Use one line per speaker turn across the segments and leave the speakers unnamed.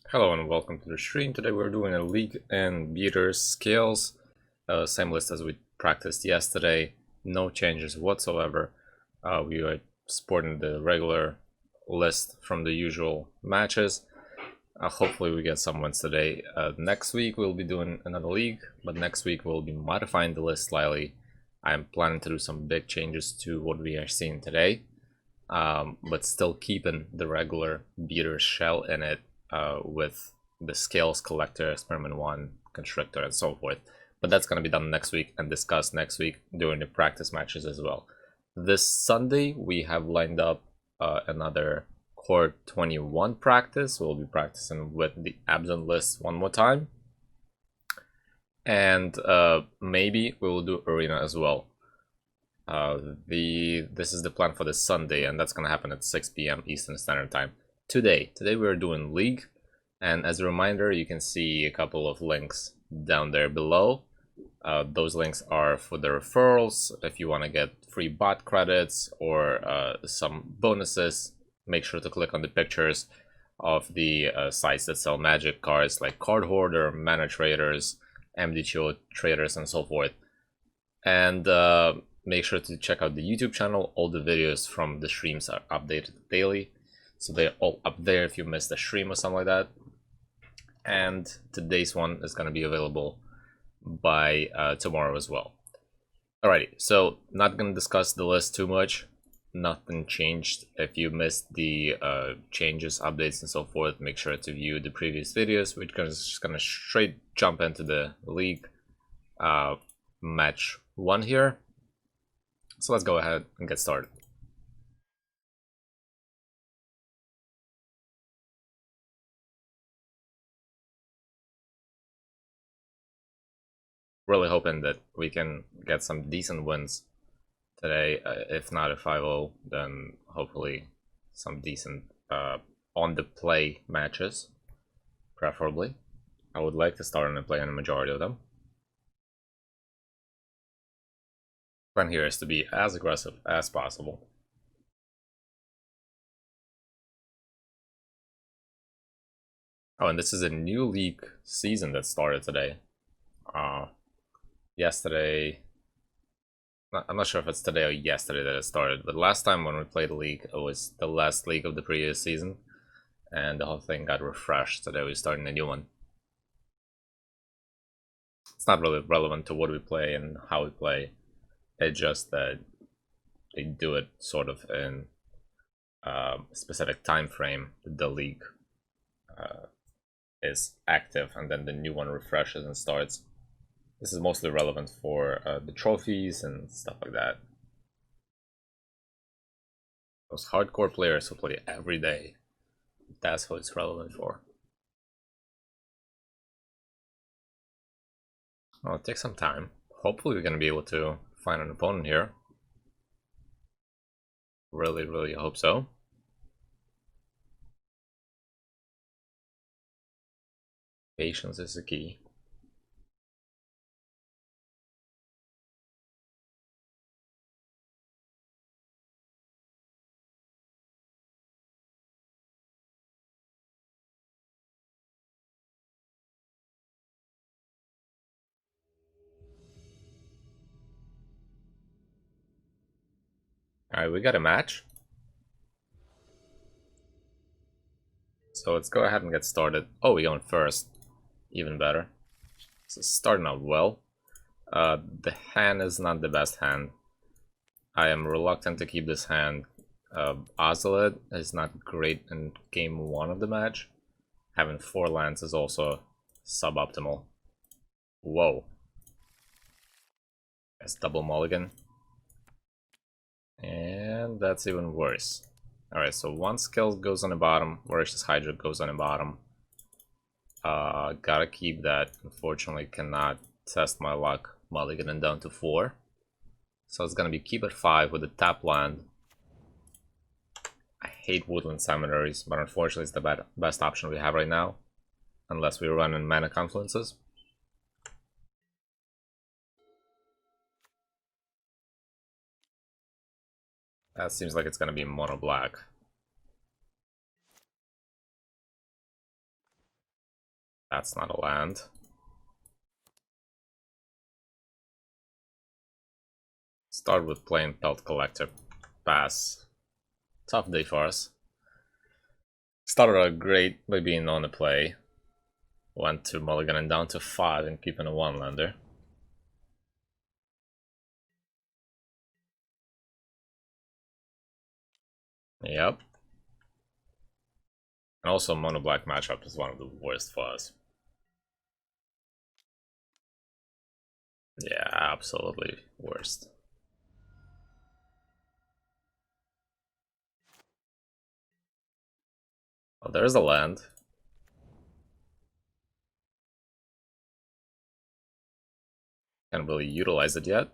Hello and welcome to the stream. Today we're doing a league and beaters scales. Same list as we practiced yesterday. No changes whatsoever. We are sporting the regular list from the usual matches. Hopefully we get some wins today. Next week we'll be doing another league, but next week we'll be modifying the list slightly. I'm planning to do some big changes to what we are seeing today, but still keeping the regular beater shell in it. With the scales collector, experiment 1, constrictor, and so forth. But that's going to be done next week and discussed next week during the practice matches as well. This Sunday we have lined up another core 21 practice. We'll be practicing with the absent list one more time, and maybe we will do arena as well. This is the plan for this Sunday, and that's going to happen at 6 p.m. Eastern Standard Time. Today we're doing league, and as a reminder, you can see a couple of links down there below. Those links are for the referrals. If you want to get free bot credits or some bonuses, make sure to click on the pictures of the sites that sell magic cards like Card Hoarder, Mana Traders, MTGO Traders, and so forth. And make sure to check out the YouTube channel. All the videos from the streams are updated daily, so they're all up there if you missed a stream or something like that. And today's one is going to be available by tomorrow as well. Alrighty, so not going to discuss the list too much. Nothing changed. If you missed the changes, updates, and so forth, make sure to view the previous videos. We're just going to straight jump into the league match 1 here. So let's go ahead and get started. Really hoping that we can get some decent wins today. If not a 5-0, then hopefully some decent on the play matches, preferably. I would like to start on the play on a majority of them. Plan here is to be as aggressive as possible. Oh, and this is a new league season that started today. Yesterday, I'm not sure if it's today or yesterday that it started, but last time when we played the league, it was the last league of the previous season, and the whole thing got refreshed. Today we're starting a new one. It's not really relevant to what we play and how we play. It's just that they do it sort of in a specific time frame. The league is active, and then the new one refreshes and starts. This is mostly relevant for the trophies and stuff like that. Those hardcore players who play every day, that's what it's relevant for. Well, it'll take some time. Hopefully we're going to be able to find an opponent here. Really hope so. Patience is the key. Alright, we got a match. So let's go ahead and get started. Oh, we're going first. Even better. So starting out well. The hand is not the best hand. I am reluctant to keep this hand. Ocelot is not great in game 1 of the match. Having 4 lands is also suboptimal. Whoa. That's double mulligan. And that's even worse. Alright, so one skill goes on the bottom, Voracious Hydra goes on the bottom. Gotta keep that. Unfortunately, cannot test my luck. Mulliganing down to 4. So it's gonna be keep at 5 with the tap land. I hate Woodland Seminaries, but unfortunately it's the best option we have right now. Unless we run in Mana Confluences. That seems like it's gonna be mono black. That's not a land. Start with playing Pelt Collector. Pass. Tough day for us. Started out great by being on the play. Went to mulligan and down to 5 and keeping a 1-lander. Yep. And also mono black matchup is one of the worst for us. Yeah, absolutely worst. Oh, there's a land. Can't really utilize it yet,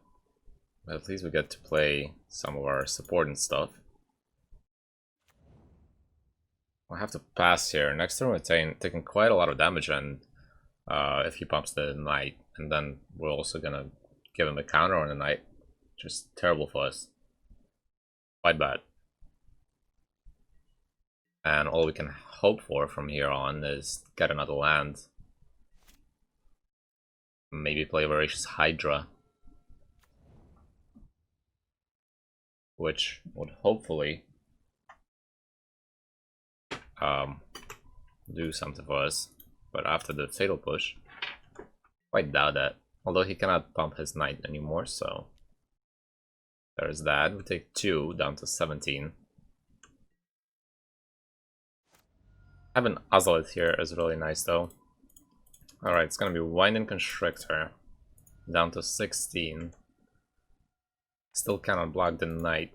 but at least we get to play some of our support and stuff. I'll have to pass here. Next turn we're taking quite a lot of damage, and if he pumps the knight, and then we're also gonna give him a counter on the knight, which is terrible for us. Quite bad. And all we can hope for from here on is get another land. Maybe play Voracious Hydra, which would hopefully do something for us. But after the Fatal Push, quite doubt that. Although he cannot pump his knight anymore, so there's that. We take 2 down to 17. Having Ozolith here is really nice though. Alright, it's gonna be Winding Constrictor down to 16. Still cannot block the knight.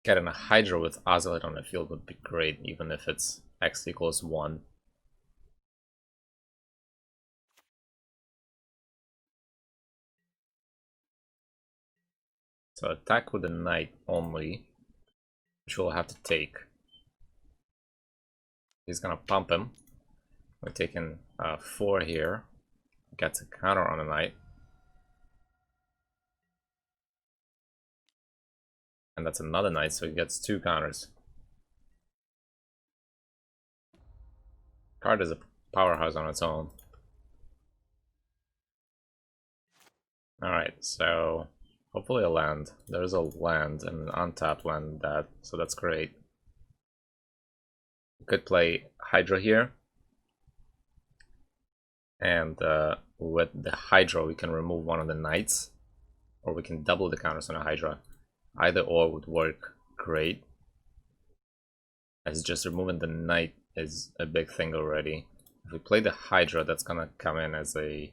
Getting a Hydra with Ozolith on the field would be great, even if it's X equals 1. So attack with the knight only, which we'll have to take. He's gonna pump him. We're taking 4 here. Gets a counter on the knight. And that's another knight, so he gets 2 counters. Card is a powerhouse on its own. Alright, so hopefully a land. There's a land, and an untapped land, so that's great. We could play Hydra here. And with the Hydra we can remove one of the knights. Or we can double the counters on a Hydra. Either or would work great. As just removing the knight is a big thing already. If we play the Hydra, that's gonna come in as a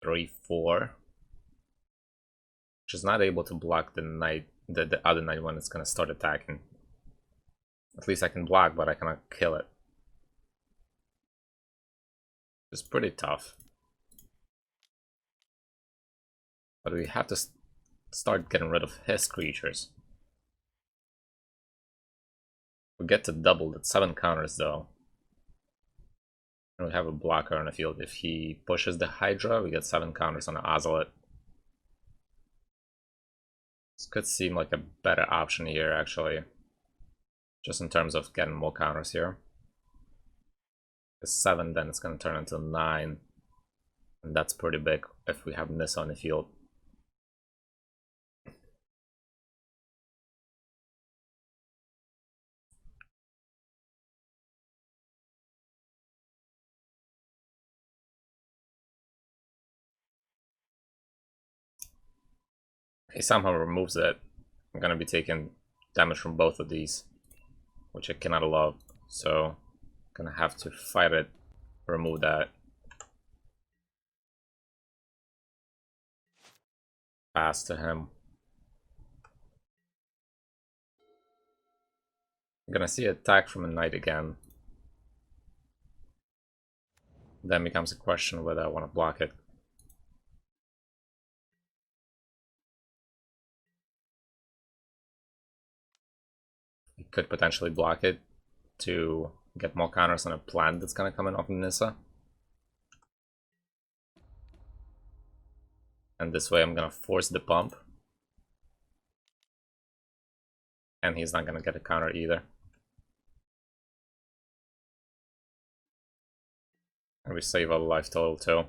3-4. Which is not able to block the knight, the other knight when it's gonna start attacking. At least I can block, but I cannot kill it. It's pretty tough. But we have to start getting rid of his creatures. We get to double, that's 7 counters though. And we have a blocker on the field. If he pushes the Hydra, we get 7 counters on the Ozolith. This could seem like a better option here actually. Just in terms of getting more counters here. It's 7, then it's gonna turn into 9. And that's pretty big if we have Nissa on the field. He somehow removes it. I'm gonna be taking damage from both of these, which I cannot allow, so I'm gonna have to fight it, remove that. Pass to him. I'm gonna see attack from a knight again. Then becomes a question whether I want to block it. You could potentially block it to get more counters on a plant that's gonna come in off Nissa. And this way I'm gonna force the pump. And he's not gonna get a counter either. And we save our life total too.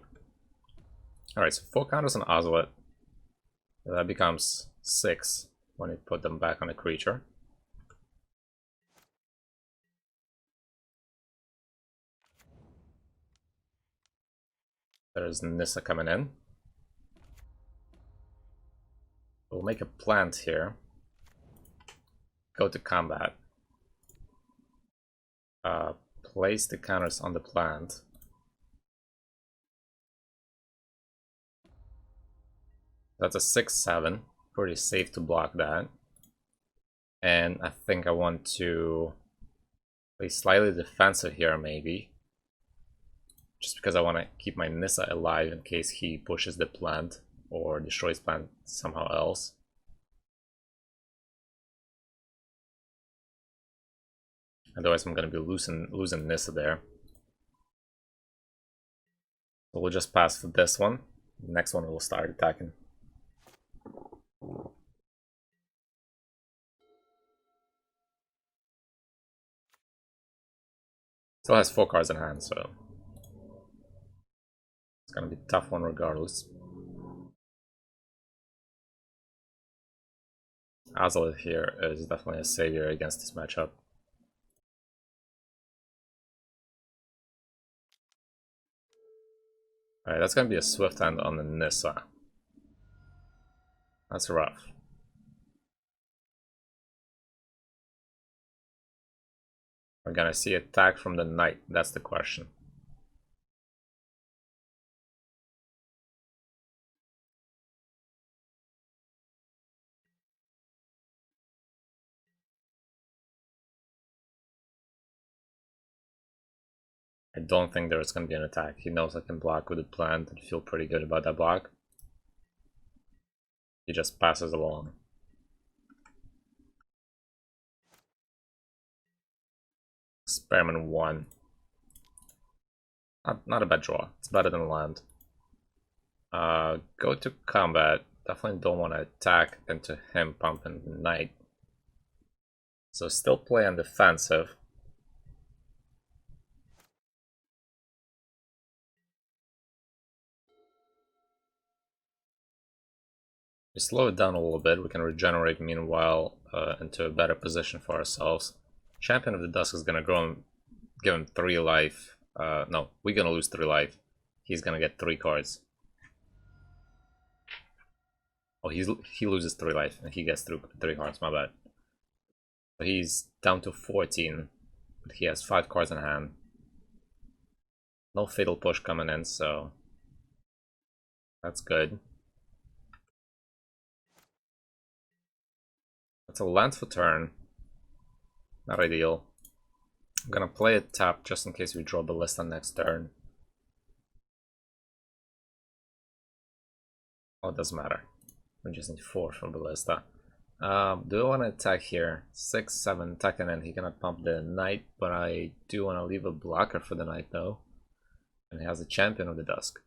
Alright, so 4 counters on Ozlet. That becomes 6 when you put them back on a creature. There's Nissa coming in. We'll make a plant here. Go to combat. Place the counters on the plant. That's a 6/7. Pretty safe to block that. And I think I want to play slightly defensive here, maybe. Just because I want to keep my Nissa alive in case he pushes the plant or destroys plant somehow else. Otherwise I'm going to be losing Nissa there. So we'll just pass for this one. The next one we'll start attacking. Still has 4 cards in hand, so it's gonna be a tough one regardless. Ozlet here is definitely a savior against this matchup. Alright, that's gonna be a swift hand on the Nissa. That's rough. We're gonna see attack from the Knight, that's the question. I don't think there's gonna be an attack. He knows I can block with the plant and feel pretty good about that block. He just passes along. Experiment 1. Not a bad draw. It's better than land. Go to combat. Definitely don't want to attack into him pumping the Knight. So still play on defensive. We slow it down a little bit. We can regenerate meanwhile into a better position for ourselves. Champion of the Dusk is gonna grow and give him 3 life. No, we're gonna lose 3 life. He's gonna get 3 cards. Oh, he loses 3 life and he gets 3 cards, my bad. So he's down to 14, but he has 5 cards in hand. No Fatal Push coming in, so that's good. That's a land for turn. Not ideal. I'm gonna play it tap just in case we draw Ballista next turn. Oh, it doesn't matter. We just need 4 from Ballista. Do I want to attack here? 6, 7, attacking, and he cannot pump the Knight, but I do want to leave a blocker for the Knight though. And he has a Champion of the Dusk.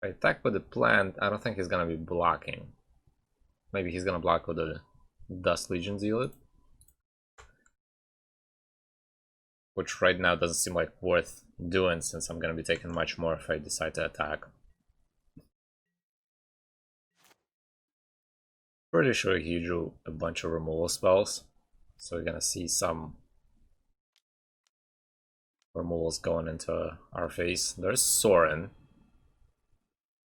If I attack with the plant, I don't think he's gonna be blocking. Maybe he's gonna block with the Dust Legion Zealot. Which right now doesn't seem like worth doing since I'm gonna be taking much more if I decide to attack. Pretty sure he drew a bunch of removal spells, so we're gonna see some removals going into our face. There's Sorin.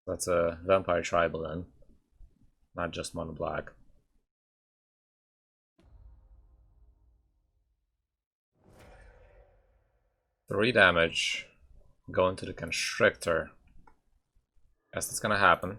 That's a Vampire Tribal then, not just mono black. Three damage going to the Constrictor. Guess that's gonna happen.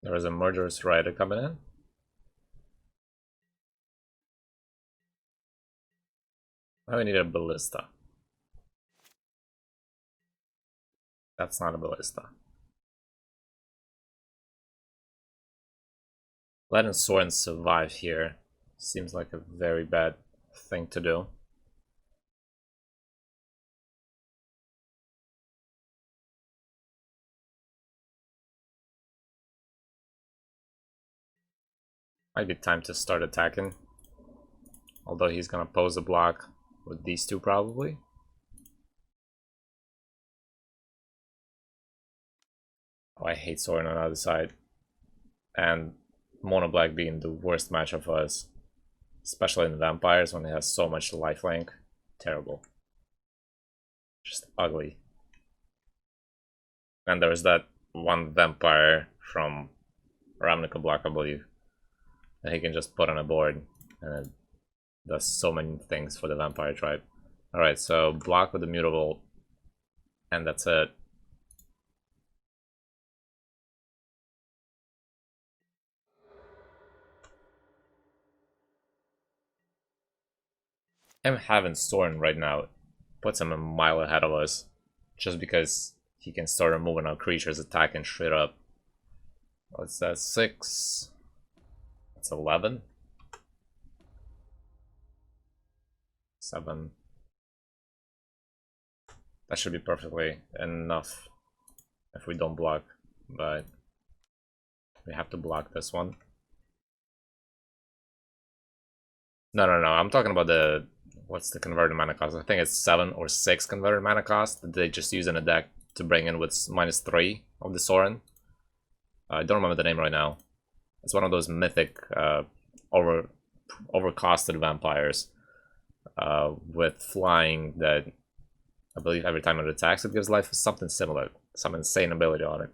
There is a Murderous Rider coming in. Now we need a Ballista. That's not a Ballista. Letting Sorin survive here seems like a very bad thing to do. Might be time to start attacking. Although he's gonna pose a block with these two probably. Oh, I hate Sorin on the other side. And Mono Black being the worst matchup for us. Especially in Vampires when it has so much lifelink. Terrible. Just ugly. And there's that one Vampire from Ravnica Block, I believe, that he can just put on a board and it does so many things for the Vampire tribe. Alright, so block with the Mutable, and that's it. Him having Sorin right now puts him a mile ahead of us, just because he can start removing our creatures attacking straight up. What's that? 6? That's 11? 7. That should be perfectly enough if we don't block, but we have to block this one. No, I'm talking about the... What's the converted mana cost? I think it's 7 or 6 converted mana cost that they just use in a deck to bring in with -3 of the Sorin. I don't remember the name right now. It's one of those mythic overcosted vampires with flying that I believe every time it attacks it gives life, something similar, some insane ability on it.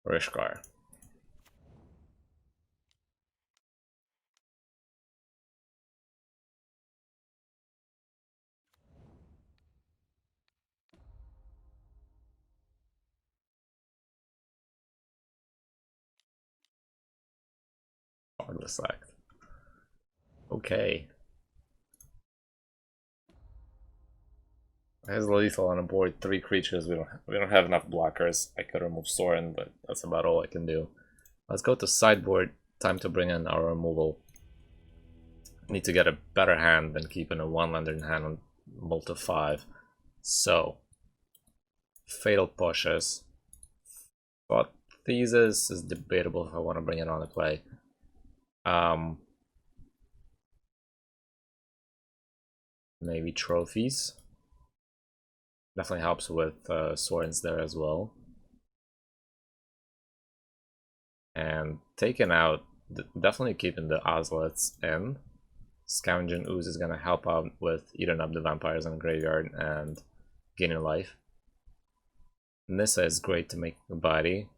Rishkar. Heartless Act. Okay. Has lethal on a board, 3 creatures. We don't have enough blockers. I could remove Sorin, but that's about all I can do. Let's go to sideboard. Time to bring in our removal. Need to get a better hand than keeping a 1-lander in hand on multi 5. So, Fatal Pushes. Thought Thesis is debatable if I want to bring it on to play. Maybe Trophies. Definitely helps with Sorins there as well. And taking out, definitely keeping the Ozlets in. Scavenging Ooze is going to help out with eating up the vampires in the graveyard and gaining life. Nissa is great to make the body.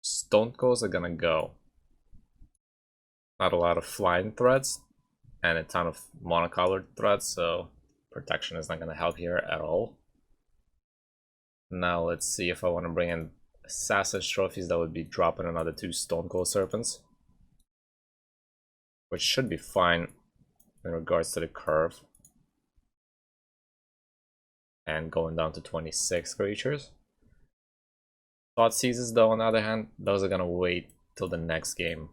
Stone Coals are going to go. Not a lot of flying threats and a ton of monocolored threats, so protection is not going to help here at all. Now let's see if I want to bring in Sassage Trophies. That would be dropping another 2 Stone Cold Serpents, which should be fine in regards to the curve. And going down to 26 creatures. Thought Seizes though, on the other hand, those are gonna wait till the next game.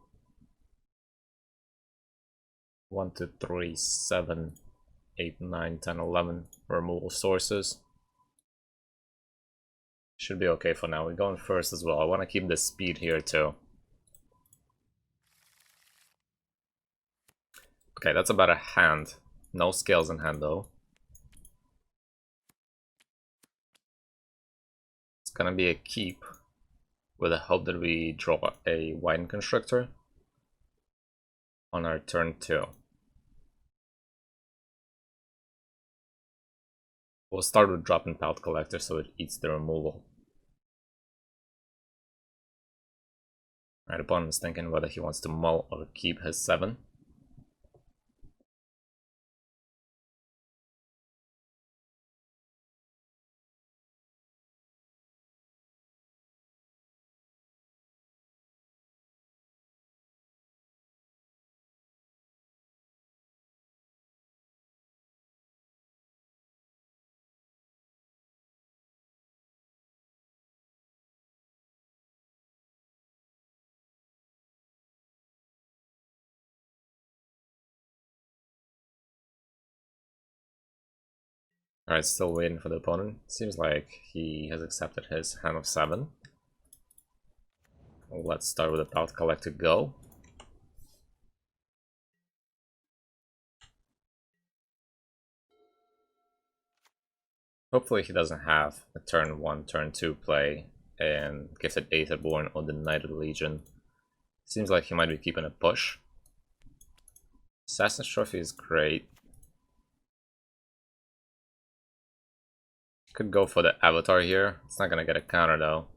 1, 2, 3, 7, 8, 9, 10, 11 removal sources. Should be okay for now. We're going first as well. I want to keep the speed here too. Okay, that's about a hand. No scales in hand though. It's gonna be a keep with the hope that we draw a Wine Constrictor on our turn 2. We'll start with dropping Pallet Collector so it eats the removal. Right, opponent is thinking whether he wants to mull or keep his 7. Alright, still waiting for the opponent. Seems like he has accepted his hand of 7. Let's start with a Pallet Collector Go. Hopefully he doesn't have a turn 1, turn 2 play and Gifted Aetherborn or the Knighted Legion. Seems like he might be keeping a push. Assassin's Trophy is great. Could go for the Avatar here. It's not gonna get a counter though.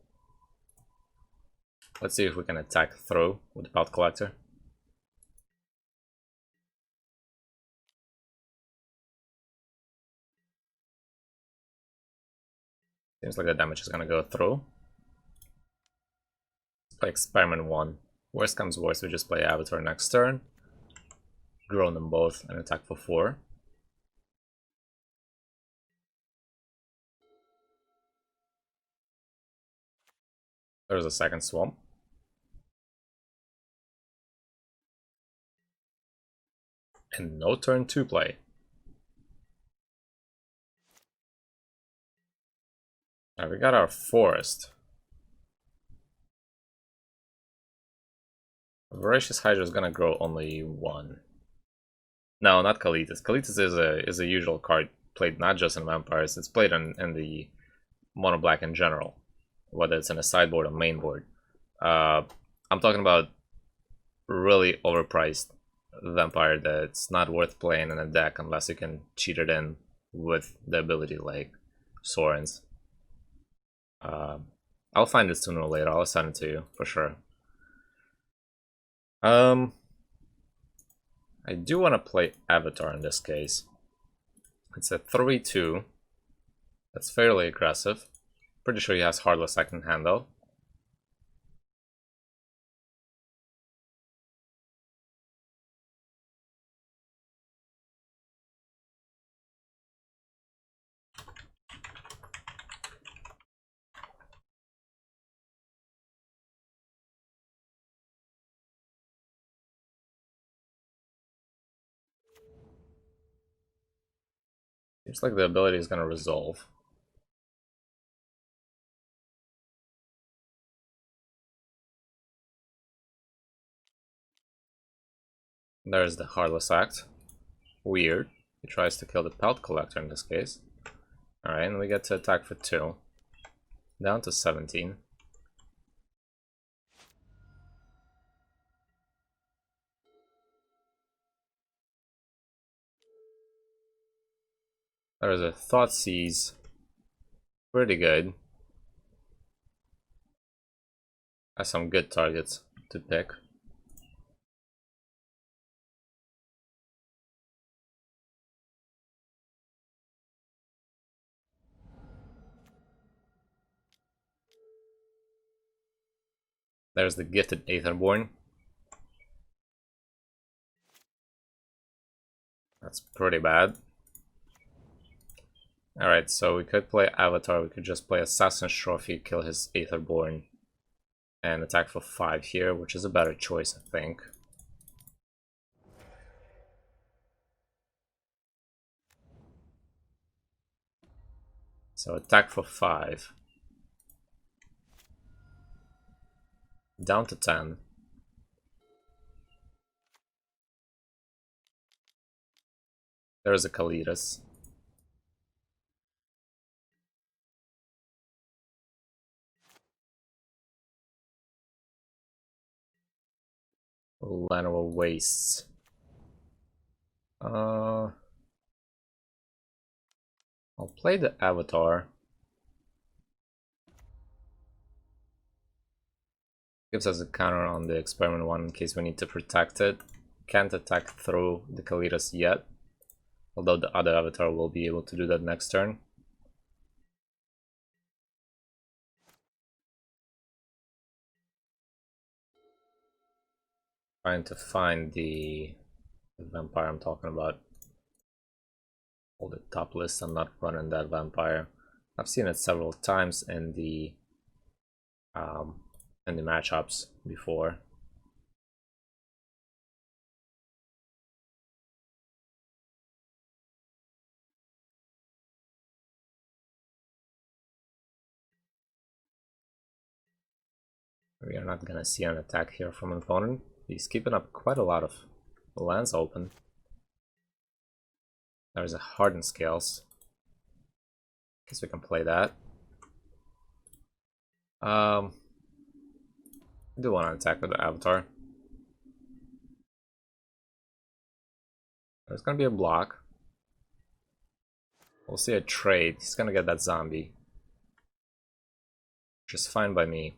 Let's see if we can attack through with the Pallet Collector. Seems like the damage is gonna go through. Let's play Experiment 1. Worst comes worst, we just play Avatar next turn. Grow them both and attack for 4. There's a second Swamp. And no turn 2 play. Now we got our Forest. Voracious Hydra is gonna grow only 1. No, not Kalitas. Kalitas is a usual card played not just in Vampires, it's played in the Mono Black in general, whether it's in a sideboard or main board. I'm talking about really overpriced Vampire that's not worth playing in a deck unless you can cheat it in with the ability like Soren's. I'll find it sooner or later, I'll send it to you for sure. I do want to play Avatar in this case. It's a 3-2. That's fairly aggressive. Pretty sure he has Heartless second hand though. Seems like the ability is gonna resolve. There's the Heartless Act. Weird. He tries to kill the Pallet Collector in this case. Alright, and we get to attack for 2. Down to 17. There's a Thoughtseize. Pretty good. Has some good targets to pick. There's the Gifted Aetherborn. That's pretty bad. Alright, so we could play Avatar, we could just play Assassin's Trophy, kill his Aetherborn, and attack for 5 here, which is a better choice, I think. So attack for 5. Down to 10. There's a Kalitas. Llanowar Wastes. I'll play the Avatar. Gives us a counter on the Experiment 1 in case we need to protect it. Can't attack through the Kalitas yet, although the other Avatar will be able to do that next turn. Trying to find the Vampire I'm talking about. Hold the top list, I'm not running that Vampire. I've seen it several times in the matchups before. We are not gonna see an attack here from an opponent. He's keeping up quite a lot of lands open. There's a hardened scales. Guess we can play that. I do want to attack with the Avatar. There's gonna be a block. We'll see a trade. He's gonna get that zombie. Which is fine by me.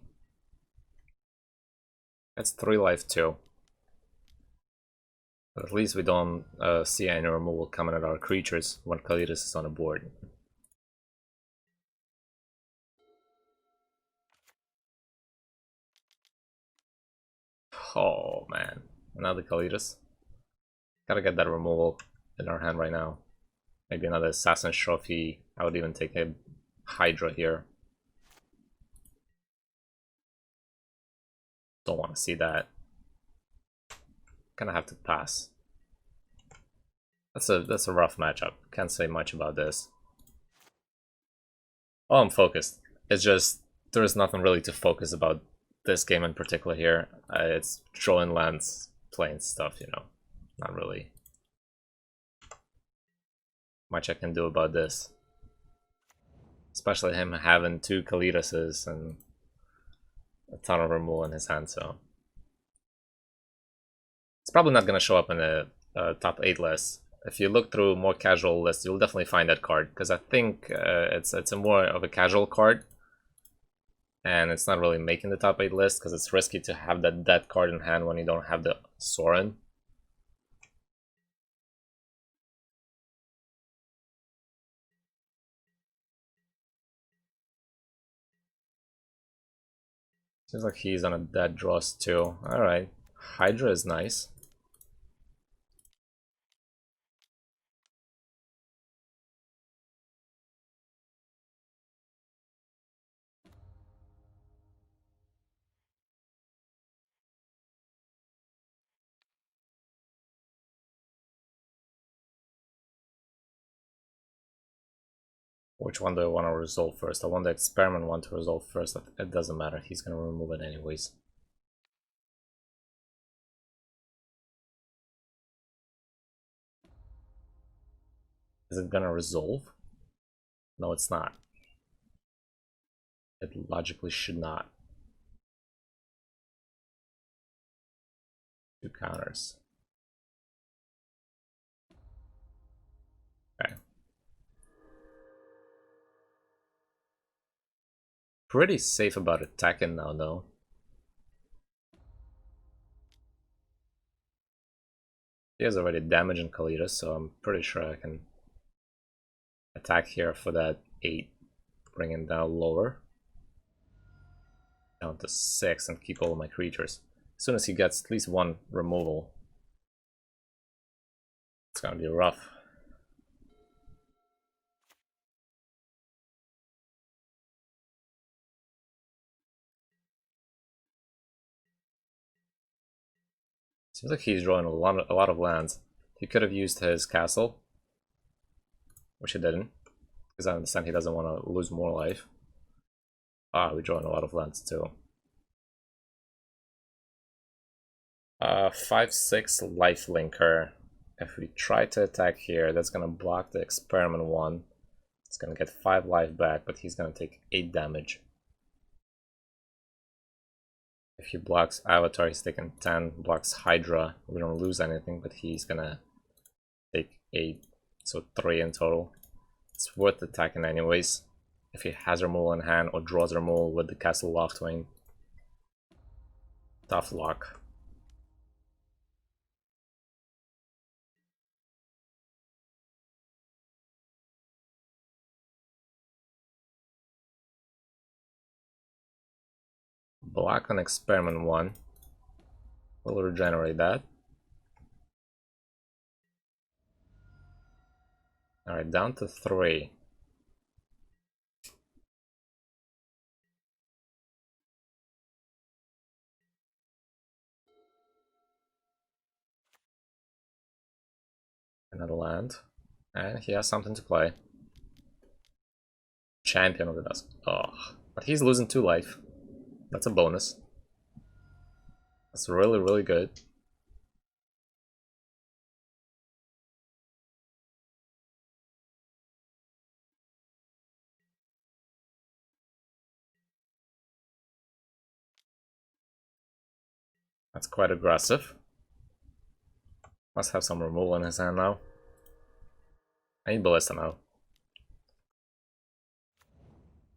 That's 3 life too. But at least we don't see any removal coming at our creatures when Kalidas is on the board. Oh man, another Kalidas. Gotta get that removal in our hand right now. Maybe another Assassin's Trophy. I would even take a Hydra here. Don't want to see that. Gonna have to pass. That's a rough matchup. Can't say much about this. Oh, I'm focused. It's just there's nothing really to focus about this game in particular here. It's drawing lands, playing stuff, you know. Not really much I can do about this. Especially him having 2 Kalidases and a ton of removal in his hand, so it's probably not going to show up in the top 8 list. If you look through more casual lists, you'll definitely find that card, because I think it's a more of a casual card, and it's not really making the top 8 list, because it's risky to have that card in hand when you don't have the Sorin. Seems like he's on a dead draws too. Alright, Hydra is nice. Which one do I want to resolve first? I want the experiment one to resolve first. It doesn't matter, he's gonna remove it anyways. Is it gonna resolve? No, it's not. It logically should not. 2 counters. Okay. Pretty safe about attacking now, though. He has already damage in Kalidas, so I'm pretty sure I can attack here for that 8, bring it down lower. Down to 6 and keep all of my creatures. As soon as he gets at least 1 removal, it's gonna be rough. Seems like he's drawing a lot of lands. He could have used his castle, which he didn't, because I understand he doesn't want to lose more life. Ah, we're drawing a lot of lands too. 5/6 life linker. If we try to attack here, that's gonna block the experiment one. It's gonna get 5 life back, but he's gonna take 8 damage. If he blocks Avatar, he's taking 10. Blocks Hydra, we don't lose anything, but he's gonna take 8, so 3 in total. It's worth attacking anyways, if he has removal in hand or draws removal with the Castle Loftwing. Tough luck. Block on experiment 1. We'll regenerate that. Alright, down to 3. Another land. And he has something to play. Champion of the Dusk. Oh, but he's losing 2 life. That's a bonus. That's really, really good. That's quite aggressive. Must have some removal in his hand now. I need Ballista now.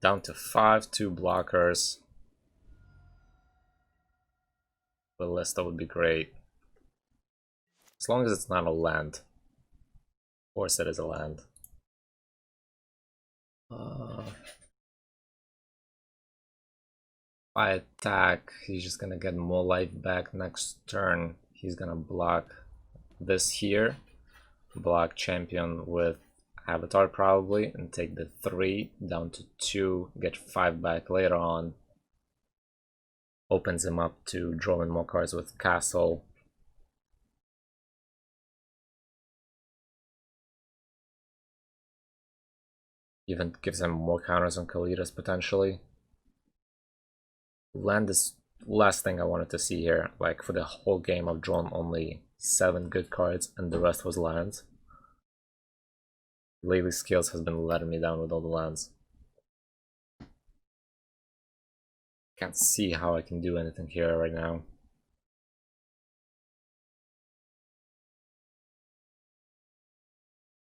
Down to 5, 2 blockers. Ballista would be great. As long as it's not a land. Of course it is a land. If I attack, he's just gonna get more life back next turn. He's gonna block this here. Block champion with Avatar probably, and take the 3 down to 2, get 5 back later on. Opens him up to drawing more cards with Castle. Even gives him more counters on Kalidas potentially. Land is last thing I wanted to see here. Like for the whole game I've drawn only 7 good cards and the rest was lands. Lately Skills has been letting me down with all the lands. Can't see how I can do anything here right now.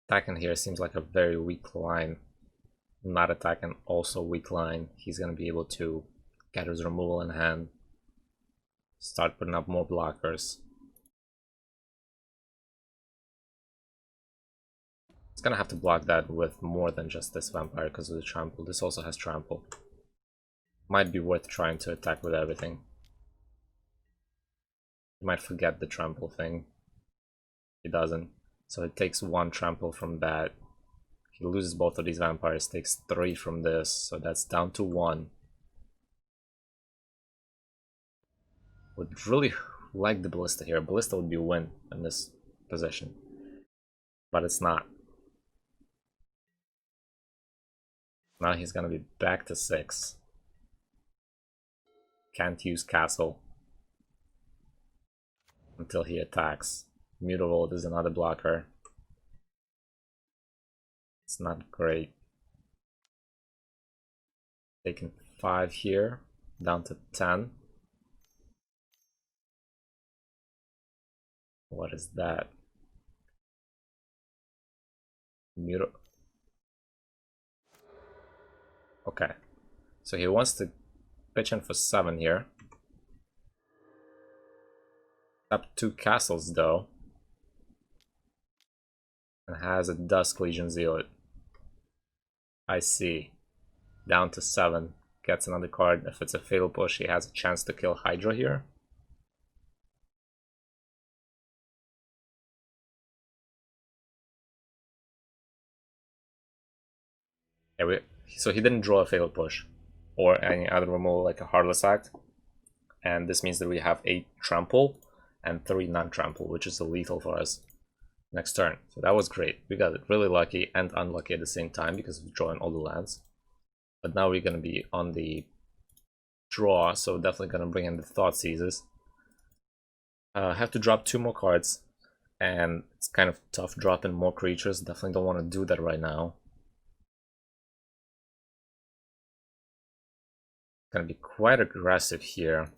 Attacking here seems like a very weak line. Not attacking, also weak line. He's gonna be able to get his removal in hand. Start putting up more blockers. It's gonna have to block that with more than just this vampire because of the trample. This also has trample. Might be worth trying to attack with everything. He might forget the trample thing. He doesn't. So it takes 1 trample from that. He loses both of these vampires, takes 3 from this, so that's down to 1. Would really like the Ballista here. Ballista would be a win in this position. But it's not. Now he's gonna be back to 6. Can't use Castle until he attacks. Mutavolt is another blocker. It's not great. Taking 5 here, down to 10. What is that? Okay, so he wants to pitch in for 7 here. Up 2 castles though. And has a Dusk Legion Zealot. I see. Down to 7. Gets another card. If it's a fatal push, he has a chance to kill Hydra here. Yeah, so he didn't draw a fatal push or any other removal like a Heartless Act. And this means that we have 8 trample and 3 non-trample, which is lethal for us next turn. So that was great. We got it really lucky and unlucky at the same time because of drawing all the lands. But now we're going to be on the draw, so definitely going to bring in the Thought Seizes. Have to drop 2 more cards, and it's kind of tough dropping more creatures. Definitely don't want to do that right now. Gonna be quite aggressive here.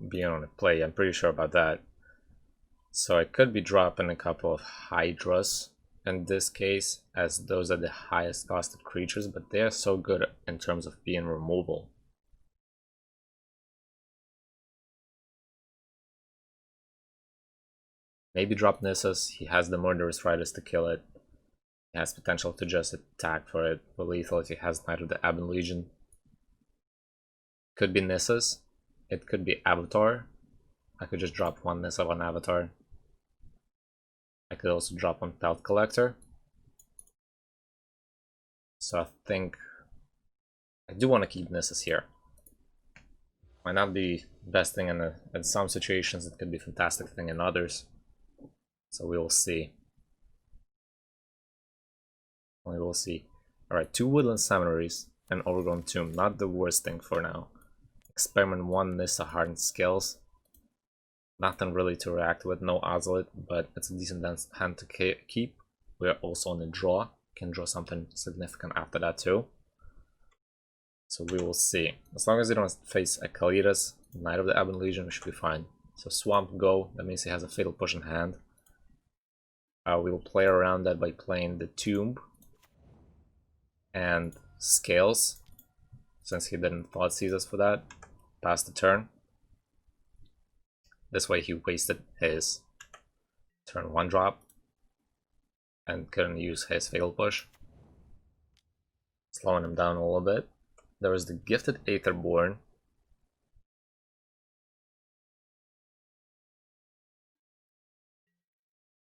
Being on a play, I'm pretty sure about that. So I could be dropping a couple of Hydras in this case, as those are the highest costed creatures, but they are so good in terms of being removal. Maybe drop Nissus. He has the Murderous Riders to kill it. He has potential to just attack for it for lethal if he has Knight of the Aben Legion. Could be Nissus. It could be Avatar. I could just drop 1 Nissa on Avatar. I could also drop 1 Pelt Collector. So I think I do want to keep Nissus here. Might not be best thing in some situations, it could be a fantastic thing in others. So we will see. We will see. Alright, 2 Woodland Seminaries and Overgrown Tomb. Not the worst thing for now. Experiment 1 Nissa hardened skills. Nothing really to react with, no Ozlet, but it's a decent hand to keep. We're also on a draw. Can draw something significant after that too. So we will see. As long as they don't face a Kalidas, Knight of the Ebon Legion, we should be fine. So Swamp go, that means he has a Fatal Push in hand. We'll play around that by playing the Tomb and Scales, since he didn't Thought Seize us for that. Pass the turn. This way he wasted his turn 1 drop and couldn't use his Fatal Push. Slowing him down a little bit. There was the Gifted Aetherborn.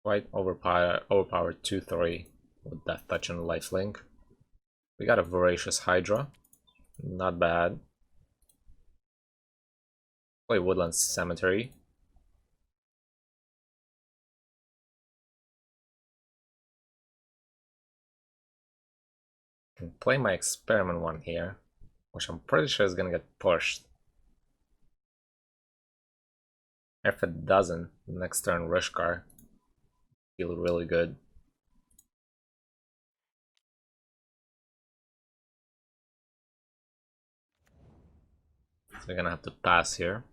Quite overpowered 2-3 with Death Touch and Lifelink. We got a Voracious Hydra. Not bad. Play Woodland Cemetery. Can play my Experiment 1 here, which I'm pretty sure is gonna get pushed. If it doesn't, next turn Rishkar. Feel really good. So we're gonna have to pass here.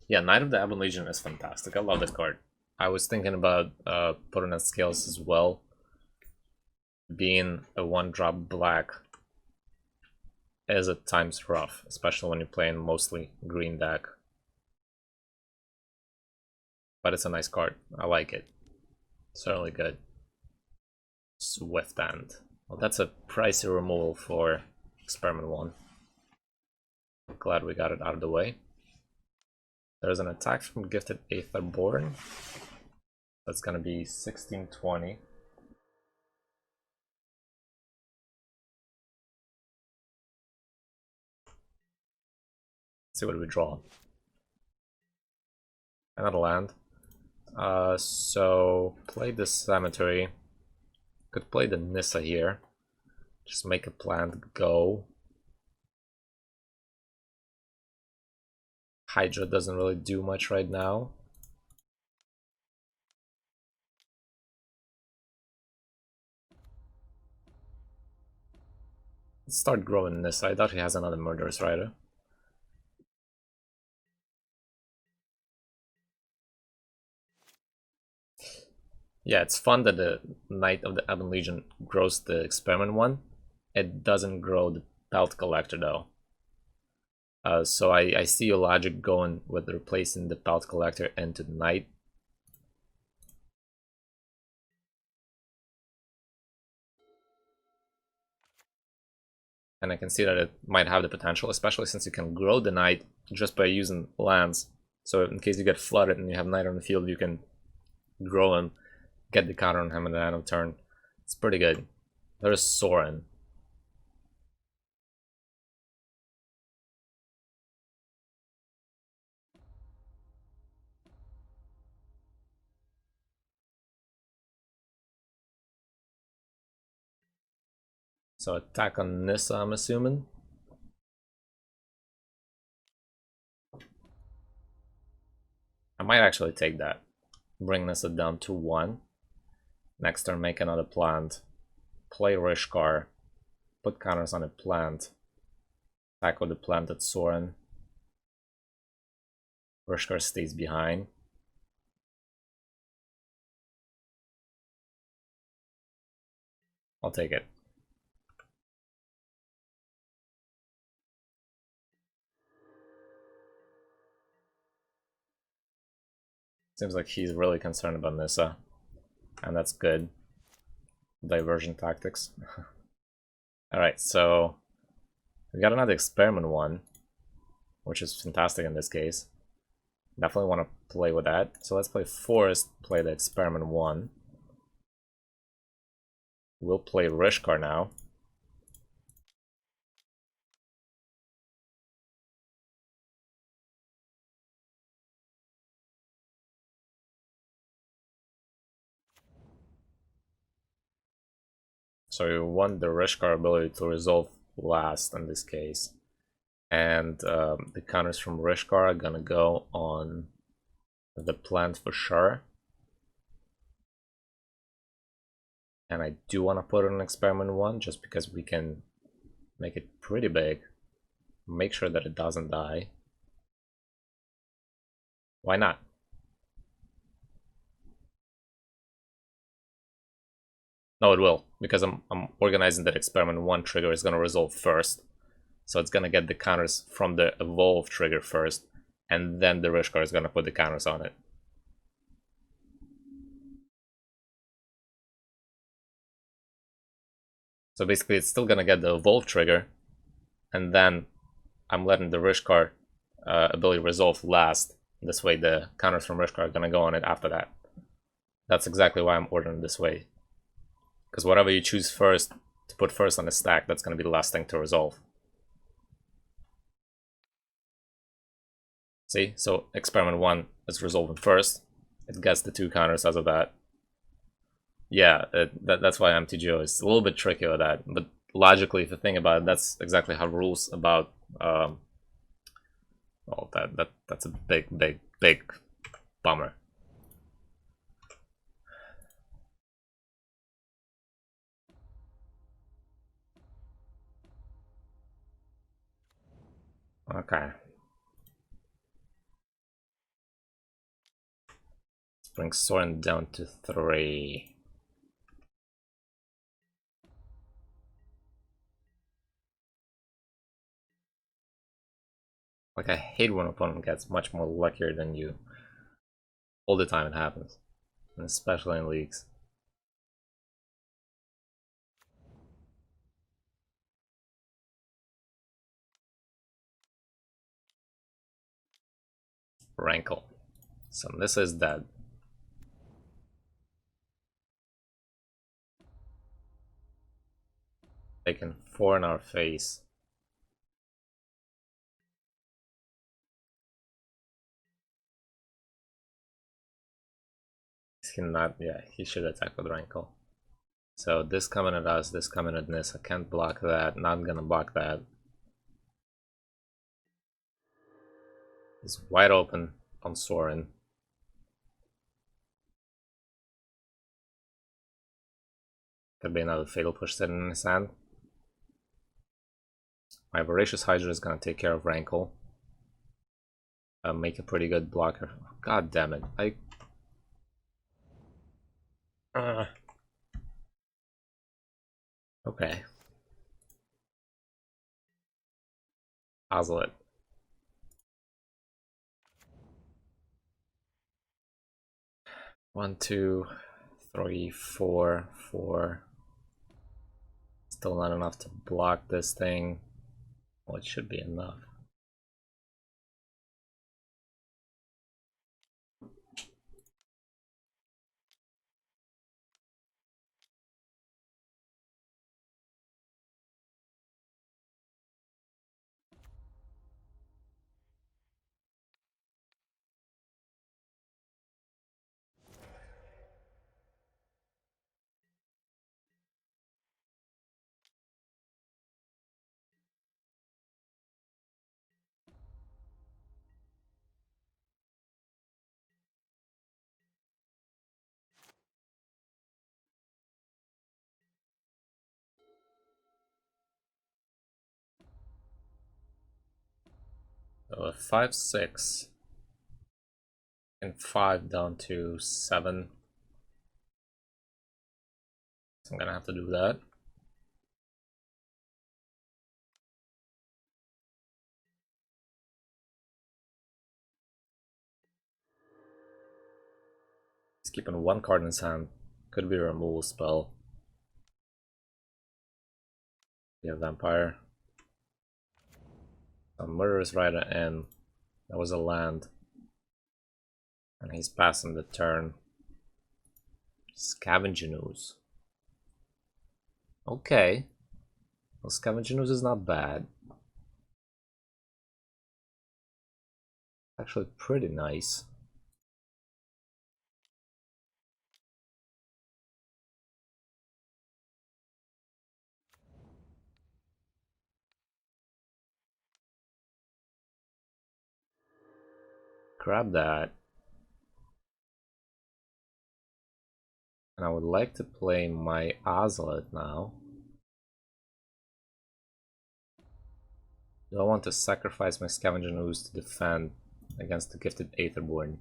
Yeah, Knight of the Ebon Legion is fantastic. I love that card. I was thinking about putting on Scales as well. Being a 1-drop black is at times rough, especially when you're playing mostly green deck. But it's a nice card. I like it. Certainly good. Swift End. Well, that's a pricey removal for Experiment 1. Glad we got it out of the way. There's an attack from Gifted Aetherborn. That's gonna be 16-20. Let's see what we draw. Another land. So play the Cemetery. Could play the Nissa here. Just make a plant go. Hydra doesn't really do much right now. Let's start growing Nissa. I doubt he has another Murderous Rider. Yeah, it's fun that the Knight of the Ebon Legion grows the Experiment 1. It doesn't grow the Belt Collector though. So I see your logic going with replacing the Belt Collector into the Knight. And I can see that it might have the potential, especially since you can grow the Knight just by using lands. So in case you get flooded and you have Knight on the field, you can grow him, get the counter on him at the end of turn. It's pretty good. There's Soren. So attack on Nissa, I'm assuming. I might actually take that. Bring Nissa down to 1. Next turn, make another plant. Play Rishkar. Put counters on a plant. Attack with the plant at Soren. Rishkar stays behind. I'll take it. Seems like he's really concerned about Nissa. And that's good. Diversion tactics. Alright, so we got another Experiment 1, which is fantastic in this case. Definitely want to play with that. So let's play Forest, play the Experiment 1. We'll play Rishkar now. So you want the Rishkar ability to resolve last in this case. And the counters from Rishkar are gonna go on the plant for sure. And I do want to put it on experiment 1 just because we can make it pretty big. Make sure that it doesn't die. Why not? No, it will, because I'm organizing that experiment 1 trigger is going to resolve first. So it's going to get the counters from the evolve trigger first, and then the Rishkar is going to put the counters on it. So basically it's still going to get the evolve trigger, and then I'm letting the Rishkar ability resolve last. This way the counters from Rishkar are going to go on it after that. That's exactly why I'm ordering this way. Because whatever you choose first to put first on the stack, that's going to be the last thing to resolve. See? So experiment 1 is resolving first. It gets the 2 counters as of that. Yeah, that's why MTGO is a little bit tricky with that. But logically, if you think about it, that's exactly how rules about... well, that's a big bummer. Okay. Let's bring Soren down to 3. Like, I hate when an opponent gets much more luckier than you. All the time it happens. And especially in leagues. Rankle. So this is dead. Taking 4 in our face. He cannot, yeah, he should attack with Rankle. So this coming at us, this coming at this. I can't block that, not gonna block that. He's wide open on Soren. Could be another Fatal Push sitting in his hand. My Voracious Hydra is gonna take care of Rankle. Make a pretty good blocker. God damn it. Okay. Puzzle it. 1, 2, 3, 4, 4. Still not enough to block this thing. Well, it should be enough. So 5, 6. And 5 down to 7. So I'm gonna have to do that. He's keeping 1 card in his hand. Could be a removal spell. Yeah, Vampire. A Murderous Rider and that was a land. And he's passing the turn. Scavenger News. Okay. Well, Scavenger News is not bad. Actually pretty nice. grab that. And I would like to play my Ozlet now. Do I want to sacrifice my Scavenging Ooze to defend against the Gifted Aetherborn?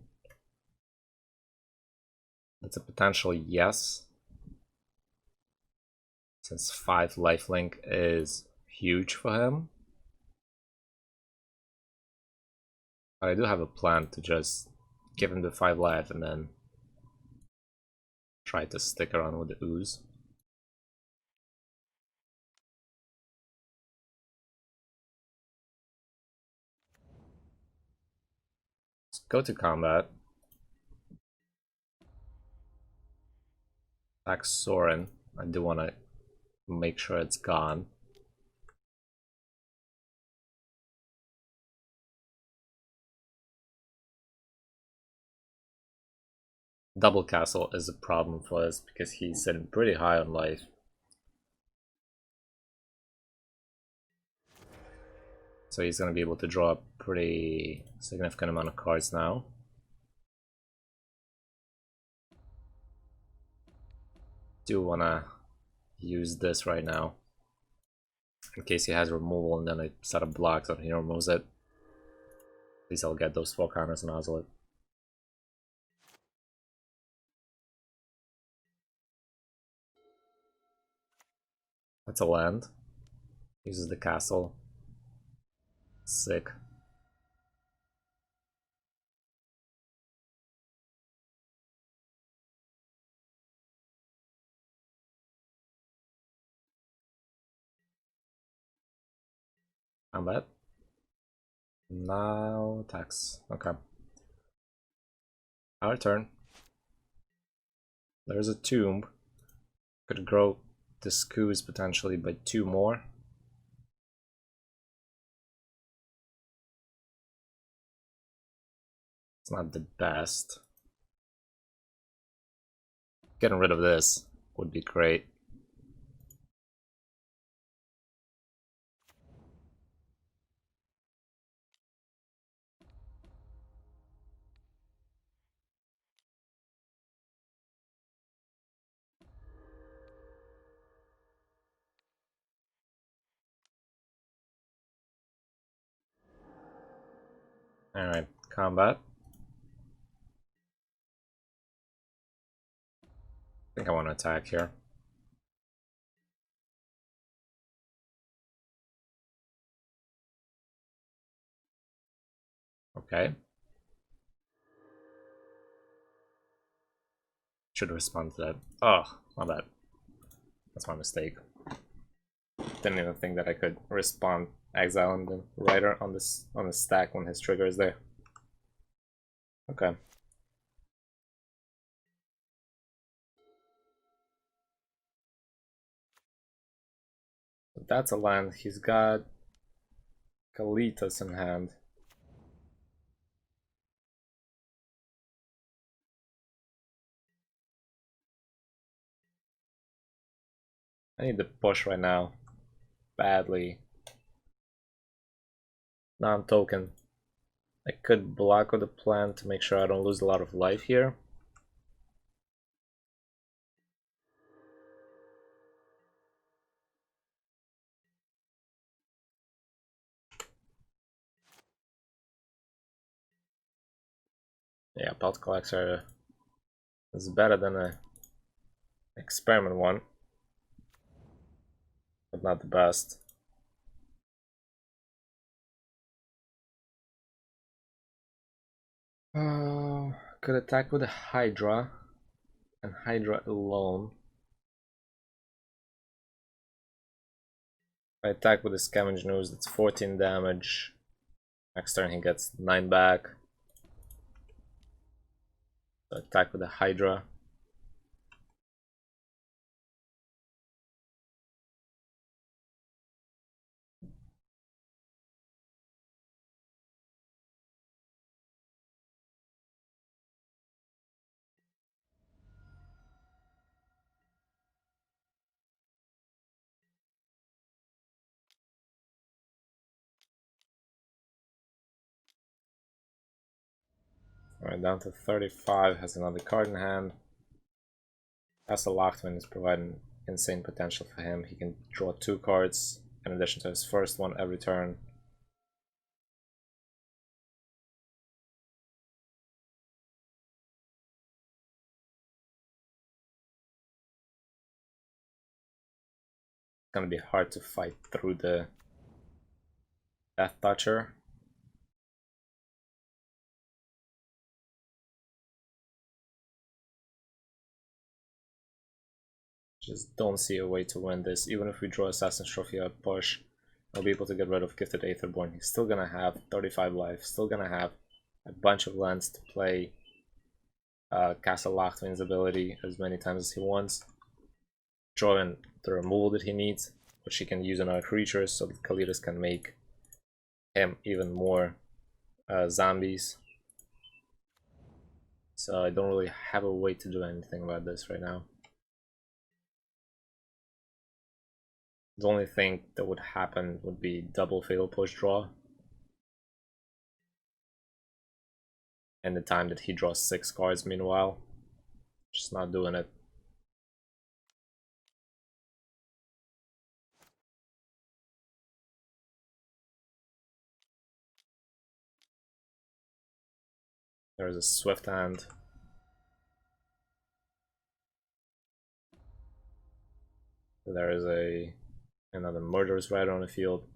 That's a potential yes. Since 5 lifelink is huge for him. But I do have a plan to just give him the 5 life and then try to stick around with the ooze. Let's go to combat. Attack Soren. I do want to make sure it's gone. Double Castle is a problem for us because he's sitting pretty high on life. So he's going to be able to draw a pretty significant amount of cards now. Do want to use this right now in case he has removal and then I set up blocks and he removes it. At least I'll get those 4 counters and nozzle it. That's a land. Uses the castle. Sick. Combat. Now attacks. Okay. Our turn. There's a tomb. Could grow the Skoos potentially by 2 more. It's not the best. Getting rid of this would be great. Alright, combat. I think I want to attack here. Okay. Should respond to that. Oh, my bad. That's my mistake. Didn't even think that I could respond exiling the writer on the stack when his trigger is there. Okay. That's a land. He's got Kalitas in hand. I need to push right now. Badly. Non-token. I could block with a plan to make sure I don't lose a lot of life here. Yeah, Pelt Collector is better than a experiment one, but not the best. Could attack with a Hydra, and Hydra alone. If I attack with a Scavenging Ooze, that's 14 damage. Next turn he gets 9 back. So attack with a Hydra. Alright, down to 35, has another card in hand. Castle Lockman is providing insane potential for him. He can draw 2 cards in addition to his first one every turn. It's gonna be hard to fight through the Death Toucher. Just don't see a way to win this. Even if we draw Assassin's Trophy out push, I'll be able to get rid of Gifted Aetherborn. He's still gonna have 35 life, still gonna have a bunch of lands to play Castle Lockman's ability as many times as he wants. Drawing the removal that he needs, which he can use on our creatures so that Kalidas can make him even more zombies. So I don't really have a way to do anything about this right now. The only thing that would happen would be double Fatal Push draw. And the time that he draws 6 cards meanwhile. Just not doing it. There's a Swift Hand. There is another Murderous Rider on the field.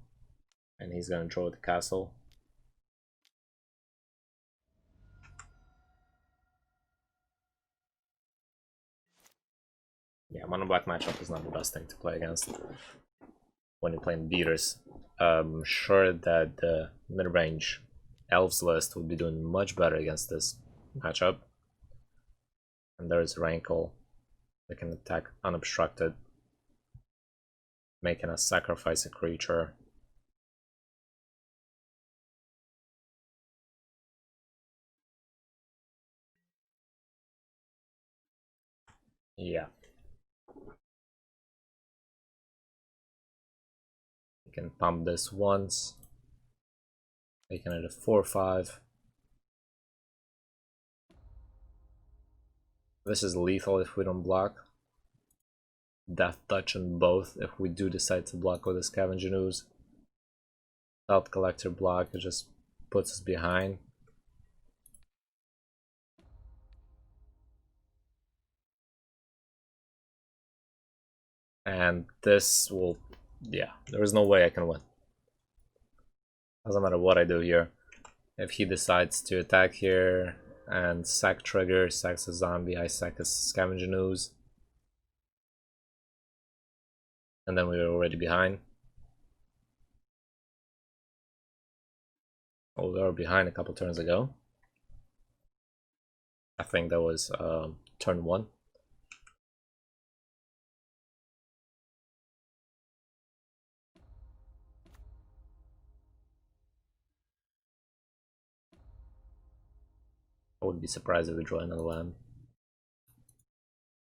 And he's gonna draw the castle. Yeah, mono black matchup is not the best thing to play against when you're playing beaters. I'm sure that the mid-range elves list would be doing much better against this matchup. And there's Rankle that can attack unobstructed, making us sacrifice a creature. Yeah. You can pump this once, making it a 4/5. This is lethal if we don't block. Death Touch on both if we do decide to block with the Scavenging Ooze. Without Collector block, it just puts us behind. And this will, yeah, there is no way I can win. Doesn't matter what I do here. If he decides to attack here and sack trigger, sacks a zombie, I sack a Scavenging Ooze. And then we were already behind. Oh, we were behind a couple turns ago. I think that was turn 1. I wouldn't be surprised if we draw another land.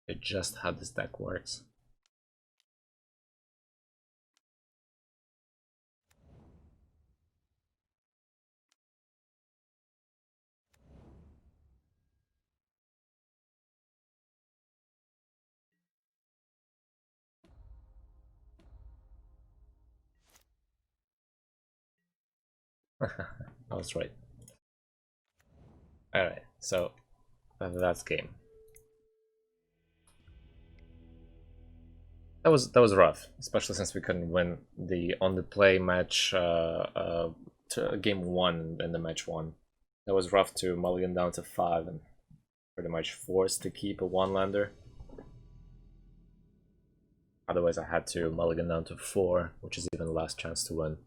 It's just how this deck works. I was right. Alright, so that's game. That was rough, especially since we couldn't win the on the play match to game 1 in the match 1. That was rough to mulligan down to 5 and pretty much forced to keep a 1-lander. Otherwise I had to mulligan down to 4, which is even the last chance to win,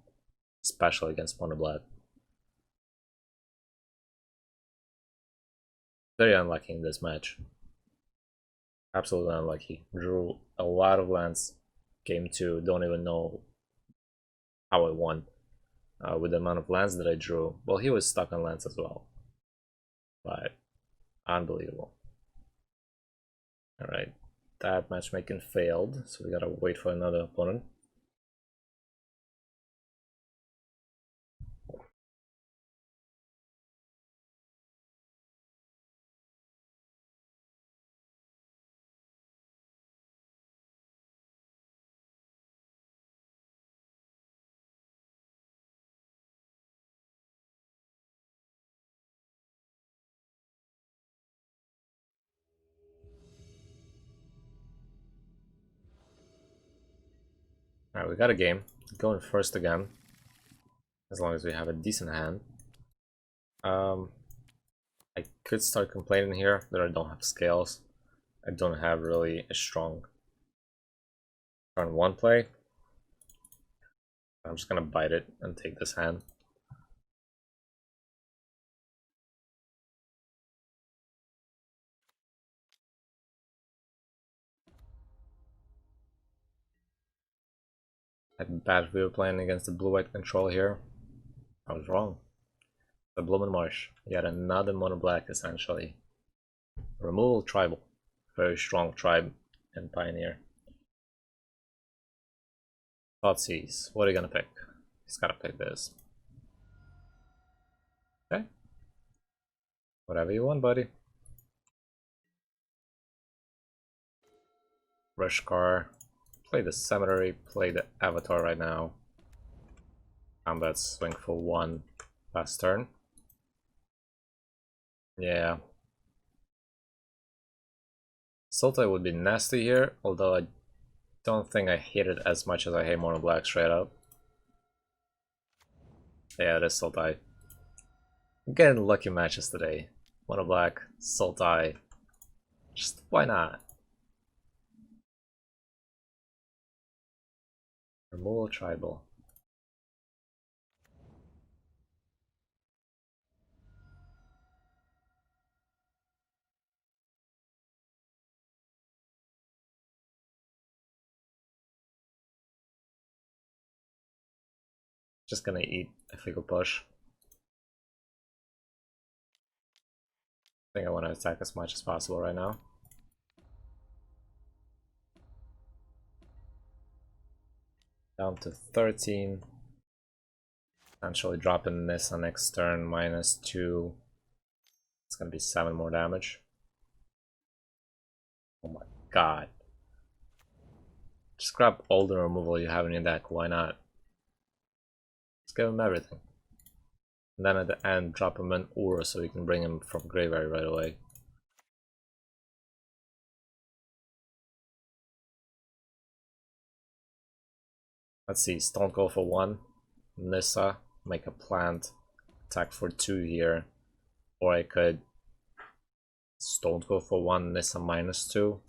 especially against Monoblad. Very unlucky in this match. Absolutely unlucky. Drew a lot of lands. Game 2, don't even know how I won. With the amount of lands that I drew. Well, he was stuck on lands as well. But unbelievable. Alright, that matchmaking failed, so we gotta wait for another opponent. Alright, we got a game. Going first again. As long as we have a decent hand. I could start complaining here that I don't have scales. I don't have really a strong turn 1 play. I'm just gonna bite it and take this hand. I bet we were playing against the blue-white control here. I was wrong. The Bloomin' Marsh. Yet another mono black essentially. Removal tribal. Very strong tribe and pioneer. Thoughtseize. What are you gonna pick? He's gotta pick this. Okay. Whatever you want, buddy. Rush car. Play the cemetery, play the avatar right now. Combat swing for 1 last turn. Yeah. Sultai would be nasty here, although I don't think I hate it as much as I hate mono black straight up. Yeah, it is Sultai. I'm getting lucky matches today. Mono black, Sultai. Just why not? Removal tribal. Just gonna eat a Fickle Push. I think I want to attack as much as possible right now. Down to 13. Potentially dropping this on next turn, -2. It's gonna be 7 more damage. Oh my god. Just grab all the removal you have in your deck, why not? Just give him everything. And then at the end, drop him an Aura so you can bring him from graveyard right away. Let's see, Stone Cold for 1. Nissa, make a plant, attack for 2 here. Or I could Stone Cold for 1, Nissa -2.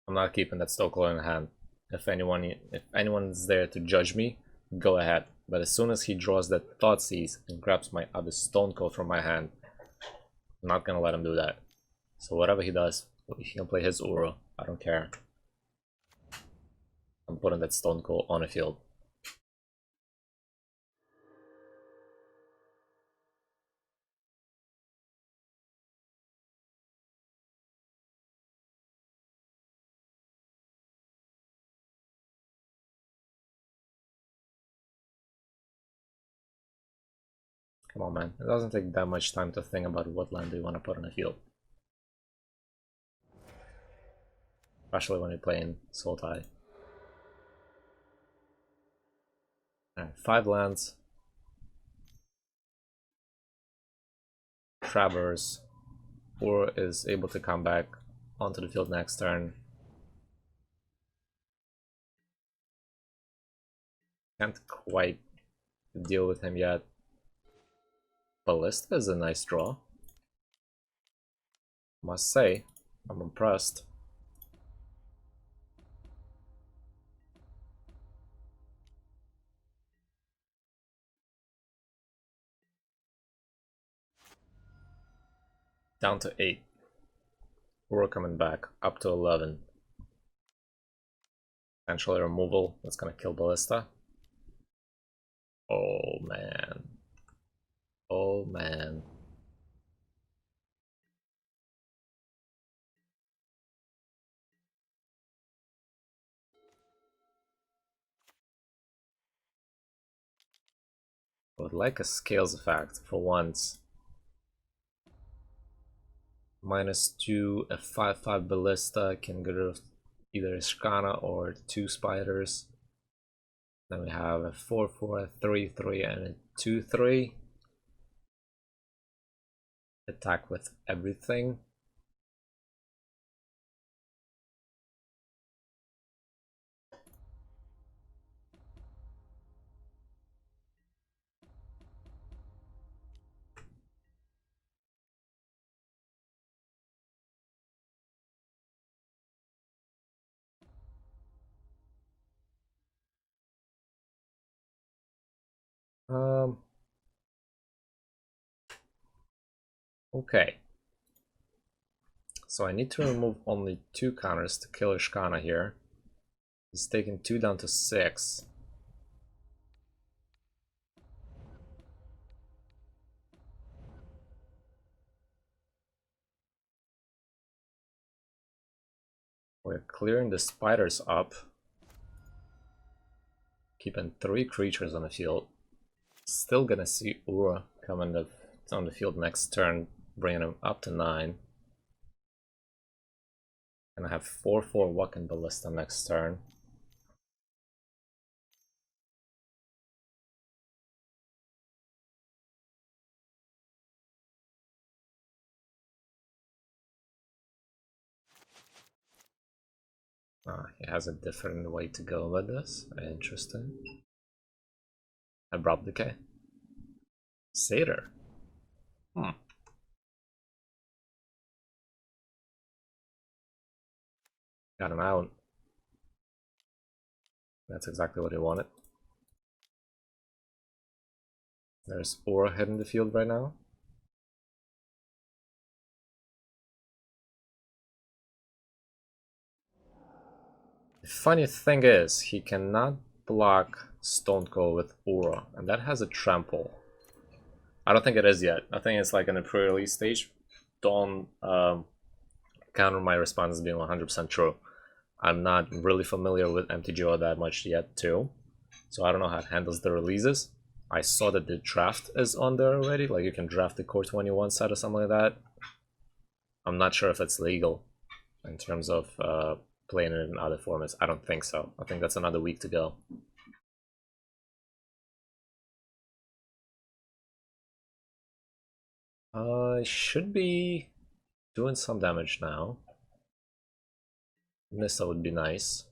I'm not keeping that Stone Cold in hand. If anyone's there to judge me, go ahead. But as soon as he draws that Thoughtseize and grabs my other Stone Cold from my hand, I'm not gonna let him do that. So whatever he does, he can play his Aura. I don't care. I'm putting that Stone Cold on the field. Come on, man. It doesn't take that much time to think about what land do you want to put on the field. Especially when you're playing Sultai. Alright, 5 lands. Traverse. Or is able to come back onto the field next turn. Can't quite deal with him yet. Ballista is a nice draw. Must say, I'm impressed. Down to 8. We're coming back up to 11. Potentially removal. That's gonna kill Ballista. Oh man. Oh man. I would like a scales effect for once. -2, a 5/5 Ballista can get rid of either a Shkana or 2 spiders. Then we have a 4/4, a 3/3, and a 2/3. Attack with everything. Okay. So I need to remove only 2 counters to kill Ishkana here. He's taking 2 down to 6. We're clearing the spiders up. Keeping 3 creatures on the field. Still gonna see Ura coming on the field next turn, bringing him up to 9. Gonna have 4/4 Walking Ballista next turn. He has a different way to go with this. Interesting. Abrupt Decay. Satyr. Got an island. That's exactly what he wanted. There's Aura hitting the field right now. The funny thing is, he cannot block Stone Cold with Aura, and that has a trample. I don't think it is yet. I think it's like in the pre-release stage. Don't counter my response as being 100% true. I'm not really familiar with MTGO that much yet too, so I don't know how it handles the releases. I saw that the draft is on there already, like you can draft the Core 21 set or something like that. I'm not sure if it's legal in terms of playing it in other formats. I don't think so. I think that's another week to go. I should be doing some damage now. Nissa would be nice.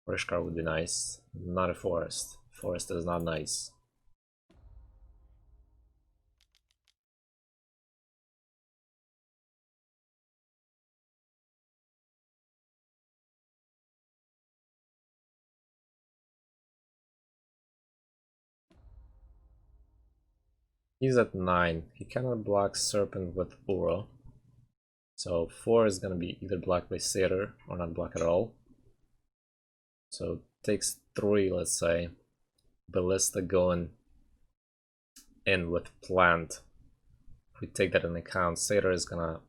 Rishkar would be nice. Not a forest. Forest is not nice. He's at 9. He cannot block Serpent with Aura. So 4 is gonna be either blocked by Satyr or not blocked at all. So takes 3, let's say. Ballista going in with Plant. If we take that into account, Satyr is gonna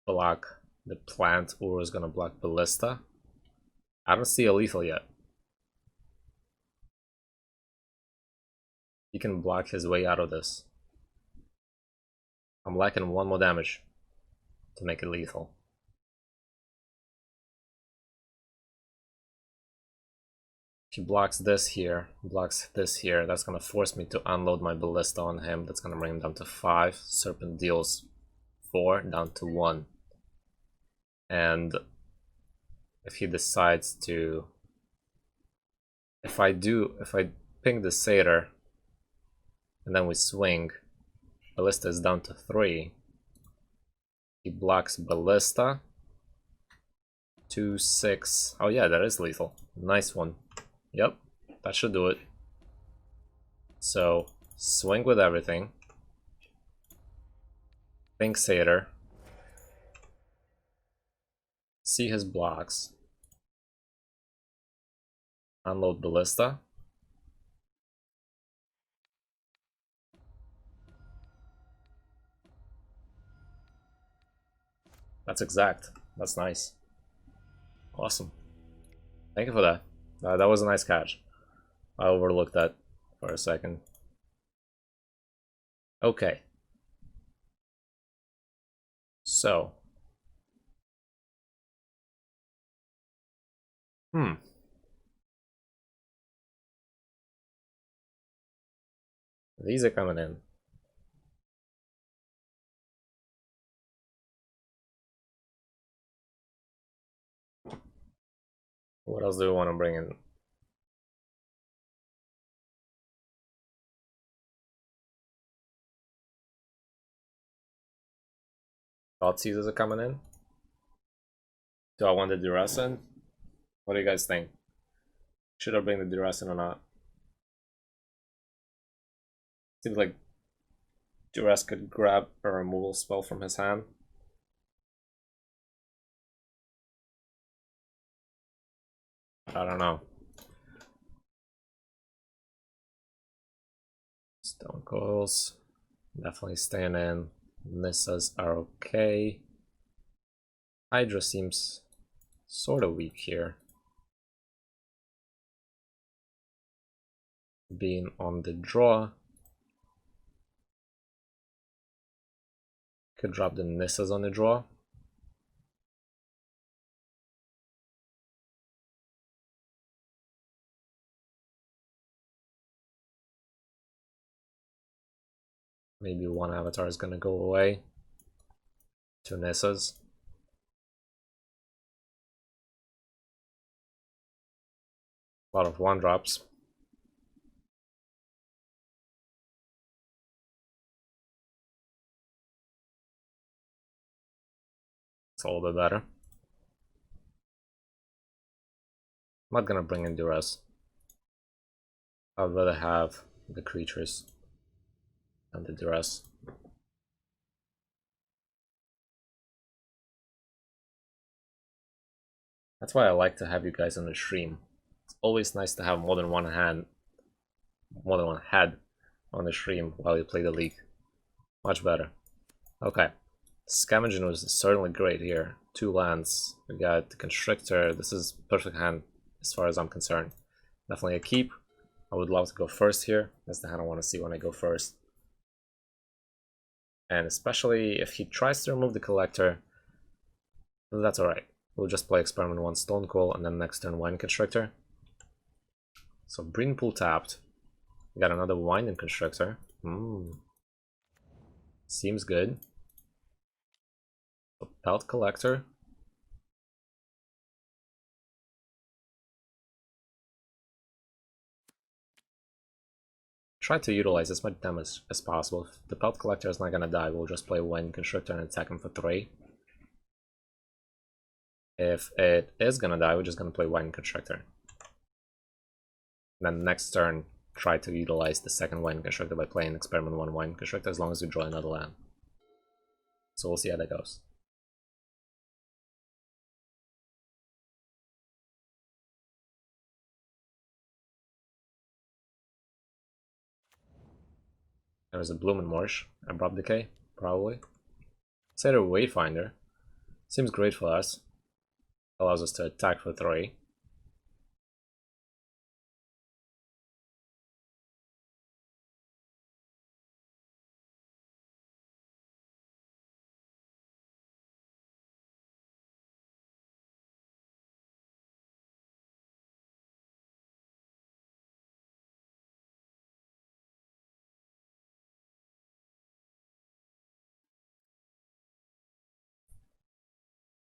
block the Plant, Aura is gonna block Ballista. I don't see a lethal yet. He can block his way out of this. I'm lacking 1 more damage to make it lethal. If he blocks this here, that's gonna force me to unload my Ballista on him. That's gonna bring him down to 5. Serpent deals 4, down to 1. And if he decides to... If I ping the Satyr, and then we swing, Ballista is down to 3. He blocks Ballista. 2, 6. Oh yeah, that is lethal. Nice one. Yep, that should do it. So, swing with everything. Ping Satyr. See his blocks. Unload Ballista. That's exact. That's nice. Awesome. Thank you for that. That was a nice catch. I overlooked that for a second. Okay. So, These are coming in. What else do we want to bring in? Thoughtseize are coming in. Do I want the duress in? What do you guys think? Should I bring the duress in or not? Seems like duress could grab a removal spell from his hand. I don't know. Stone coils definitely staying in. Nissas are okay. Hydra seems sort of weak here, being on the draw. Could drop the Nissas on the draw. Maybe one avatar is gonna go away. Two Nissas. A lot of one drops. It's a little bit better. I'm not gonna bring in duress. I'd rather have the creatures than the duress. That's why I like to have you guys on the stream. It's always nice to have more than one head on the stream while you play the league. Much better. Okay. Scavenging was certainly great here. 2 lands. We got the Constrictor. This is perfect hand as far as I'm concerned. Definitely a keep. I would love to go first here. That's the hand I want to see when I go first. And especially if he tries to remove the Collector, that's alright. We'll just play Experiment 1 Stone Cold and then next turn Wine Constrictor. So Breeding Pool tapped. We got another Wine Constrictor. Seems good. So Pelt Collector. Try to utilize as much damage as possible. If the Pelt Collector is not gonna die, we'll just play Wine Constrictor and attack him for 3. If it is gonna die, we're just gonna play Wine Constrictor. Then next turn, try to utilize the second Wine Constrictor by playing Experiment 1 Wine Constrictor as long as you draw another land. So we'll see how that goes. There's a Blooming Marsh, Abrupt Decay, probably. Say they're Wayfinder. Seems great for us. Allows us to attack for 3.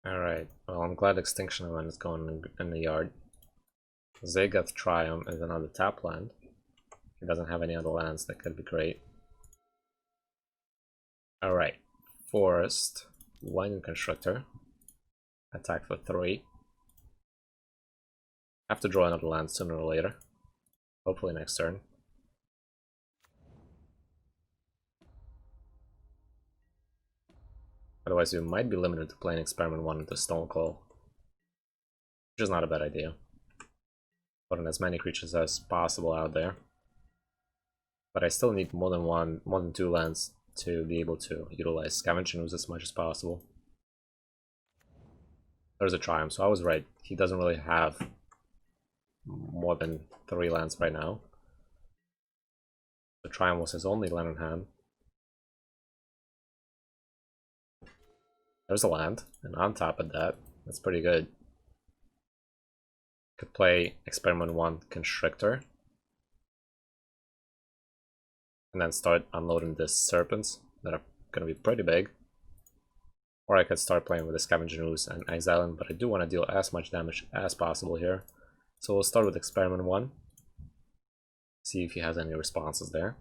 Alright, well I'm glad Extinction Event is going in the yard. Zagoth Triumph is another tap land. He doesn't have any other lands, that could be great. Alright, Forest, Wine Constructor, attack for 3. Have to draw another land sooner or later. Hopefully next turn. Otherwise we might be limited to playing Experiment 1 into Stone Cold. Which is not a bad idea. Putting as many creatures as possible out there. But I still need more than 2 lands to be able to utilize Scavenging Ooze as much as possible. There's a Triumph, so I was right. He doesn't really have more than 3 lands right now. The Triumph was his only land in hand. There's a land, and on top of that, that's pretty good. Could play Experiment 1 Constrictor. And then start unloading the Serpents that are gonna be pretty big. Or I could start playing with the Scavenging Ooze and Exiling, but I do want to deal as much damage as possible here. So we'll start with Experiment 1. See if he has any responses there.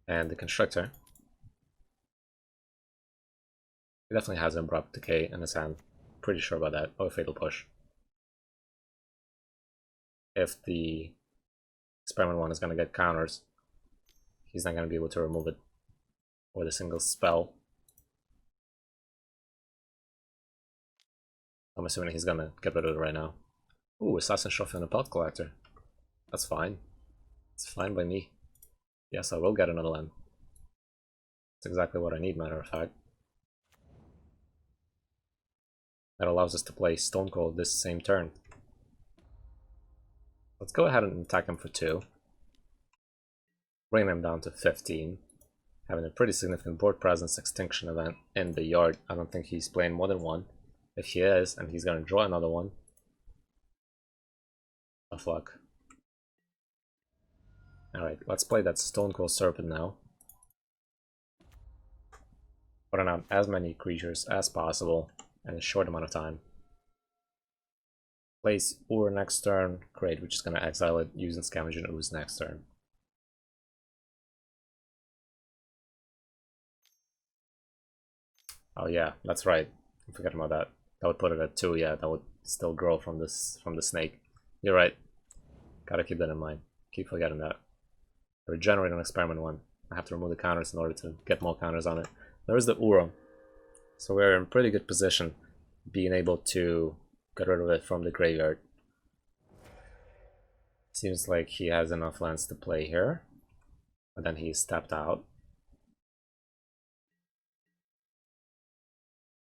And the Constrictor. He definitely has Abrupt Decay in his hand. Pretty sure about that. Or Fatal Push. If the Experiment 1 is going to get counters, he's not going to be able to remove it with a single spell. I'm assuming he's going to get rid of it right now. Ooh, Assassin Trophy and a Pelt Collector. That's fine. It's fine by me. Yes, I will get another land. That's exactly what I need, matter of fact. That allows us to play Stone Cold this same turn. Let's go ahead and attack him for 2. Bring him down to 15. Having a pretty significant board presence extinction event in the yard. I don't think he's playing more than 1. If he is, and he's going to draw another one. Tough luck. Alright, let's play that Stone Cold Serpent now. Putting out as many creatures as possible in a short amount of time. Plays Ur next turn. Great, we're just going to exile it using Scavenging Ooze next turn. Oh yeah, that's right. I forgot about that. That would put it at 2, yeah, that would still grow from the snake. You're right. Gotta keep that in mind. Keep forgetting that. Regenerate on Experiment 1. I have to remove the counters in order to get more counters on it. There's the Uro. So we're in pretty good position being able to get rid of it from the graveyard. Seems like he has enough lands to play here. But then he's tapped out.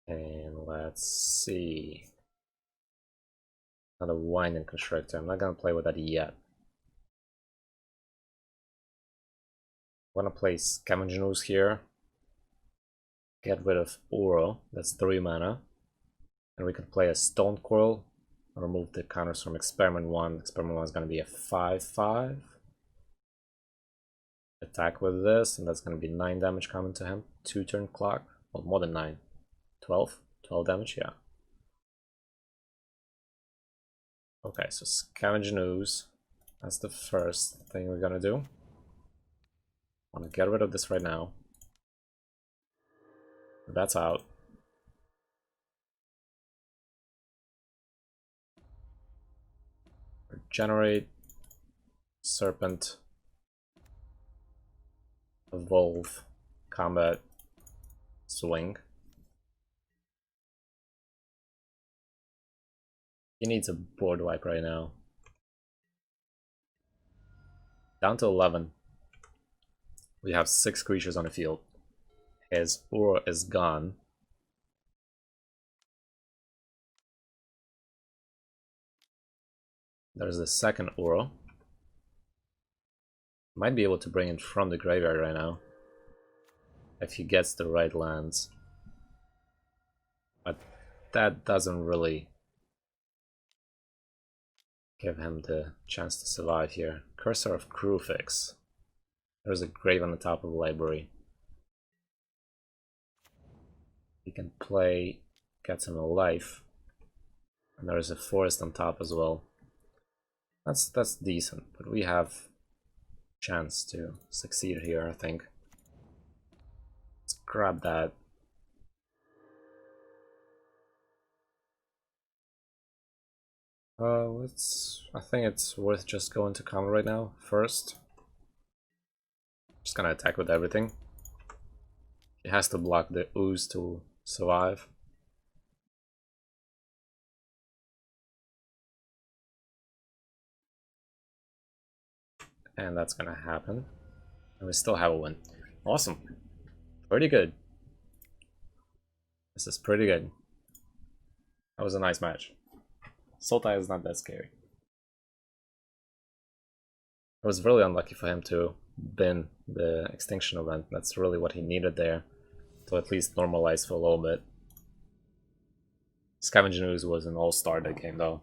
And let's see. Another Winding Constrictor. I'm not gonna play with that yet. I'm gonna play Scavenging Ooze here. Get rid of Uro. That's 3 mana. And we could play a Stone Coil. Remove the counters from Experiment 1. Experiment 1 is gonna be a 5/5. Attack with this, and that's gonna be 9 damage coming to him. 2 turn clock. Well, more than 9. 12? 12 damage, yeah. Okay, so Scavenging Ooze. That's the first thing we're gonna do. I want to get rid of this right now. That's out. Regenerate. Serpent. Evolve. Combat. Swing. He needs a board wipe right now. Down to 11. We have 6 creatures on the field. His Uro is gone. There's the second Uro. Might be able to bring it from the graveyard right now. If he gets the right lands. But that doesn't really give him the chance to survive here. Cursor of Crewfix. There's a grave on the top of the library. He can play, gets him a life. And there's a forest on top as well. That's decent, but we have chance to succeed here, I think. Let's grab that. I think it's worth just going to counter right now first. Just gonna attack with everything. He has to block the ooze to survive. And that's gonna happen. And we still have a win. Awesome. Pretty good. This is pretty good. That was a nice match. Sultai is not that scary. It was really unlucky for him to bin the extinction event. That's really what he needed there to at least normalize for a little bit. Scavenging Ooze was an all-star that game though.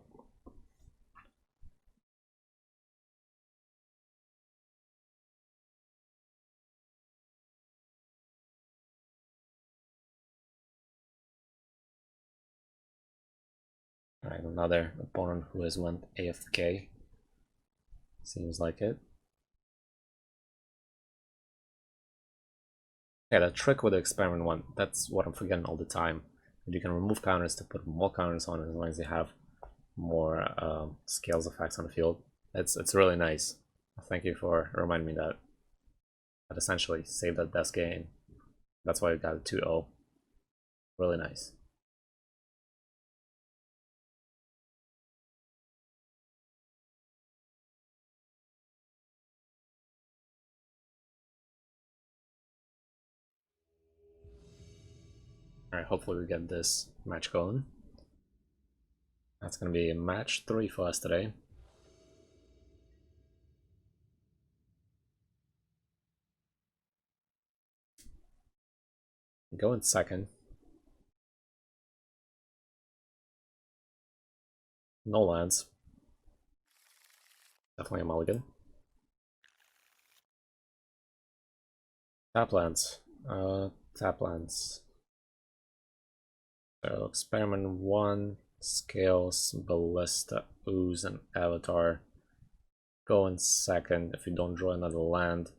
Alright, another opponent who has went AFK. Seems like it. Yeah, that trick with the experiment one, that's what I'm forgetting all the time. You can remove counters to put more counters on as long as you have more scales effects on the field. It's really nice. Thank you for reminding me that. But essentially, save that death gain. That's why we got a 2-0. Really nice. Alright, hopefully we get this match going. That's gonna be match 3 for us today. Go in second. No lands. Definitely a mulligan. Tap lands. Tap lands. So experiment 1, scales, ballista, ooze, and avatar. Go in second. If you don't draw another land,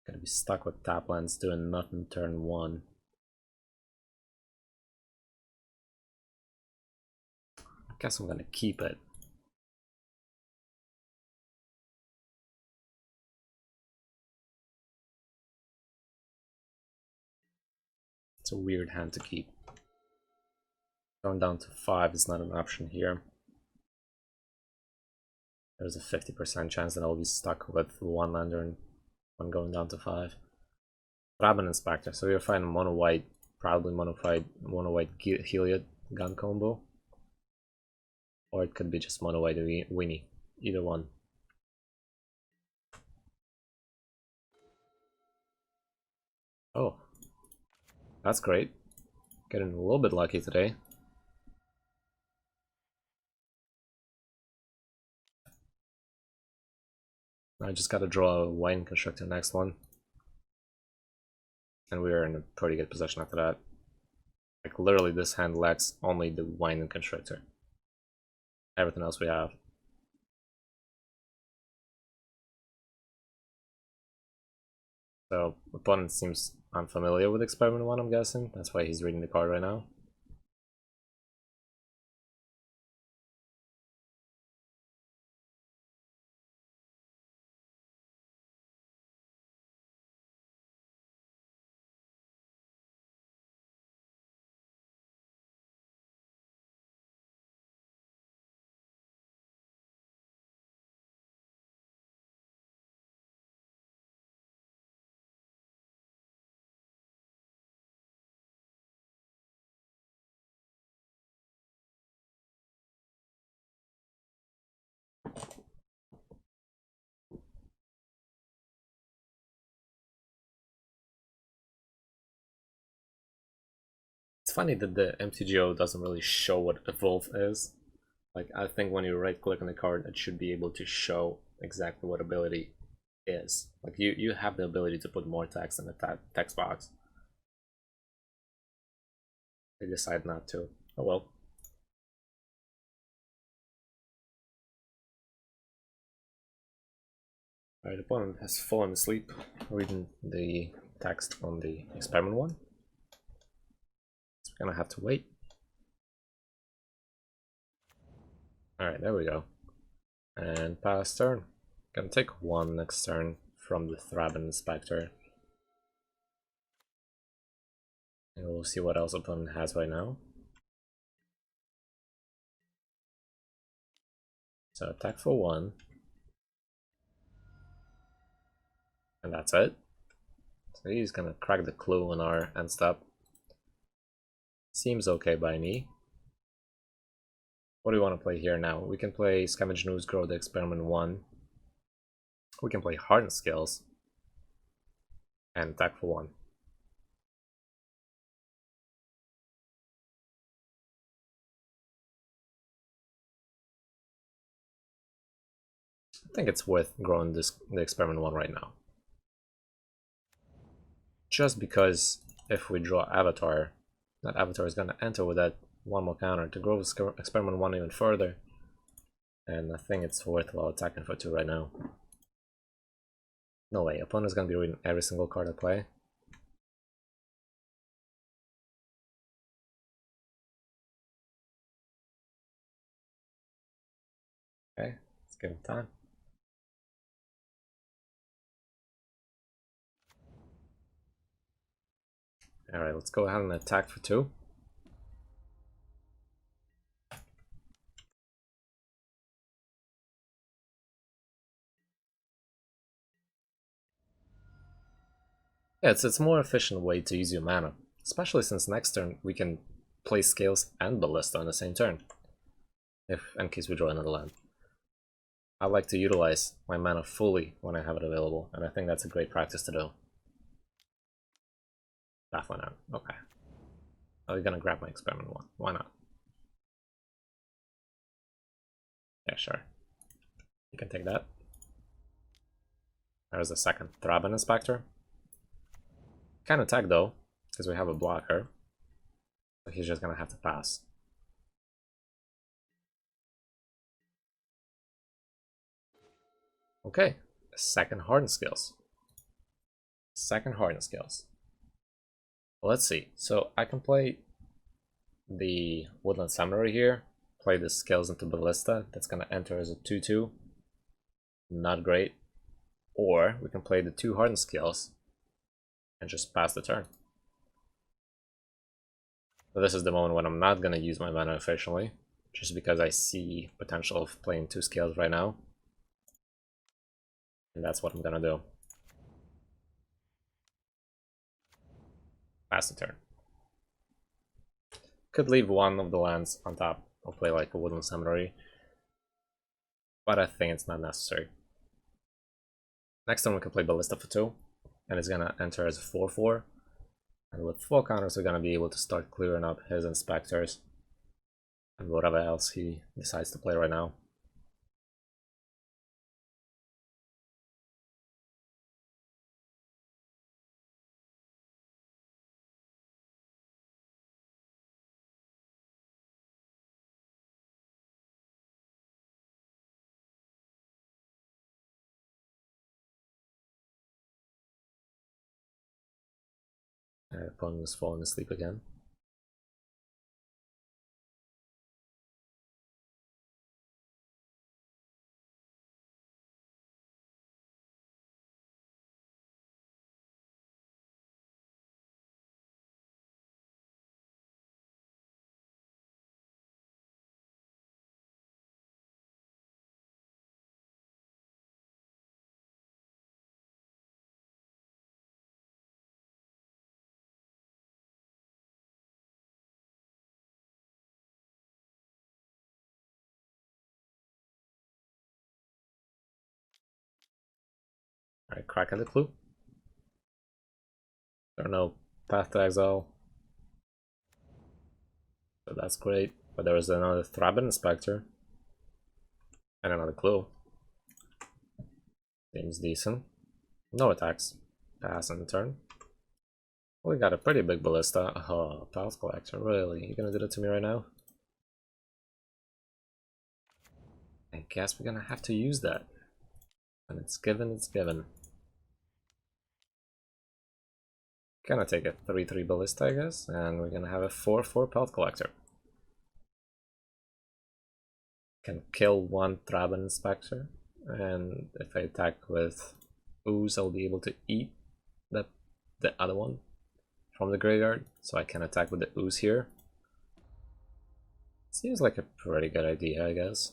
gonna be stuck with tap lands doing nothing turn 1. I guess I'm gonna keep it. It's a weird hand to keep. Going down to 5 is not an option here. There's a 50% chance that I'll be stuck with 1 lander and 1 going down to 5. Raben Inspector, so you're finding mono white, probably mono white Heliod gun combo. Or it could be just mono white Winnie, either one. Oh, that's great. Getting a little bit lucky today. I just gotta draw a Wine Constructor next one. And we are in a pretty good position after that. Like literally this hand lacks only the Wine Constructor. Everything else we have. So opponent seems unfamiliar with Experiment 1, I'm guessing. That's why he's reading the card right now. It's funny that the MTGO doesn't really show what Evolve is. Like, I think when you right click on the card, it should be able to show exactly what ability is. Like, you have the ability to put more text in the text box. They decide not to. Oh well. Alright, the opponent has fallen asleep reading the text on the experiment 1. So we're gonna have to wait. Alright, there we go. And pass turn. Gonna take 1 next turn from the Thraben Inspector. And we'll see what else opponent has right now. So attack for 1. And that's it. So he's gonna crack the clue on our end step. Seems okay by me. What do we want to play here now? We can play Scavenge News, Grow the Experiment 1. We can play Harden Skills. And attack for 1. I think it's worth growing the experiment one right now. Just because if we draw Avatar, that Avatar is going to enter with that one more counter to grow experiment one even further. And I think it's worthwhile attacking for 2 right now. No way, opponent's going to be reading every single card I play. Okay, let's give him time. Alright, let's go ahead and attack for 2. Yeah, it's a more efficient way to use your mana, especially since next turn we can play Scales and Ballista on the same turn, if in case we draw another land. I like to utilize my mana fully when I have it available, and I think that's a great practice to do. Definitely not. Okay. Oh, you're gonna grab my experiment one. Why not? Yeah, sure. You can take that. There's a second Thraben Inspector. Can attack though, because we have a blocker. So he's just gonna have to pass. Okay, second Harden Skills. Second Harden Skills. Well, let's see. So I can play the Woodland Samurai here, play the Scales into Ballista, that's gonna enter as a 2/2. Not great. Or we can play the 2 Hardened Skills and just pass the turn. So this is the moment when I'm not gonna use my mana efficiently, just because I see potential of playing 2 Scales right now. And that's what I'm gonna do. Pass the turn. Could leave one of the lands on top or play like a Woodland Samurai, but I think it's not necessary. Next turn we can play Ballista for 2, and it's gonna enter as a 4/4. And with 4 counters we're gonna be able to start clearing up his Inspectors and whatever else he decides to play right now. Opponent is falling asleep again. Alright, crack at the clue. There are no Path to Exile, so that's great. But there is another Thraben Inspector and another clue. Seems decent. No attacks. Pass on the turn. We got a pretty big Ballista. Oh, Path Collector, really? You gonna do that to me right now? I guess we're gonna have to use that. And it's given, it's given. Gonna take a 3/3 Ballista, I guess, and we're gonna have a 4/4 Pelt Collector. Can kill one Thraben Inspector, and if I attack with Ooze, I'll be able to eat the other one from the graveyard, so I can attack with the Ooze here. Seems like a pretty good idea, I guess.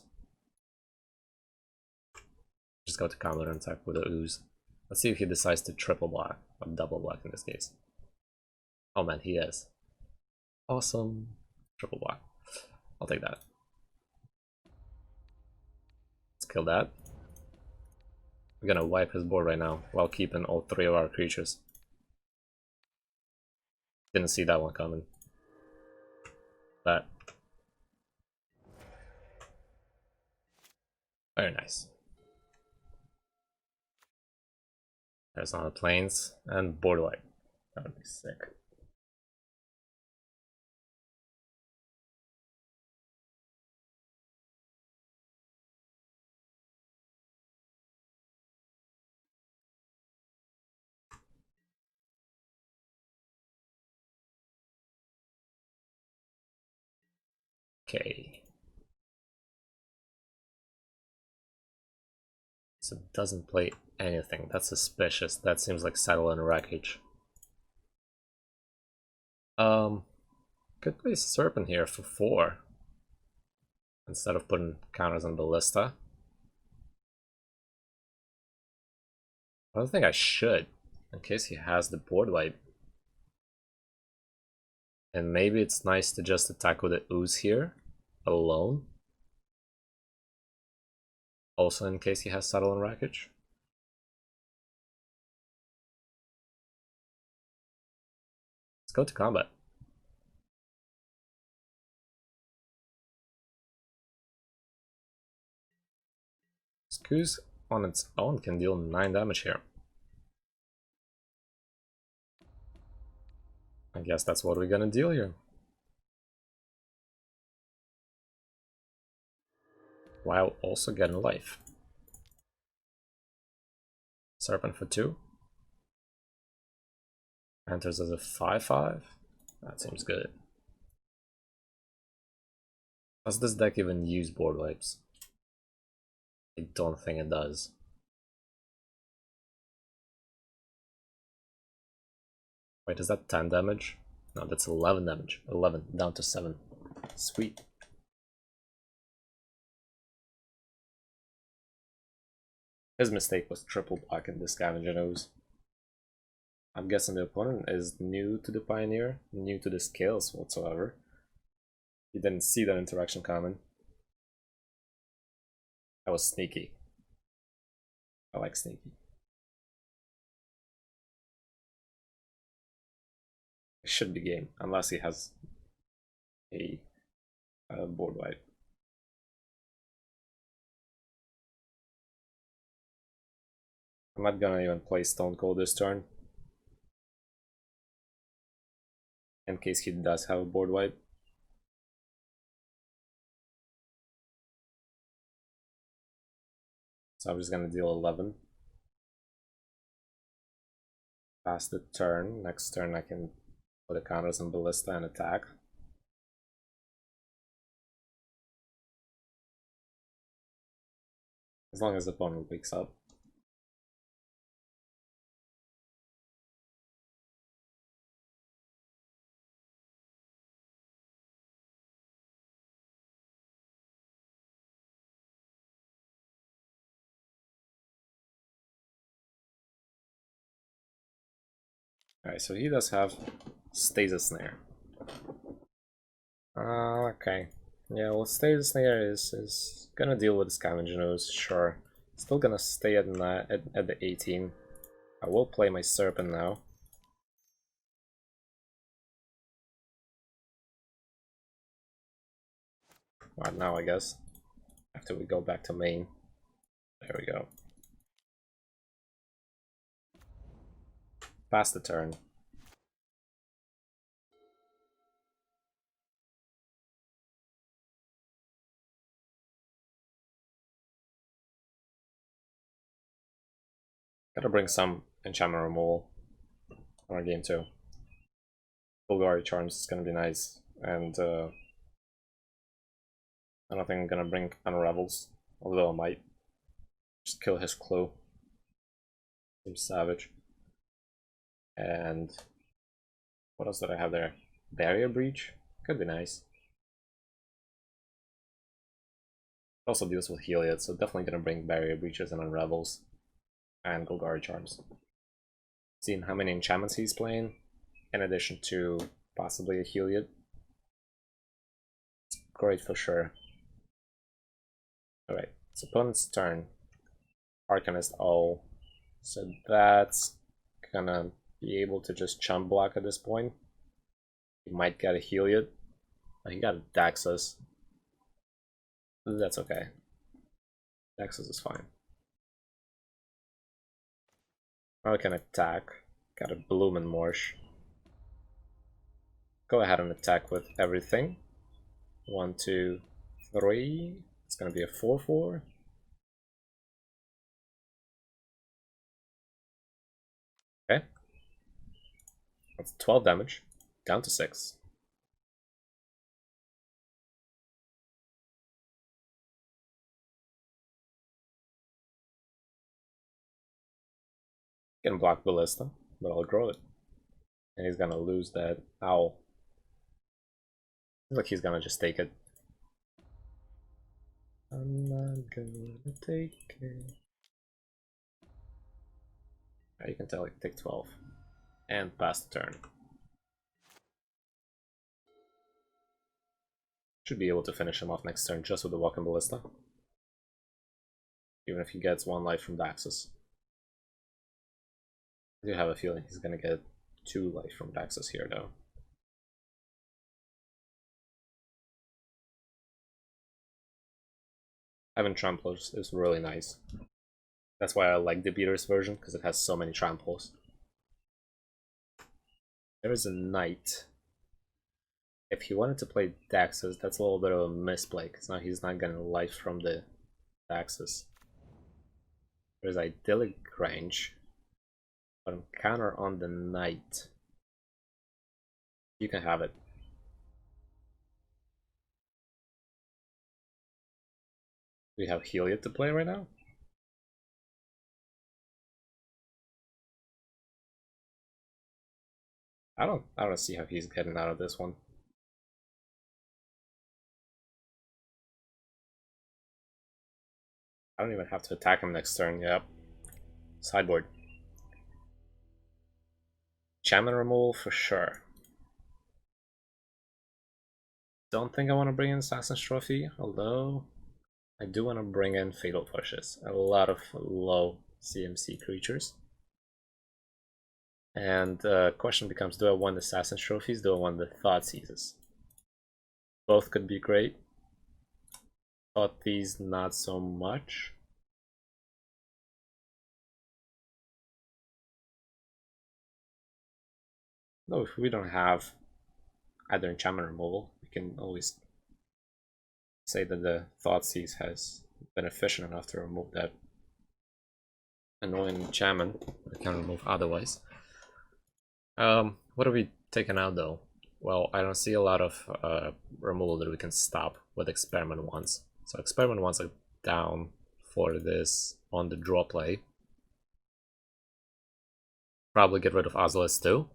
Just go to counter and attack with the Ooze. Let's see if he decides to triple block, or double block in this case. Oh man, he is. Awesome. Triple block. I'll take that. Let's kill that. We're gonna wipe his board right now, while keeping all 3 of our creatures. Didn't see that one coming. That. Very nice. There's on the plains and board wipe. That would be sick. Okay. So it doesn't play anything. That's suspicious. That seems like Saddle and Wreckage. Could play Serpent here for 4. Instead of putting counters on Ballista. I don't think I should, in case he has the board wipe. And maybe it's nice to just attack with the Ooze here, alone. Also in case he has Saddle and Wreckage. Let's go to combat. Screws on its own can deal 9 damage here. I guess that's what we're gonna deal here. While also getting life. Serpent for 2. Enters as a 5/5. That seems good. Does this deck even use board wipes? I don't think it does. Wait, is that 10 damage? No, that's 11 damage. 11, down to 7. Sweet. His mistake was triple blocking this Scavenger Ooze. I'm guessing the opponent is new to the Pioneer, new to the skills whatsoever. He didn't see that interaction coming. That was sneaky. I like sneaky. It should be game, unless he has a board wipe. I'm not gonna even play Stone Cold this turn. In case he does have a board wipe. So I'm just gonna deal 11. Pass the turn. Next turn I can put the counters on Ballista and attack. As long as the opponent wakes up. Alright, so he does have Stasis Snare. Okay. Yeah, well, Stasis Snare is gonna deal with the Scavenger Ooze, sure. Still gonna stay at the 18. I will play my Serpent now. Right now, I guess. After we go back to main. There we go. Pass the turn. Gotta bring some enchantment removal on our game too. Golgari Charms is gonna be nice, and I don't think I'm gonna bring Unravels, although I might. Just kill his clue. Seems savage. And what else did I have there? Barrier Breach? Could be nice. Also deals with Heliod, so definitely gonna bring Barrier Breaches and Unravels. And Golgari Charms. Seeing how many enchantments he's playing, in addition to possibly a Heliod. Great for sure. Alright, it's opponent's turn. Arcanist all. So that's gonna be able to just chump block at this point. He might get a Heliod. Oh, he got a Daxus. That's okay. Daxus is fine. I can attack. Got a Bloomin' Marsh. Go ahead and attack with everything. 1, 2, 3. It's gonna be a 4/4. Okay. That's 12 damage. Down to 6. Can block Ballista, but I'll grow it. And he's gonna lose that owl. Looks like he's gonna just take it. I'm not gonna take it. You can tell it take 12. And pass the turn. Should be able to finish him off next turn just with the Walking Ballista. Even if he gets 1 life from Daxus. I do have a feeling he's gonna get 2 life from Daxus here though. Having Tramplers is really nice. That's why I like the Beater's version, because it has so many tramples. There is a Knight. If he wanted to play Daxus, that's a little bit of a misplay, because now he's not getting life from the Daxus. There's Idyllic Range, but on counter on the Knight. You can have it. We have Heliod to play right now. I don't see how he's getting out of this one. I don't even have to attack him next turn. Yep. Sideboard. Shaman removal for sure. Don't think I want to bring in Assassin's Trophy, although I do want to bring in Fatal Pushes. A lot of low CMC creatures. And the question becomes, do I want Assassin's Trophies? Do I want the Thoughtseizes? Both could be great. Thought these not so much. No, if we don't have either enchantment removal, we can always say that the Thoughtseize has been efficient enough to remove that annoying enchantment I can remove otherwise. What are we taking out though? Well, I don't see a lot of removal that we can stop with Experiment once. So Experiment once are down for this on the draw play. Probably get rid of Ozolith too.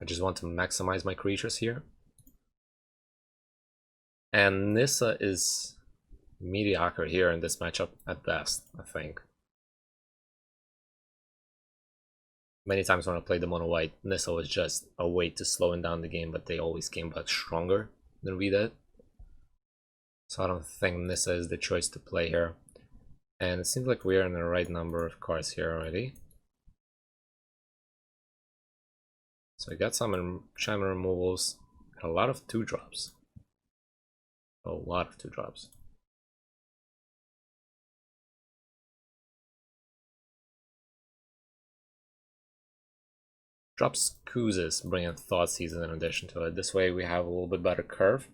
I just want to maximize my creatures here. And Nissa is mediocre here in this matchup at best, I think. Many times when I played the mono white, Nissa was just a way to slowing down the game, but they always came back stronger than we did. So I don't think Nissa is the choice to play here. And it seems like we are in the right number of cards here already. So I got some Shaman removals, a lot of 2-drops. A lot of 2-drops. Drops Koozes, bringing Thoughtseize in addition to it. This way we have a little bit better curve.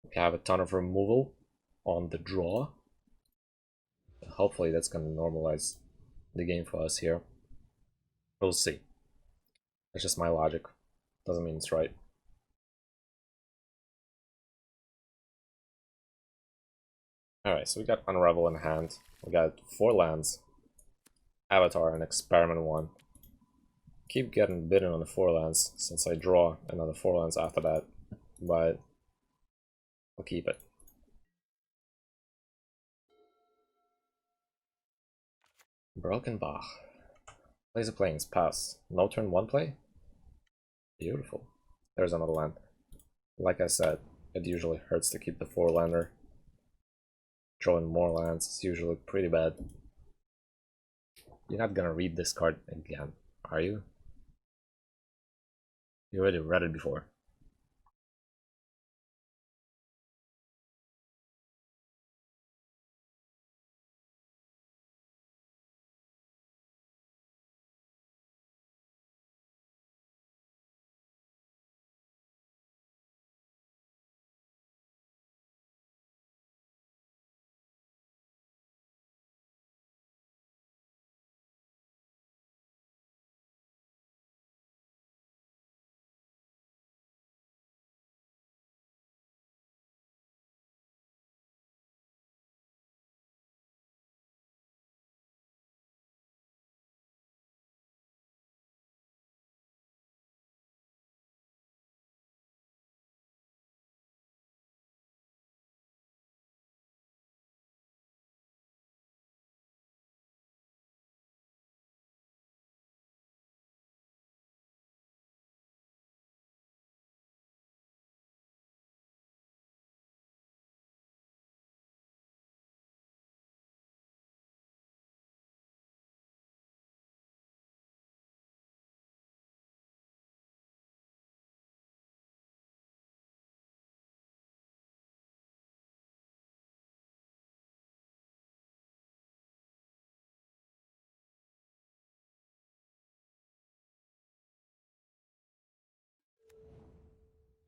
We have a ton of removal on the draw. Hopefully that's going to normalize the game for us here. We'll see. That's just my logic. Doesn't mean it's right. Alright, so we got Unravel in hand. We got 4 lands. Avatar and Experiment 1. Keep getting bitten on the 4 lands since I draw another 4 lands after that. But I'll keep it. Broken Bach. Plays a Plains, pass. No turn 1 play? Beautiful. There's another land. Like I said, it usually hurts to keep the 4-lander. Drawing more lands is usually pretty bad. You're not gonna read this card again, are you? You already read it before.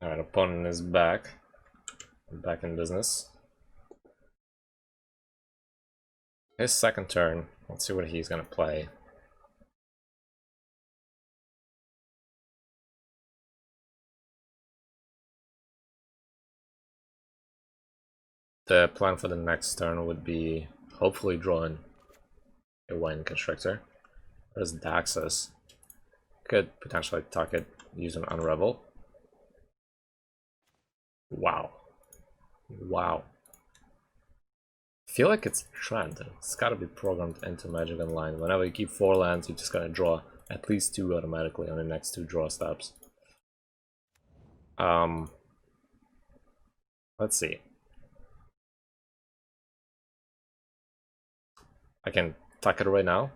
Alright, opponent is back. Back in business. His second turn. Let's see what he's gonna play. The plan for the next turn would be hopefully drawing a Wine Constructor. There's Daxus. Could potentially attack it using Unravel. Wow. Wow. I feel like it's a trend. It's gotta be programmed into Magic Online. Whenever you keep 4 lands, you're just gonna draw at least 2 automatically on the next 2 draw steps. Let's see. I can attack it right now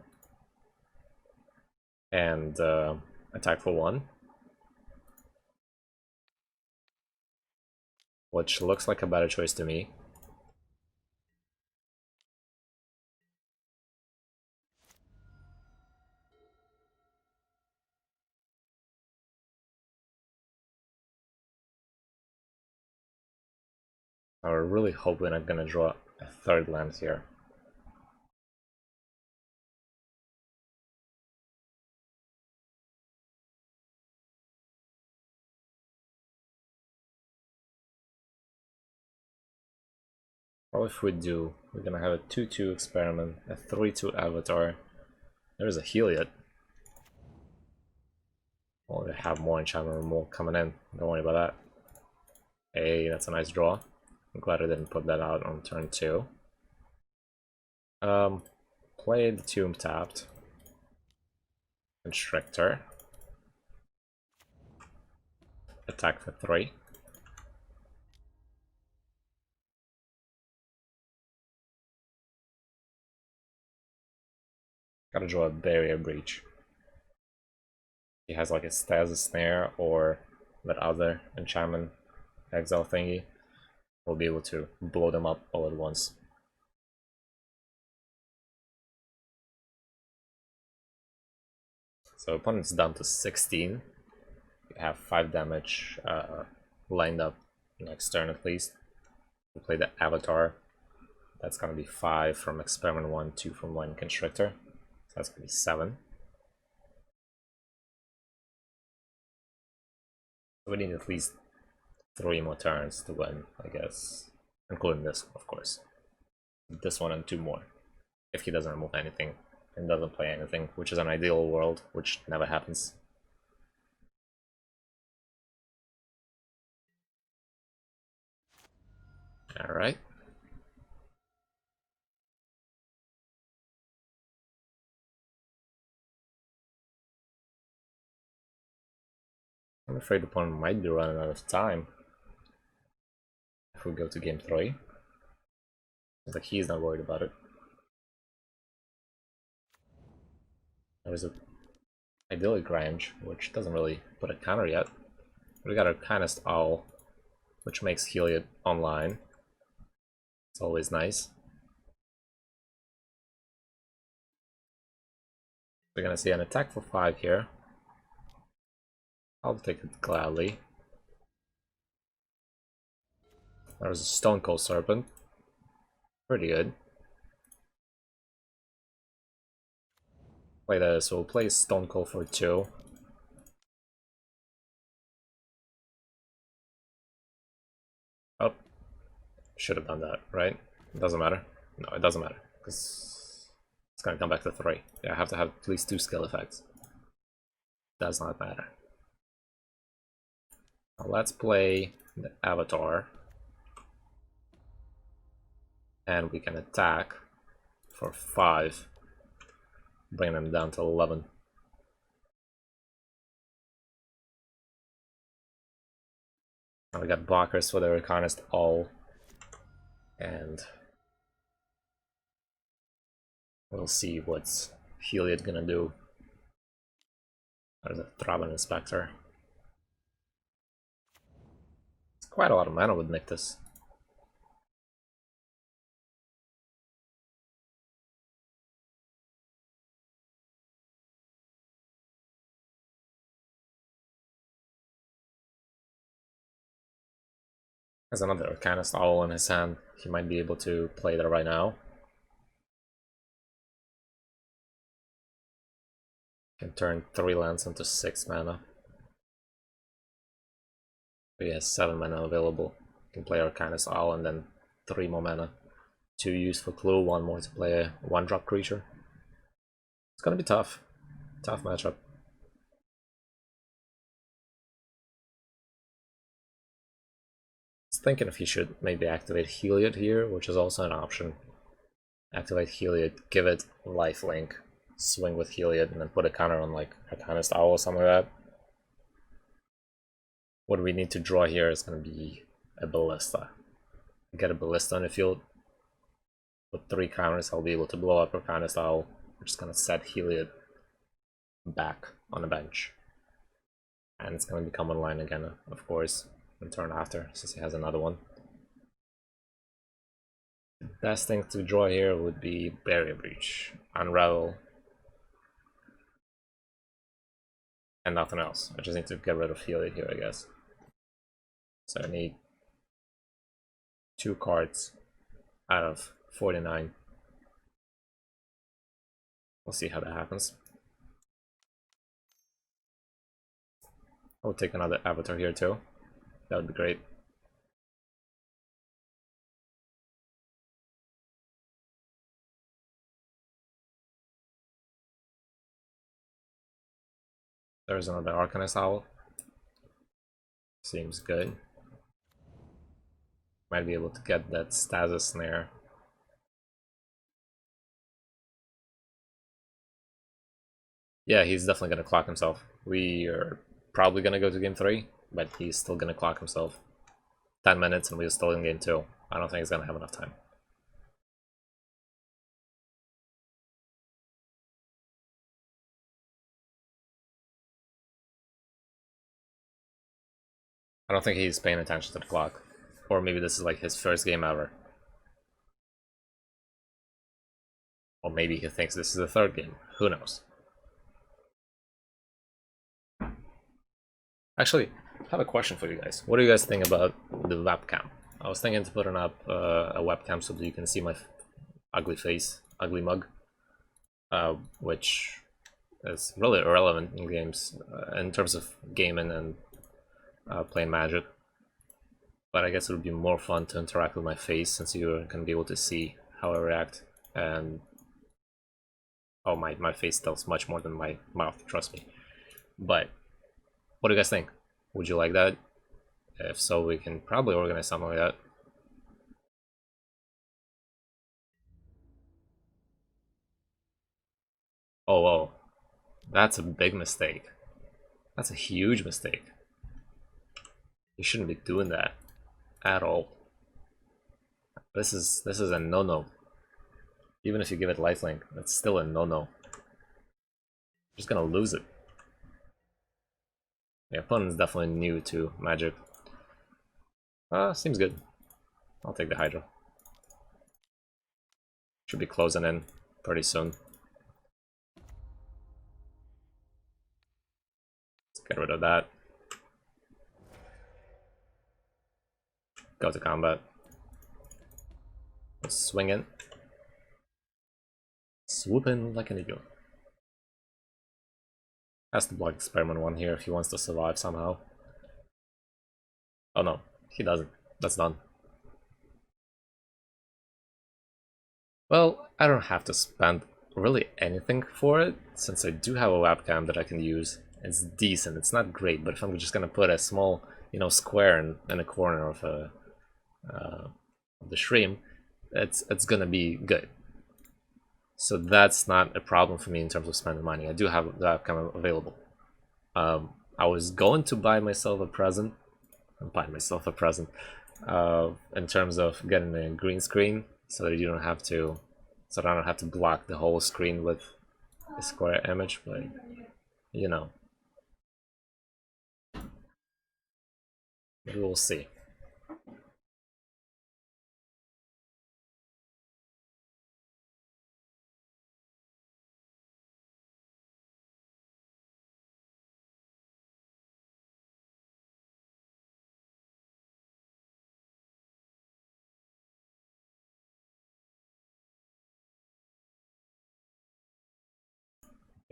and attack for 1, which looks like a better choice to me. I really hope we're not gonna draw a 3rd land here. Well, if we do, we're gonna have a 2-2 Experiment, a 3-2 Avatar. There's a Heliod. Well, we have more enchantment and more coming in. Don't worry about that. Hey, that's a nice draw. I'm glad I didn't put that out on turn 2. Play the Tomb tapped. Constrictor. Attack for 3. Gotta draw a Barrier Breach. He has like a Stasis Snare or that other enchantment exile thingy. We'll be able to blow them up all at once. So opponent's down to 16. You have 5 damage lined up next turn at least. We play the Avatar. That's gonna be 5 from Experiment 1, 2 from Wine Constrictor. So that's gonna be 7. We need at least 3 more turns to win, I guess. Including this, of course. This one and 2 more. If he doesn't remove anything and doesn't play anything, which is an ideal world, which never happens. Alright. I'm afraid the opponent might be running out of time if we go to game 3. Seems like he's not worried about it. There's a Idyllic Range, which doesn't really put a counter yet. We got our Kindest Owl, which makes Heliod online. It's always nice. We're gonna see an attack for 5 here. I'll take it gladly. There's a Stone Cold Serpent. Pretty good. Play this, so we'll play Stone Cold for 2. Oh, should have done that, right? It doesn't matter. No, it doesn't matter, because it's gonna come back to 3. Yeah, I have to have at least 2 skill effects. Does not matter. Now let's play the Avatar. And we can attack for 5. Bring them down to 11. Now we got blockers for the Reconnaissance all. And we'll see what's Heliod gonna do. There's a Thraben Inspector. It's quite a lot of mana with Nictus. Has another Arcanist Owl in his hand. He might be able to play that right now. Can turn 3 lands into 6 mana. He has 7 mana available. Can play Arcanist Owl and then 3 more mana. 2 useful clue, 1 more to play a 1-drop creature. It's gonna be tough. Tough matchup. I was thinking if he should maybe activate Heliod here, which is also an option. Activate Heliod, give it lifelink, swing with Heliod, and then put a counter on like Arcanist Owl or something like that. What we need to draw here is going to be a Ballista. Get a Ballista on the field. With 3 counters, I'll be able to blow up Arcanist Owl, which is going to set Heliod back on the bench. And it's going to become online again, of course, in turn after, since he has another one. The best thing to draw here would be Barrier Breach, Unravel, and nothing else. I just need to get rid of Heliod here, I guess. So I need 2 cards out of 49. We'll see how that happens. I'll take another Avatar here too. That would be great. There's another Arcanist Owl. Seems good. Might be able to get that Stasis Snare. Yeah, he's definitely gonna clock himself. We are probably gonna go to game 3, but he's still gonna clock himself. 10 minutes and we're still in game 2. I don't think he's gonna have enough time. I don't think he's paying attention to the clock. Or maybe this is like his first game ever. Or maybe he thinks this is the 3rd game. Who knows? Actually, I have a question for you guys. What do you guys think about the webcam? I was thinking to put up a webcam so that you can see my ugly face, ugly mug, which is really irrelevant in games in terms of gaming and playing Magic. But I guess it would be more fun to interact with my face since you're going to be able to see how I react. And oh, my face tells much more than my mouth, trust me. But what do you guys think? Would you like that? If so, we can probably organize something like that. Oh, whoa. That's a big mistake. That's a huge mistake. You shouldn't be doing that at all. This is a no-no. Even if you give it lifelink, it's still a no-no. You're just gonna lose it. The opponent's definitely new to Magic. Seems good. I'll take the Hydra. Should be closing in pretty soon. Let's get rid of that. Go to combat. Let's swing in. Swoop in like an eagle. Has to block Experiment 1 here if he wants to survive somehow. Oh no, he doesn't. That's done. Well, I don't have to spend really anything for it, since I do have a webcam that I can use. It's decent, it's not great, but if I'm just gonna put a small, square in the corner of the stream, it's gonna be good. So that's not a problem for me in terms of spending money. I do have the webcam available. I was going to buy myself a present. In terms of getting a green screen, so that you don't have to, so that I don't have to block the whole screen with a square image. But we will see.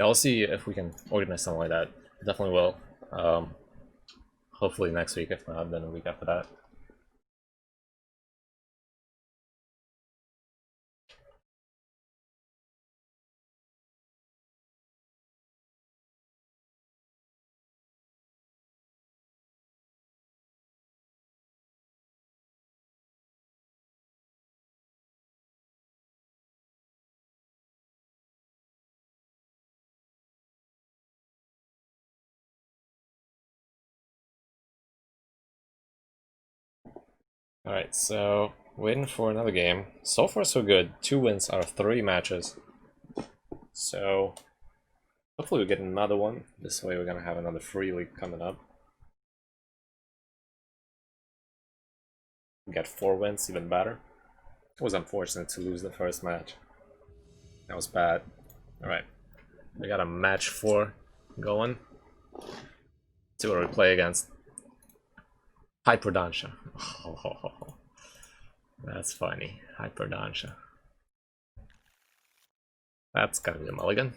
Yeah, I'll see if we can organize something like that. Definitely will. Hopefully next week, if not, then the week after that. Alright, so waiting for another game. So far so good. 2 wins out of 3 matches. So hopefully we get another one. This way we're gonna have another free league coming up. We get 4 wins, even better. It was unfortunate to lose the first match. That was bad. Alright. We got a match 4 going. See what we play against. Hyperdansha. Oh, that's funny. Hyperdansha. That's gonna be a mulligan.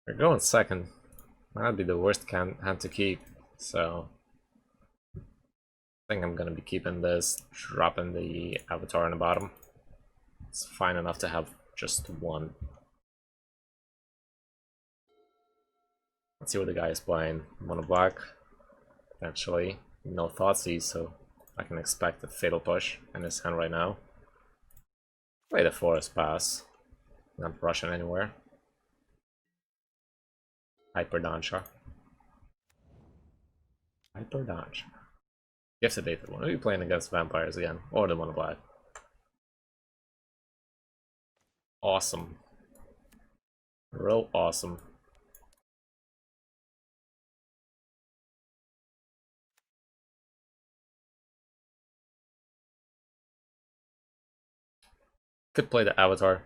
We're going second. That'd be the worst hand to keep, so I think I'm gonna be keeping this, dropping the avatar in the bottom. It's fine enough to have just one. Let's see what the guy is playing. Mono black, potentially. No Thoughtseize, so I can expect a Fatal Push in his hand right now. Play the Forest Pass. Not rushing anywhere. Hyperdansha. Hyperdansha. Gifted Aether. When are you playing against vampires again? Or the Mono black? Awesome. Real awesome. Could play the Avatar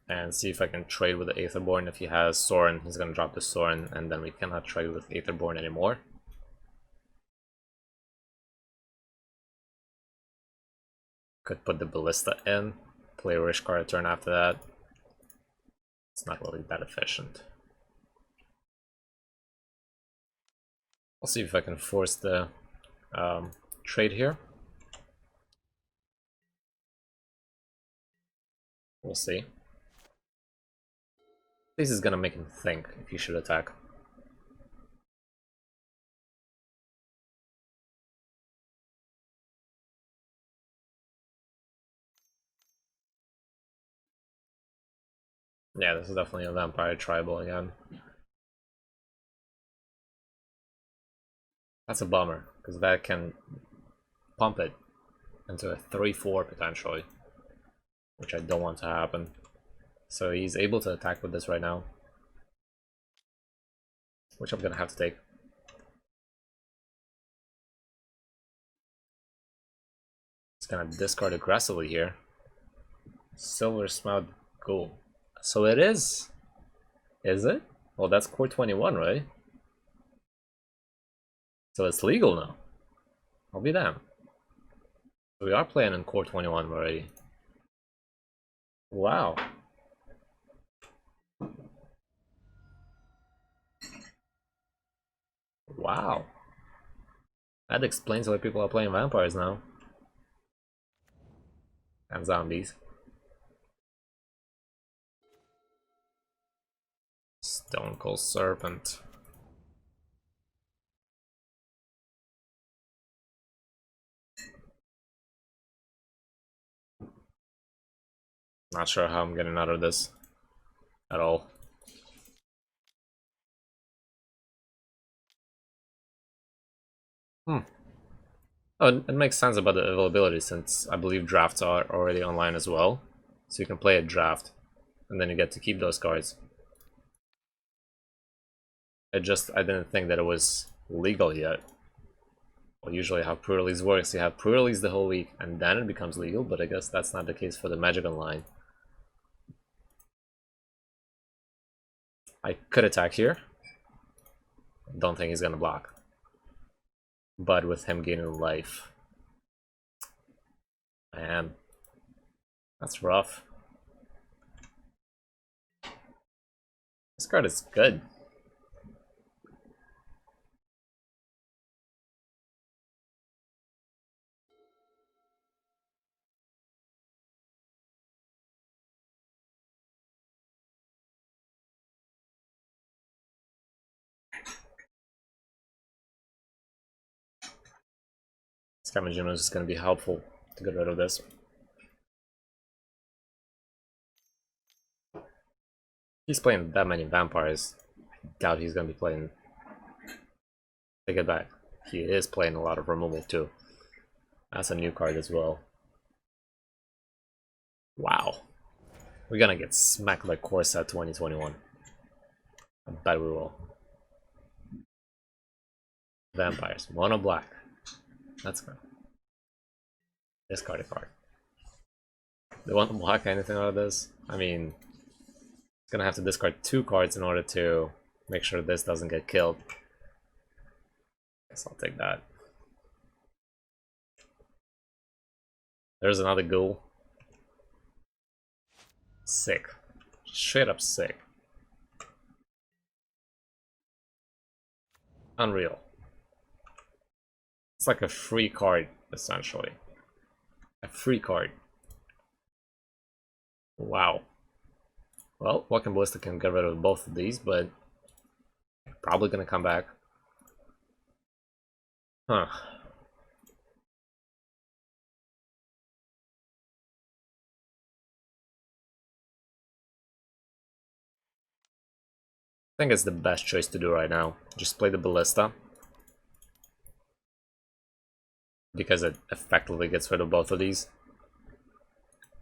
and see if I can trade with the Aetherborn. If he has Sorin, he's gonna drop the Sorin, and then we cannot trade with Aetherborn anymore. Could put the Ballista in, play a Rish card a turn after that. It's not really that efficient. I'll see if I can force the trade here. We'll see. This is gonna make him think if he should attack. Yeah, this is definitely a Vampire Tribal again. That's a bummer, because that can pump it into a 3-4 potentially, which I don't want to happen. So he's able to attack with this right now, which I'm gonna have to take. He's gonna discard aggressively here. Silver Smout Gold. So it is. Is it? Well, that's core 21, right? So it's legal now. I'll be damned. We are playing in core 21 already. Wow. Wow. That explains why people are playing vampires now. And zombies. Stone Cold Serpent. Not sure how I'm getting out of this at all. Oh, it makes sense about the availability since I believe drafts are already online as well. So you can play a draft and then you get to keep those cards. I didn't think that it was legal yet. Well, usually how pre-release works, you have pre-release the whole week and then it becomes legal, but I guess that's not the case for the Magic Online. I could attack here. Don't think he's gonna block. but with him gaining life. Man, that's rough. This card is good. Scavenging is going to be helpful to get rid of this. He's playing that many vampires. I doubt he's going to be playing. Take it back. He is playing a lot of removal too. That's a new card as well. Wow. We're gonna get smacked by Corsa 2021. I bet we will. Vampires. Mono black. That's good. Discard a card. They want to block anything out of this? I mean, it's gonna have to discard 2 cards in order to make sure this doesn't get killed. Guess I'll take that. There's another ghoul. Sick. Straight up sick. Unreal. It's like a free card, essentially. A free card. Wow. Well, Walking Ballista can get rid of both of these, but probably gonna come back. Huh. I think it's the best choice to do right now. Just play the Ballista. Because it effectively gets rid of both of these.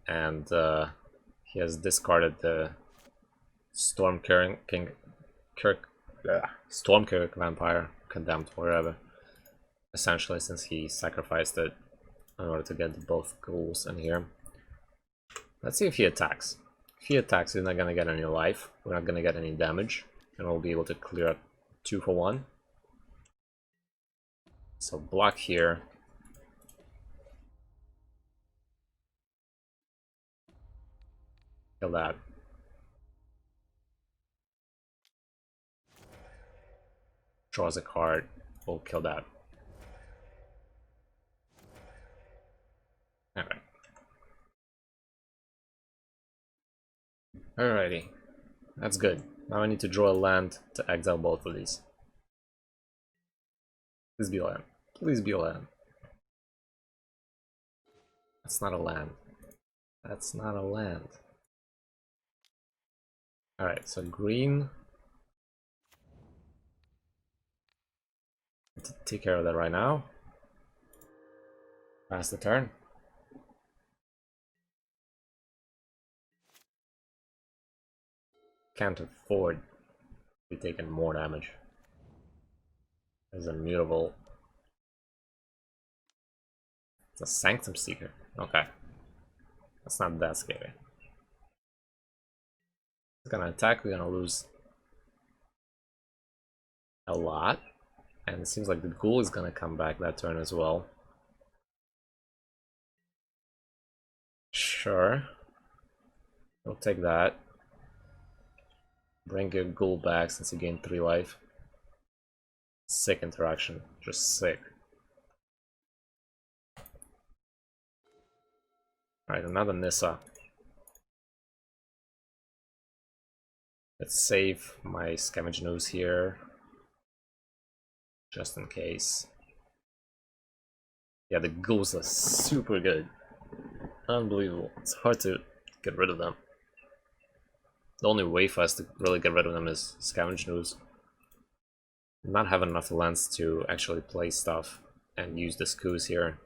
And he has discarded the Stormkirk Vampire, Condemned, wherever. Essentially, since he sacrificed it in order to get both ghouls in here. Let's see if he attacks. If he attacks, he's not gonna get any life. We're not gonna get any damage. And we'll be able to clear up 2 for 1. So block here. Kill that. Draws a card. We'll kill that. Alright. Alrighty. That's good. Now I need to draw a land to exile both of these. Please be a land. Please be a land. That's not a land. That's not a land. Alright, so green. To take care of that right now. Pass the turn. Can't afford to be taking more damage. There's a mutable. It's a Sanctum Seeker. Okay. That's not that scary. It's gonna attack, we're gonna lose a lot. And it seems like the ghoul is gonna come back that turn as well. Sure. We'll take that. Bring your ghoul back since you gained 3 life. Sick interaction. Just sick. Alright, another Nissa. Let's save my Scavenge News here. Just in case. Yeah, the ghouls are super good. Unbelievable. It's hard to get rid of them. The only way for us to really get rid of them is Scavenge News. Not having enough lands to actually play stuff and use the scoos here.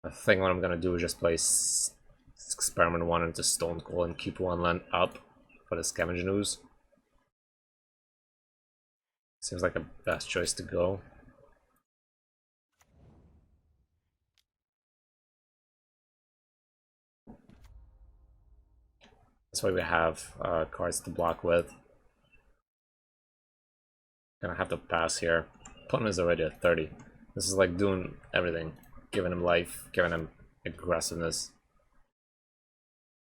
I think what I'm gonna do is just play Experiment 1 into Stone Cold and keep 1 land up for the Scavenge News. Seems like a best choice to go. That's why we have cards to block with. Gonna have to pass here. Opponent is already at 30. This is like doing everything. Giving him life, giving him aggressiveness,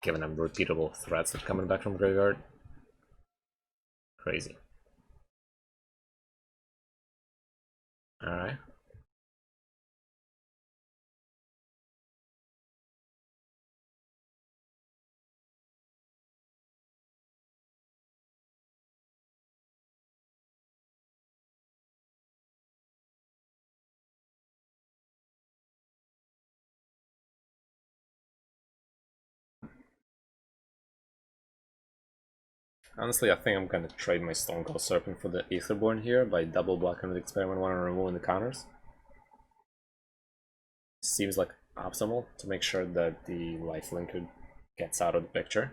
giving him repeatable threats that coming back from graveyard. Crazy. Alright. Honestly, I think I'm gonna trade my Stonecold Serpent for the Aetherborn here by double blocking the Experiment 1 and removing the counters. Seems like optimal to make sure that the lifelink gets out of the picture.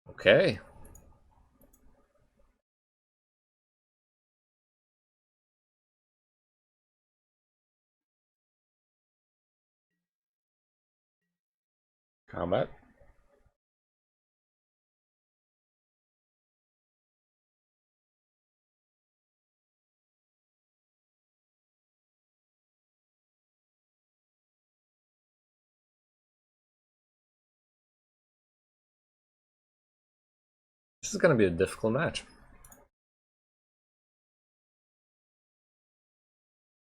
Okay. Combat. This is gonna be a difficult match.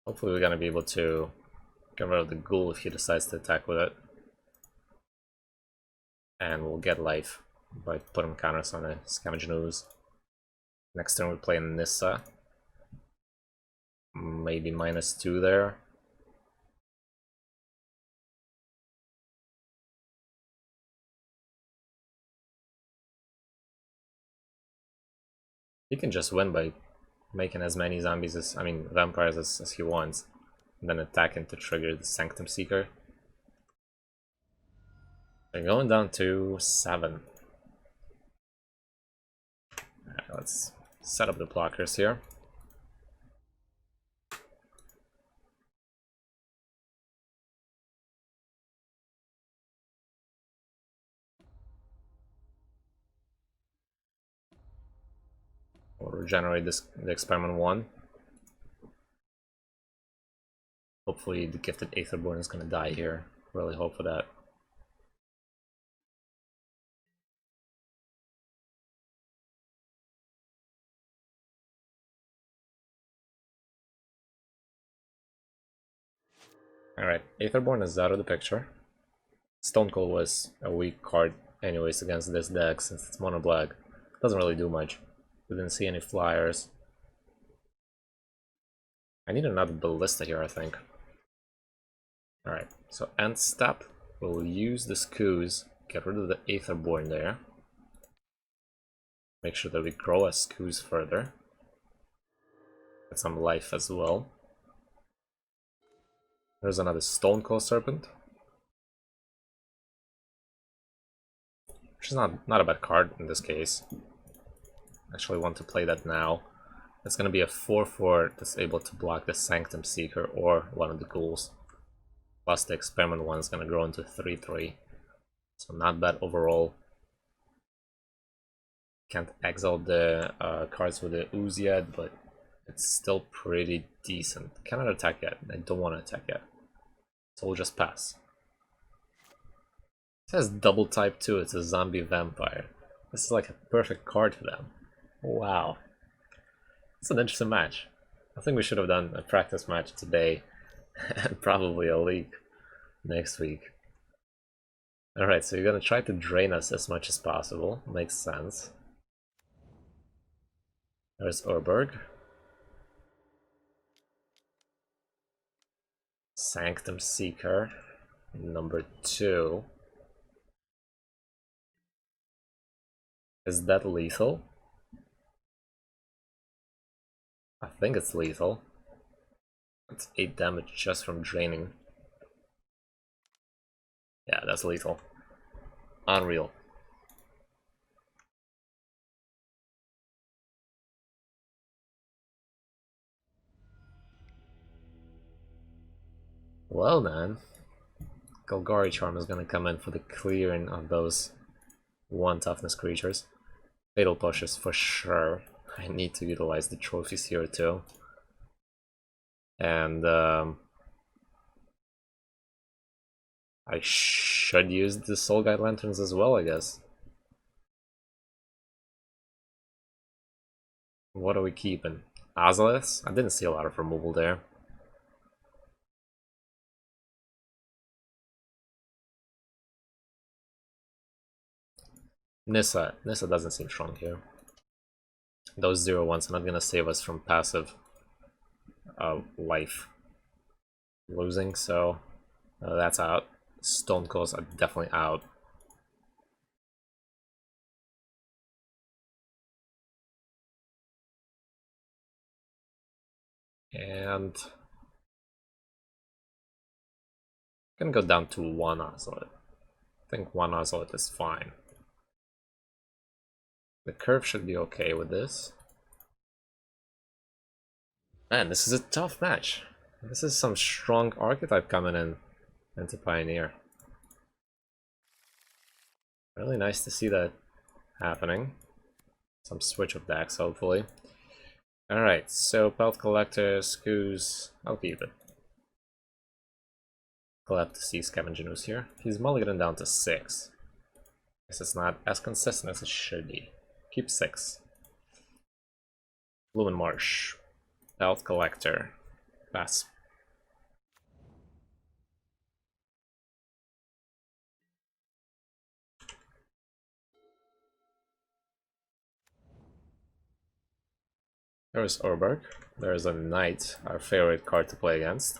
Hopefully we're gonna be able to get rid of the ghoul if he decides to attack with it. And we'll get life by putting counters on a Scavenging Ooze. Next turn we play Nissa. Maybe -2 there. He can just win by making as many zombies as, vampires as he wants. And then attacking to trigger the Sanctum Seeker. They're going down to 7. Alright, let's set up the blockers here. We'll regenerate the Experiment 1. Hopefully the Gifted Aetherborn is gonna die here. Really hope for that. Alright, Aetherborn is out of the picture. Stonecold was a weak card anyways against this deck since it's mono black. Doesn't really do much. We didn't see any flyers. I need another Ballista here, I think. Alright, so end step. We'll use the Skoos, get rid of the Aetherborn there. Make sure that we grow our Skoos further. Get some life as well. There's another Stonecold Serpent. Which is not a bad card in this case. Actually want to play that now. It's gonna be a 4/4 that's able to block the Sanctum Seeker or one of the ghouls. Plus the Experiment 1 is gonna grow into 3/3. So not bad overall. Can't exile the cards with the ooze yet, but it's still pretty decent. Cannot attack yet. I don't want to attack yet. So we'll just pass. It has double type too. It's a zombie vampire. This is like a perfect card for them. Wow. It's an interesting match. I think we should have done a practice match today and probably a league next week. Alright, so you're gonna try to drain us as much as possible. Makes sense. There's Urberg. Sanctum Seeker. Number 2. Is that lethal? I think it's lethal. It's 8 damage just from draining. Yeah, that's lethal. Unreal. Well then, Golgari Charm is gonna come in for the clearing of those 1 toughness creatures. Fatal Pushes for sure. I need to utilize the trophies here too. And I should use the Soul Guide Lanterns as well, I guess. What are we keeping? Azaleths? I didn't see a lot of removal there. Nissa doesn't seem strong here. Those 0/1s are not gonna save us from passive life losing, so that's out. Stone Coils are definitely out. And I'm gonna go down to 1 Ocelot. I think 1 Ocelot is fine. The curve should be okay with this. Man, this is a tough match. This is some strong archetype coming in into Pioneer. Really nice to see that happening. Some switch of decks, hopefully. Alright, so Pelt Collector, Scoos, I'll keep it. Glad to see Scavengers here. He's mulliganing down to 6. Guess it's not as consistent as it should be. Keep 6. Blue and Marsh. Pelt Collector. Pass. There's Orberg. There's a Knight, our favorite card to play against.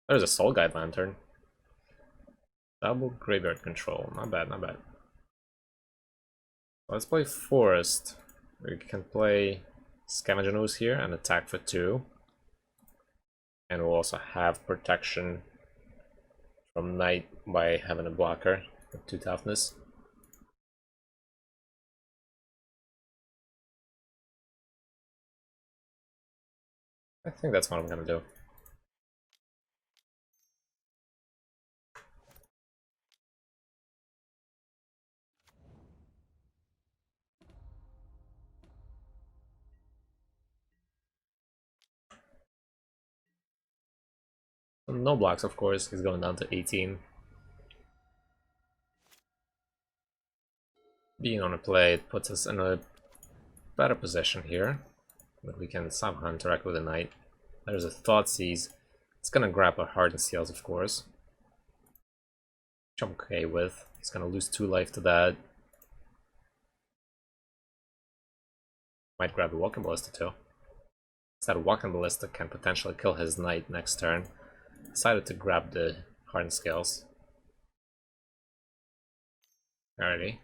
There's a Soul Guide Lantern. Double Graveyard Control. Not bad, not bad. Let's play Forest. We can play Scavenger Ooze here and attack for 2. And we'll also have protection from Knight by having a blocker with 2 toughness. I think that's what I'm gonna do. No blocks, of course. He's going down to 18. Being on a play, it puts us in a better position here. But we can somehow interact with the Knight. There's a Thoughtseize. It's gonna grab a Hardened Seals, of course. Which I'm okay with. He's gonna lose 2 life to that. Might grab a Walking Ballista too. That Walking Ballista can potentially kill his Knight next turn. Decided to grab the Hardened Scales. Alrighty.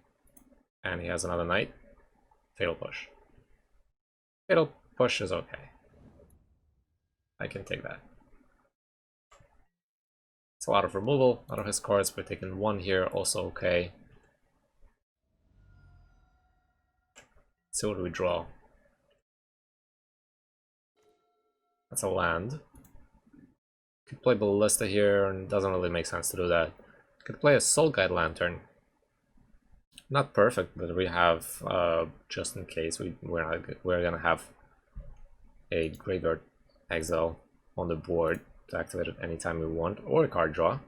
And he has another Knight. Fatal Push. Fatal Push is okay. I can take that. It's a lot of removal out of his cards. We're taking 1 here, also okay. So what do we draw? That's a land. Could play Ballista here, and it doesn't really make sense to do that. Could play a Soul Guide Lantern. Not perfect, but we have, just in case, we're gonna have a Graveyard Exile on the board to activate it anytime we want, or a card draw,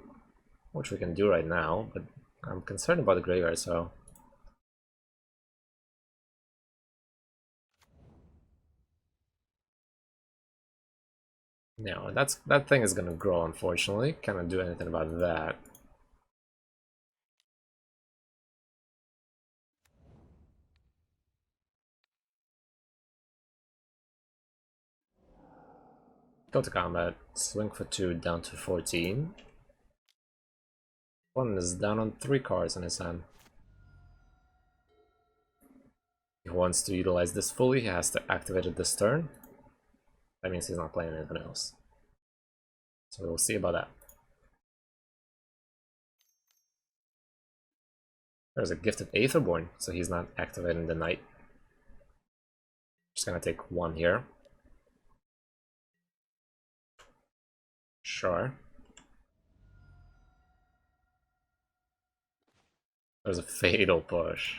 which we can do right now, but I'm concerned about the graveyard, so... No, that thing is gonna grow, unfortunately. Cannot do anything about that. Go to combat, swing for 2 down to 14. One is down on 3 cards in his hand. If he wants to utilize this fully, he has to activate it this turn. That means he's not playing anything else. So we'll see about that. There's a Gifted Aetherborn, so he's not activating the Knight. Just gonna take 1 here. Sure. There's a fatal push.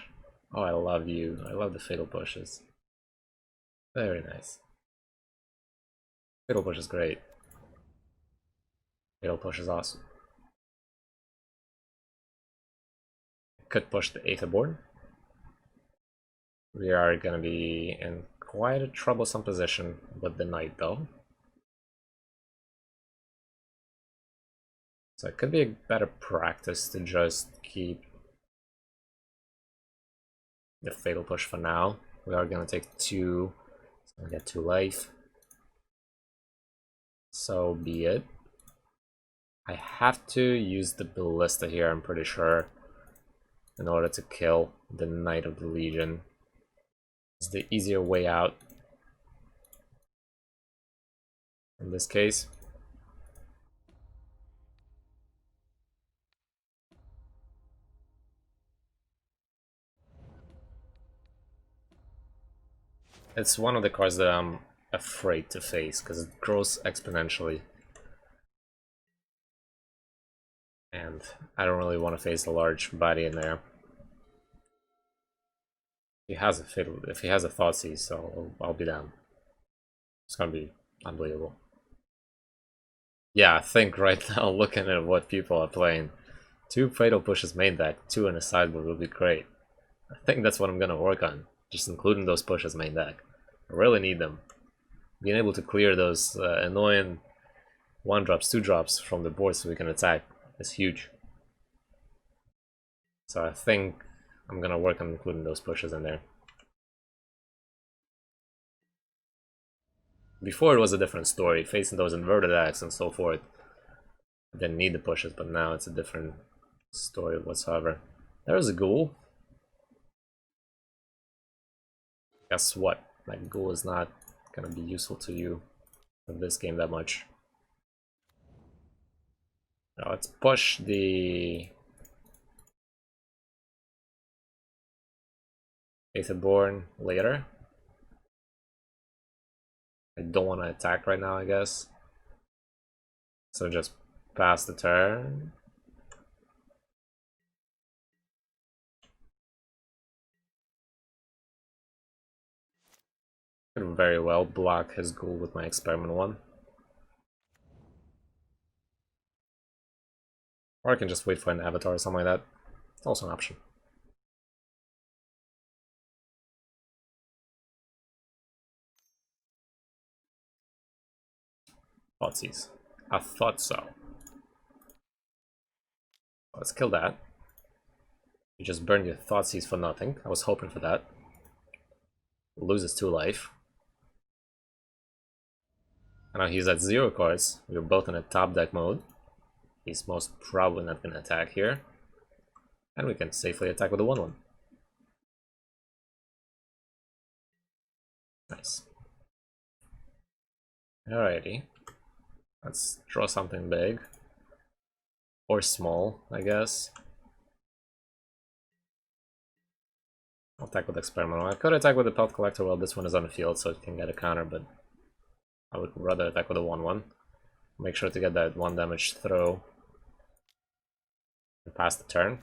Oh, I love you. I love the fatal pushes. Very nice. Fatal push is great. Fatal push is awesome. Could push the Aetherborn. We are gonna be in quite a troublesome position with the knight though. So it could be a better practice to just keep the fatal push for now. We are gonna take 2, it's gonna get 2 life. So be it. I have to use the ballista here, I'm pretty sure, in order to kill the Knight of the Legion. It's the easier way out in this case. It's one of the cards that I'm afraid to face because it grows exponentially. And I don't really want to face a large body in there. He has a fatal, if he has a Thoughtseize, so I'll be down. It's gonna be unbelievable. Yeah, I think right now, looking at what people are playing, 2 fatal pushes main deck, 2 in a sideboard would be great. I think that's what I'm gonna work on, just including those pushes main deck. I really need them. Being able to clear those annoying 1-drops, 2-drops from the board so we can attack is huge. So I think I'm gonna work on including those pushes in there. Before it was a different story, facing those inverted decks and so forth. I didn't need the pushes, but now it's a different story whatsoever. There's a ghoul. Guess what? That ghoul is not gonna be useful to you in this game that much. Now let's push the Aetherborn later. I don't want to attack right now, I guess. So just pass the turn. Could very well block his ghoul with my experiment 1. Or I can just wait for an avatar or something like that. It's also an option. Thoughtseize. I thought so. Let's kill that. You just burned your Thoughtseize for nothing. I was hoping for that. Loses 2 life. And now he's at 0 cards. We're both in a top deck mode. He's most probably not going to attack here. And we can safely attack with a 1-1. Nice. Alrighty. Let's draw something big. Or small, I guess. I'll attack with Experimental. I could attack with the Pelt Collector while this one is on the field so it can get a counter, but I would rather attack with a 1-1. Make sure to get that 1 damage throw and pass the turn.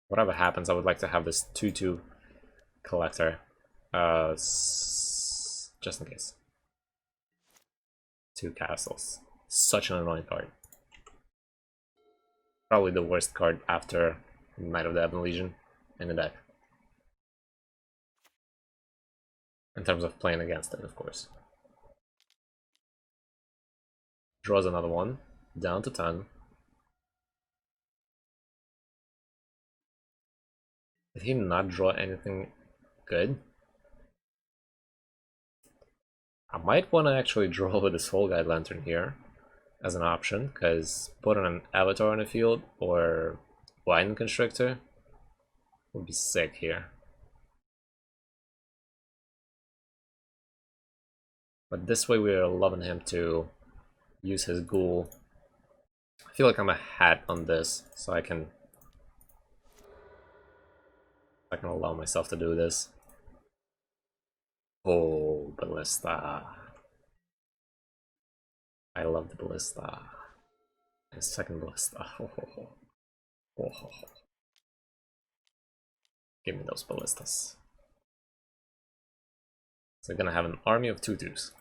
Whatever happens, I would like to have this 2-2 Collector. Just in case. 2 castles. Such an annoying card. Probably the worst card after Knight of the Ebon Legion in the deck. In terms of playing against it, of course. Draws another one. Down to 10. Did he not draw anything good? I might want to actually draw with the Soul Guide Lantern here as an option, because putting an Avatar on the field or Blind Constrictor would be sick here. But this way we're allowing him to use his ghoul. I feel like I'm a hat on this, so I can allow myself to do this. Oh, Ballista. I love the ballista. The second ballista. Give me those ballistas. So we're gonna have an army of tutus.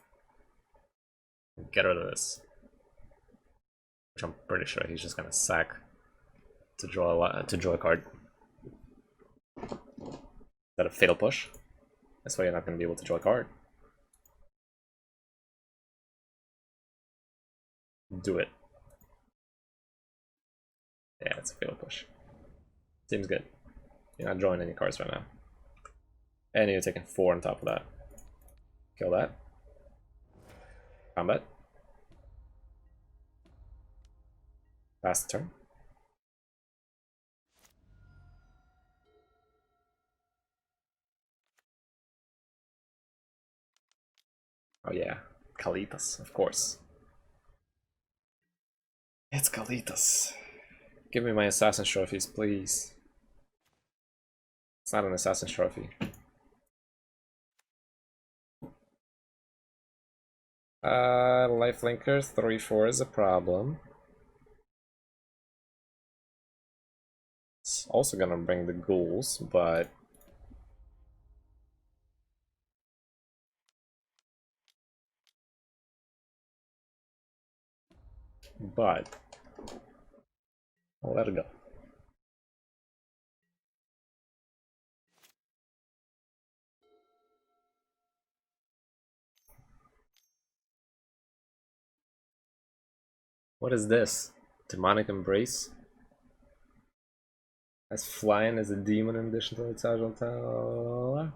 Get rid of this. Which I'm pretty sure he's just gonna sack to draw a card. Is that a fatal push? That's why you're not gonna be able to draw a card. Do it. Yeah, it's a fatal push. Seems good. You're not drawing any cards right now. And you're taking 4 on top of that. Kill that. Combat. Pass the turn. Oh yeah, Kalitas, of course. It's Kalitas. Give me my Assassin's trophies, please. It's not an Assassin's trophy. Lifelinker 3-4 is a problem. It's also gonna bring the ghouls, but I'll let it go. What is this? Demonic Embrace? As flying as a demon in addition to its agile tower.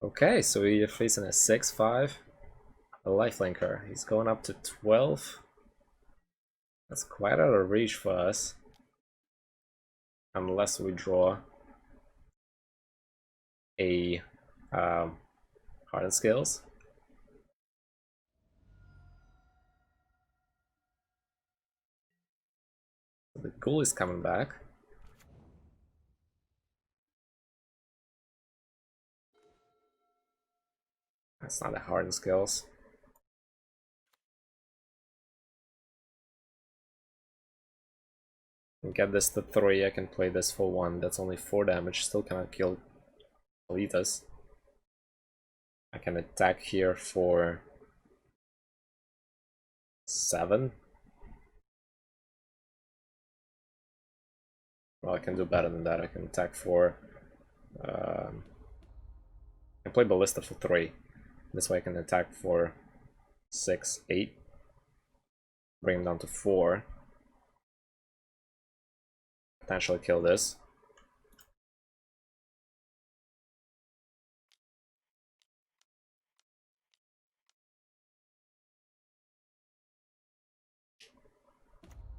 Okay, so we're facing a 6-5. A lifelinker. He's going up to 12. That's quite out of reach for us. Unless we draw a Hardened Scales. The ghoul is coming back. That's not a Hardened Scales. Get this to 3, I can play this for 1. That's only 4 damage, still cannot kill Kalitas. I can attack here for 7. Well, I can do better than that. I can attack for... I can play Ballista for 3. This way I can attack for 6, 8. Bring him down to 4. Potentially kill this.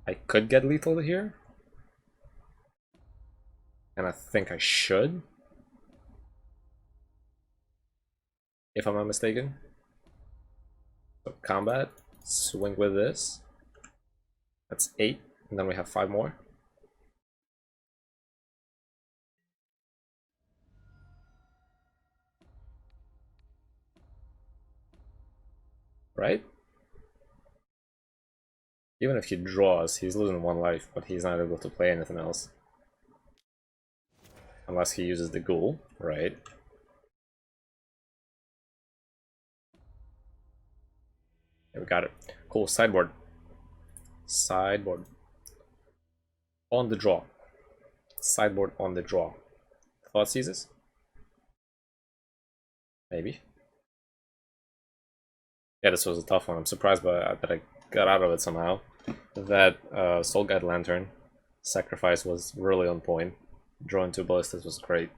I could get lethal here. And I think I should. If I'm not mistaken. So combat, swing with this. That's 8, and then we have 5 more. Right? Even if he draws, he's losing 1 life, but he's not able to play anything else. Unless he uses the ghoul, right? Yeah, we got it. Cool, sideboard. Sideboard. On the draw. Sideboard on the draw. Thought seizes? Maybe. Yeah, this was a tough one. I'm surprised that I got out of it somehow. That Soul Guide Lantern sacrifice was really on point. Drawing 2 ballistas was great.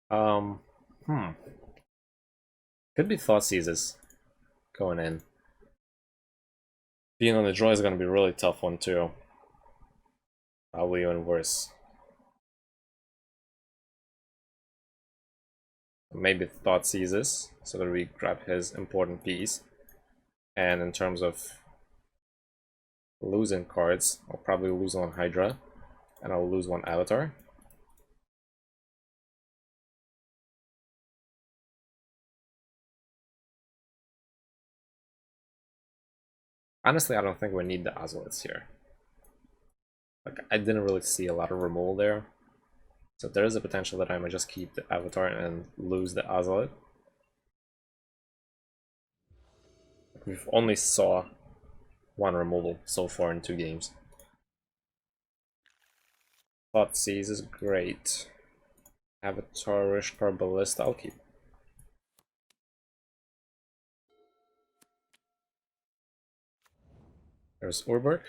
Could be Thought Seizes going in. Being on the draw is going to be a really tough one too. Probably even worse. Maybe Thought Seizes, so that we grab his important piece. And in terms of losing cards, I'll probably lose 1 Hydra, and I'll lose 1 Avatar. Honestly, I don't think we need the Ozolits here. Like, I didn't really see a lot of removal there. So there is a potential that I might just keep the Avatar and lose the Ozolit. We've only saw one removal so far in 2 games. Thought Seize is great. Avatar, Rishkar, Ballista, I'll keep. There's Urberg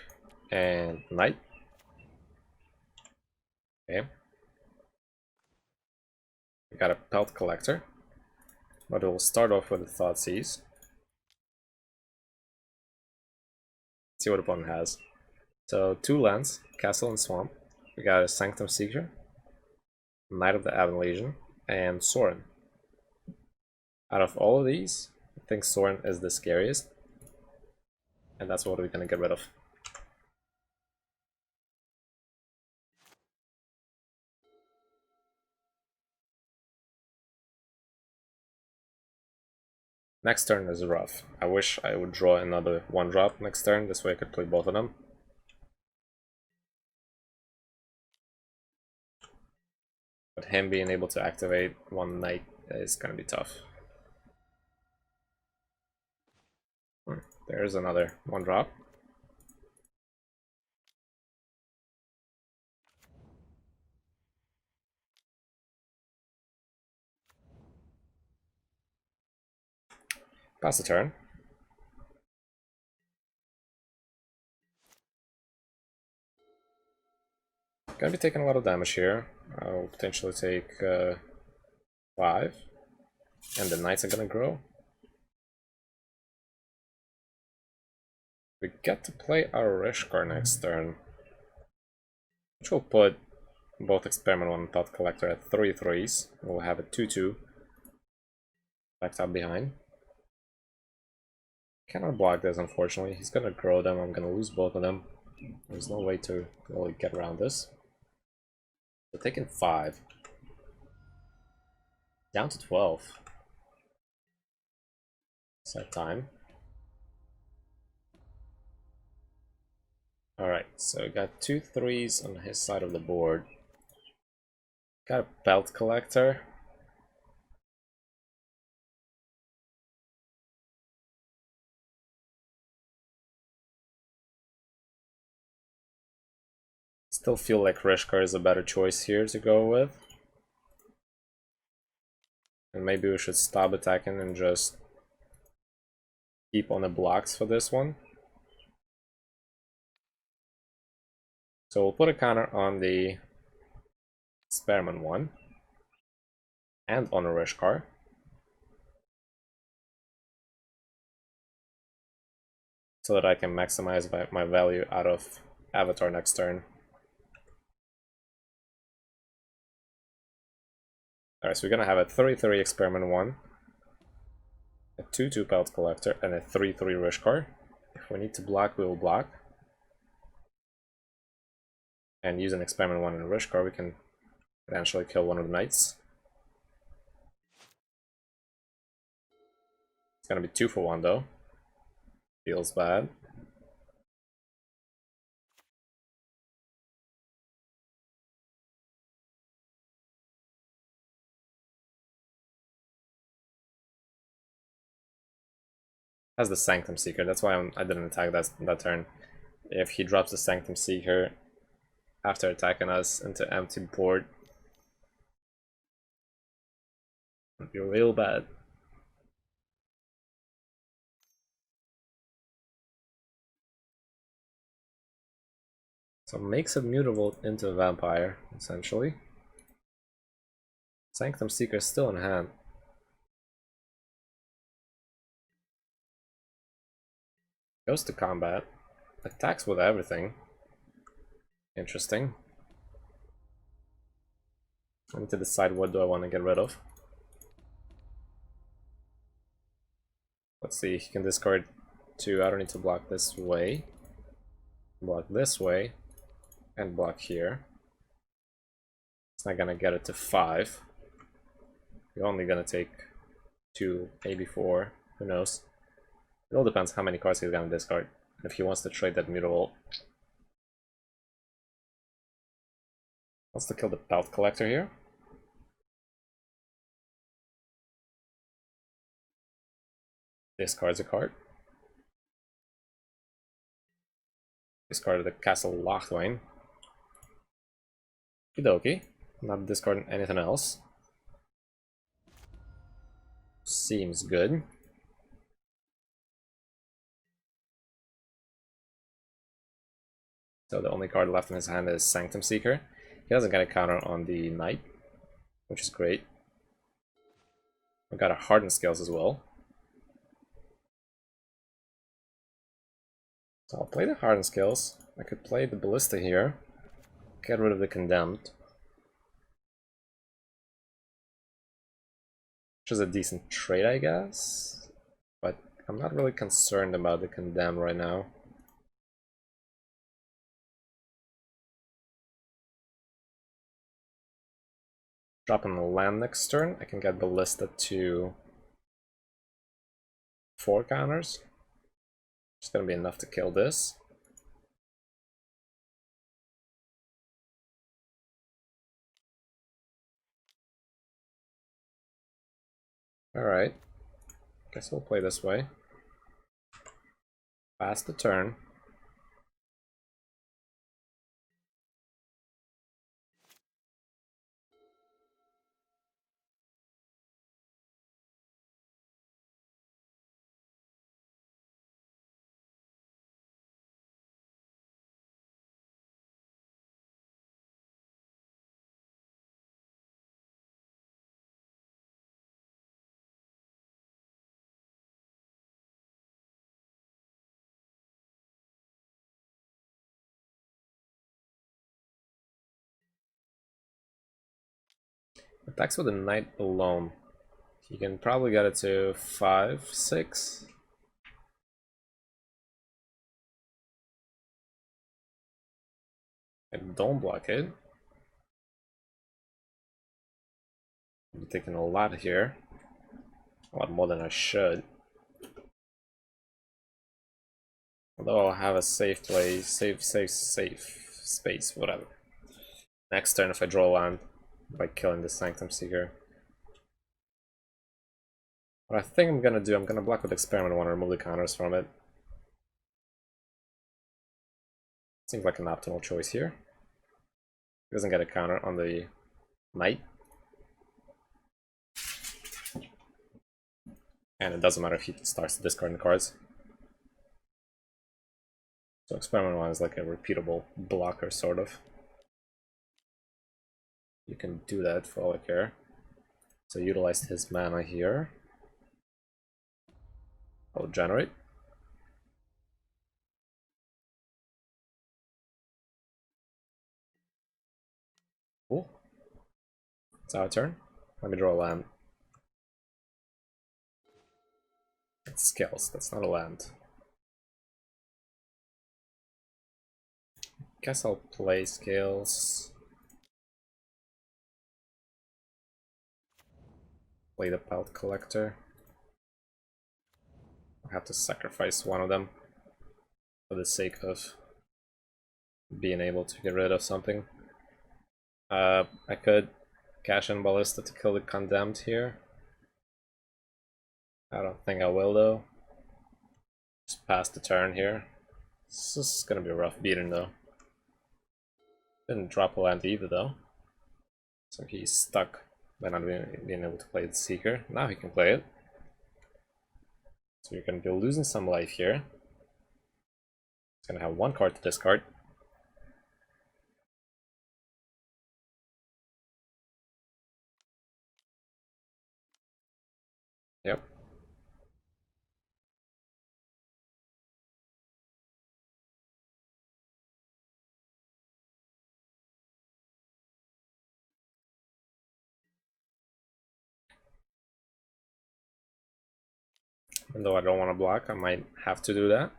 and Knight. Okay. We got a Pelt Collector, but we'll start off with the Thought Seize. See what opponent has. So 2 lands, Castle and Swamp. We got a Sanctum Seeker, Knight of the Aven Legion, and Sorin. Out of all of these, I think Sorin is the scariest. And that's what we're gonna get rid of. Next turn is rough. I wish I would draw another 1-drop next turn, this way I could play both of them. But him being able to activate 1 Knight is gonna be tough. There's another 1-drop. Pass the turn. Gonna be taking a lot of damage here. I'll potentially take 5. And the Knights are gonna grow. We get to play our Rishkar next turn, which will put both Experiment 1 and Thought Collector at 3/3s. We'll have a 2/2 backed up behind. Cannot block this, unfortunately. He's gonna grow them, I'm gonna lose both of them. There's no way to really get around this. So taking 5. Down to 12. Set time. Alright, so we got 2 3s on his side of the board. Got a Belt Collector. Still feel like Rishkar is a better choice here to go with. And maybe we should stop attacking and just keep on the blocks for this one. So we'll put a counter on the Experiment 1 and on a Rishkar. So that I can maximize my value out of Avatar next turn. Alright, so we're gonna have a 3/3 Experiment 1, a 2/2 Pelt Collector, and a 3/3 Rishkar. If we need to block, we will block. And using Experiment 1 and Rishkar, we can potentially kill one of the Knights. It's gonna be 2 for 1 though. Feels bad. Has the Sanctum Seeker, that's why I didn't attack that turn. If he drops the Sanctum Seeker after attacking us into empty board, it'd be real bad. So makes it mutable into a vampire, essentially. Sanctum Seeker is still in hand. Goes to combat. Attacks with everything. Interesting. I need to decide what do I want to get rid of. Let's see, he can discard 2. I don't need to block this way. Block this way. And block here. It's not gonna get it to 5. You're only gonna take 2, maybe 4. Who knows? It all depends how many cards he's gonna discard. If he wants to trade that mutable, wants to kill the Belt Collector here. Discards a card. Discarded the Castle Lochthwain. Okie, not discarding anything else. Seems good. So the only card left in his hand is Sanctum Seeker. He doesn't get a counter on the Knight, which is great. We got a Hardened Scales as well. So I'll play the Hardened Scales. I could play the Ballista here. Get rid of the Condemned. Which is a decent trade, I guess. But I'm not really concerned about the Condemned right now. Dropping the land next turn, I can get Ballista to 4 counters. It's gonna be enough to kill this. Alright. Guess we'll play this way. Pass the turn. Attacks with a Knight alone. You can probably get it to 5, 6. And don't block it. I'm taking a lot here. A lot more than I should. Although I'll have a safe play, safe space, whatever. Next turn if I draw land by killing the Sanctum Seeker. What I think I'm gonna do, I'm gonna block with Experiment. I want to remove the counters from it. Seems like an optimal choice here. He doesn't get a counter on the Knight. And it doesn't matter if he starts discarding the cards. So Experiment 1 is like a repeatable blocker, sort of. You can do that for all I care. So utilize his mana here. I'll generate. Cool. It's our turn. Let me draw a land. It's Scales, that's not a land. Guess I'll play Scales. Play the Pelt Collector. I'll have to sacrifice one of them for the sake of being able to get rid of something. I could cash in Ballista to kill the Condemned here. I don't think I will though. Just pass the turn here. This is gonna be a rough beating though. Didn't drop a land either though. So he's stuck by not being able to play the Seeker. Now he can play it. So you're gonna be losing some life here. He's gonna have 1 card to discard. Yep. Even though I don't want to block, I might have to do that.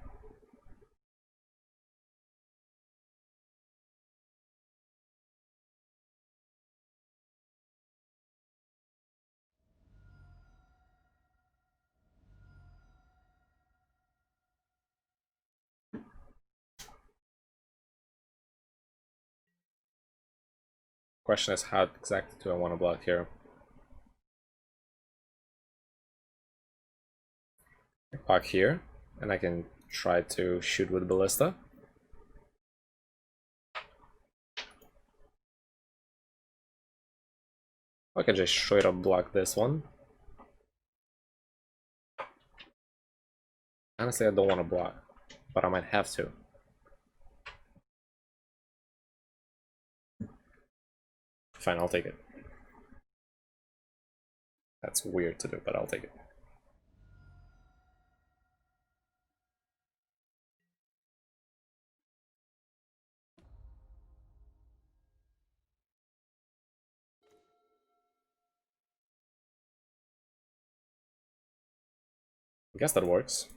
Question is, how exactly do I want to block here? I block here, and I can try to shoot with Ballista. I can just straight up block this one. Honestly, I don't want to block, but I might have to. Fine, I'll take it. That's weird to do, but I'll take it. I guess that works.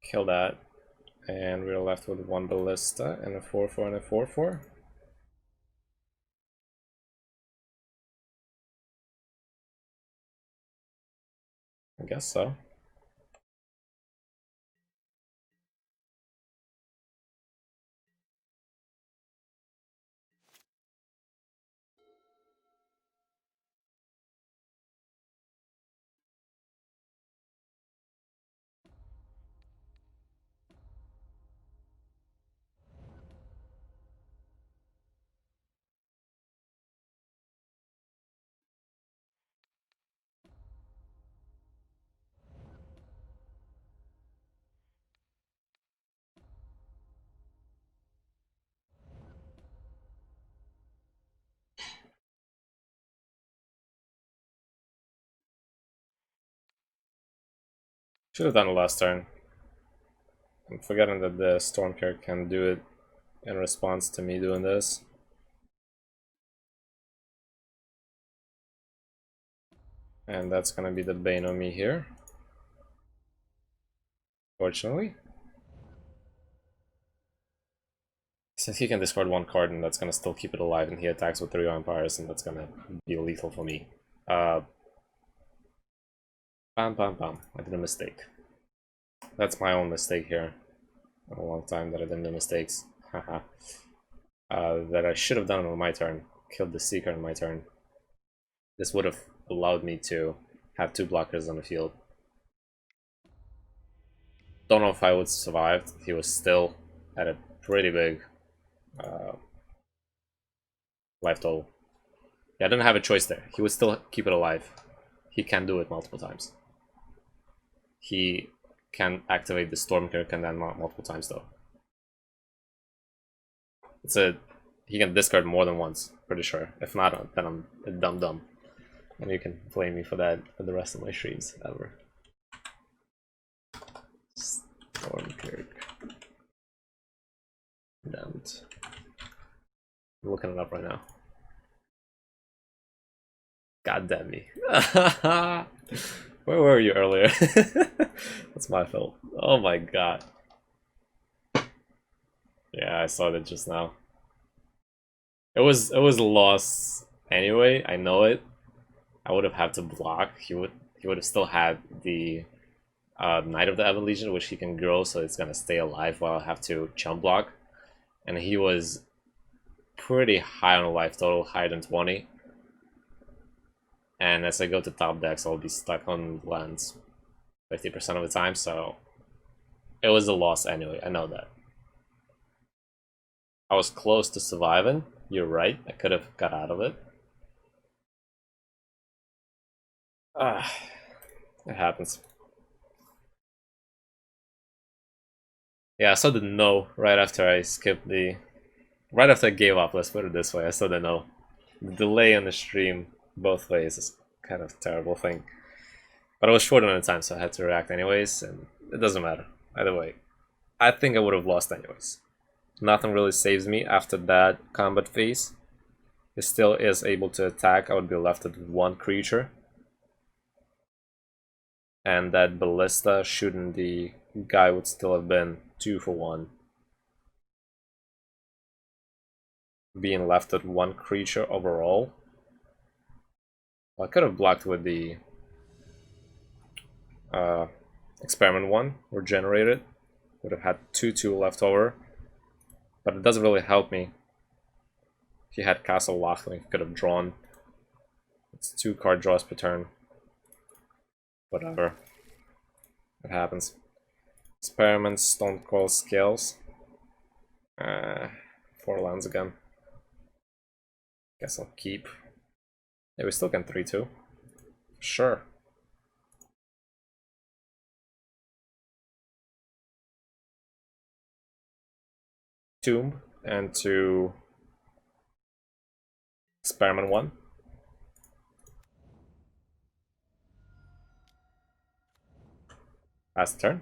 Kill that. And we're left with one Ballista and a 4-4 and a 4-4. I guess so. Should have done it last turn. I'm forgetting that the Storm character can do it in response to me doing this. And that's gonna be the bane of me here. Fortunately. Since he can discard one card and that's gonna still keep it alive, and he attacks with 3 Vampires, and that's gonna be lethal for me. Bam, bam, bam. I did a mistake. That's my own mistake here. A long time that I didn't do mistakes. Haha. That I should have done on my turn. Killed the Seeker on my turn. This would have allowed me to have 2 blockers on the field. Don't know if I would survive. He was still at a pretty big life total. Yeah, I didn't have a choice there. He would still keep it alive. He can do it multiple times. He can activate the Storm Command multiple times though. He can discard more than once, pretty sure. If not, then I'm a dumb. And you can blame me for that for the rest of my streams ever. Stormkirk. Damned. I'm looking it up right now. God damn me. Where were you earlier? That's my fault. Oh my god. Yeah, I saw that just now. It was a loss anyway, I know it. I would have had to block. He would have still had the Knight of the Ebon Legion, which he can grow, so it's gonna stay alive while I have to chump block. And he was pretty high on life total, higher than 20. And as I go to top decks, I'll be stuck on lands 50% of the time, so it was a loss anyway, I know that. I was close to surviving, you're right, I could have got out of it. It happens. Yeah, I saw the no right after I skipped the... Right after I gave up, let's put it this way, I saw the no. The delay on the stream both ways is kind of a terrible thing. But I was short on the time, so I had to react anyways, and it doesn't matter. Either way, I think I would have lost anyways. Nothing really saves me after that combat phase. He still is able to attack. I would be left with 1 creature. And that Ballista shooting the guy would still have been 2 for 1. Being left with 1 creature overall Well, I could have blocked with the experiment 1 or generated. Would have had 2/2 left over. But it doesn't really help me. If he had Castle Lochling, he could have drawn. It's 2 card draws per turn. Whatever. It happens. Experiments, Stone Cold Scales. 4 lands again. Guess I'll keep. Yeah, we still can 3/2. Sure. Tomb and to Experiment 1. Pass the turn.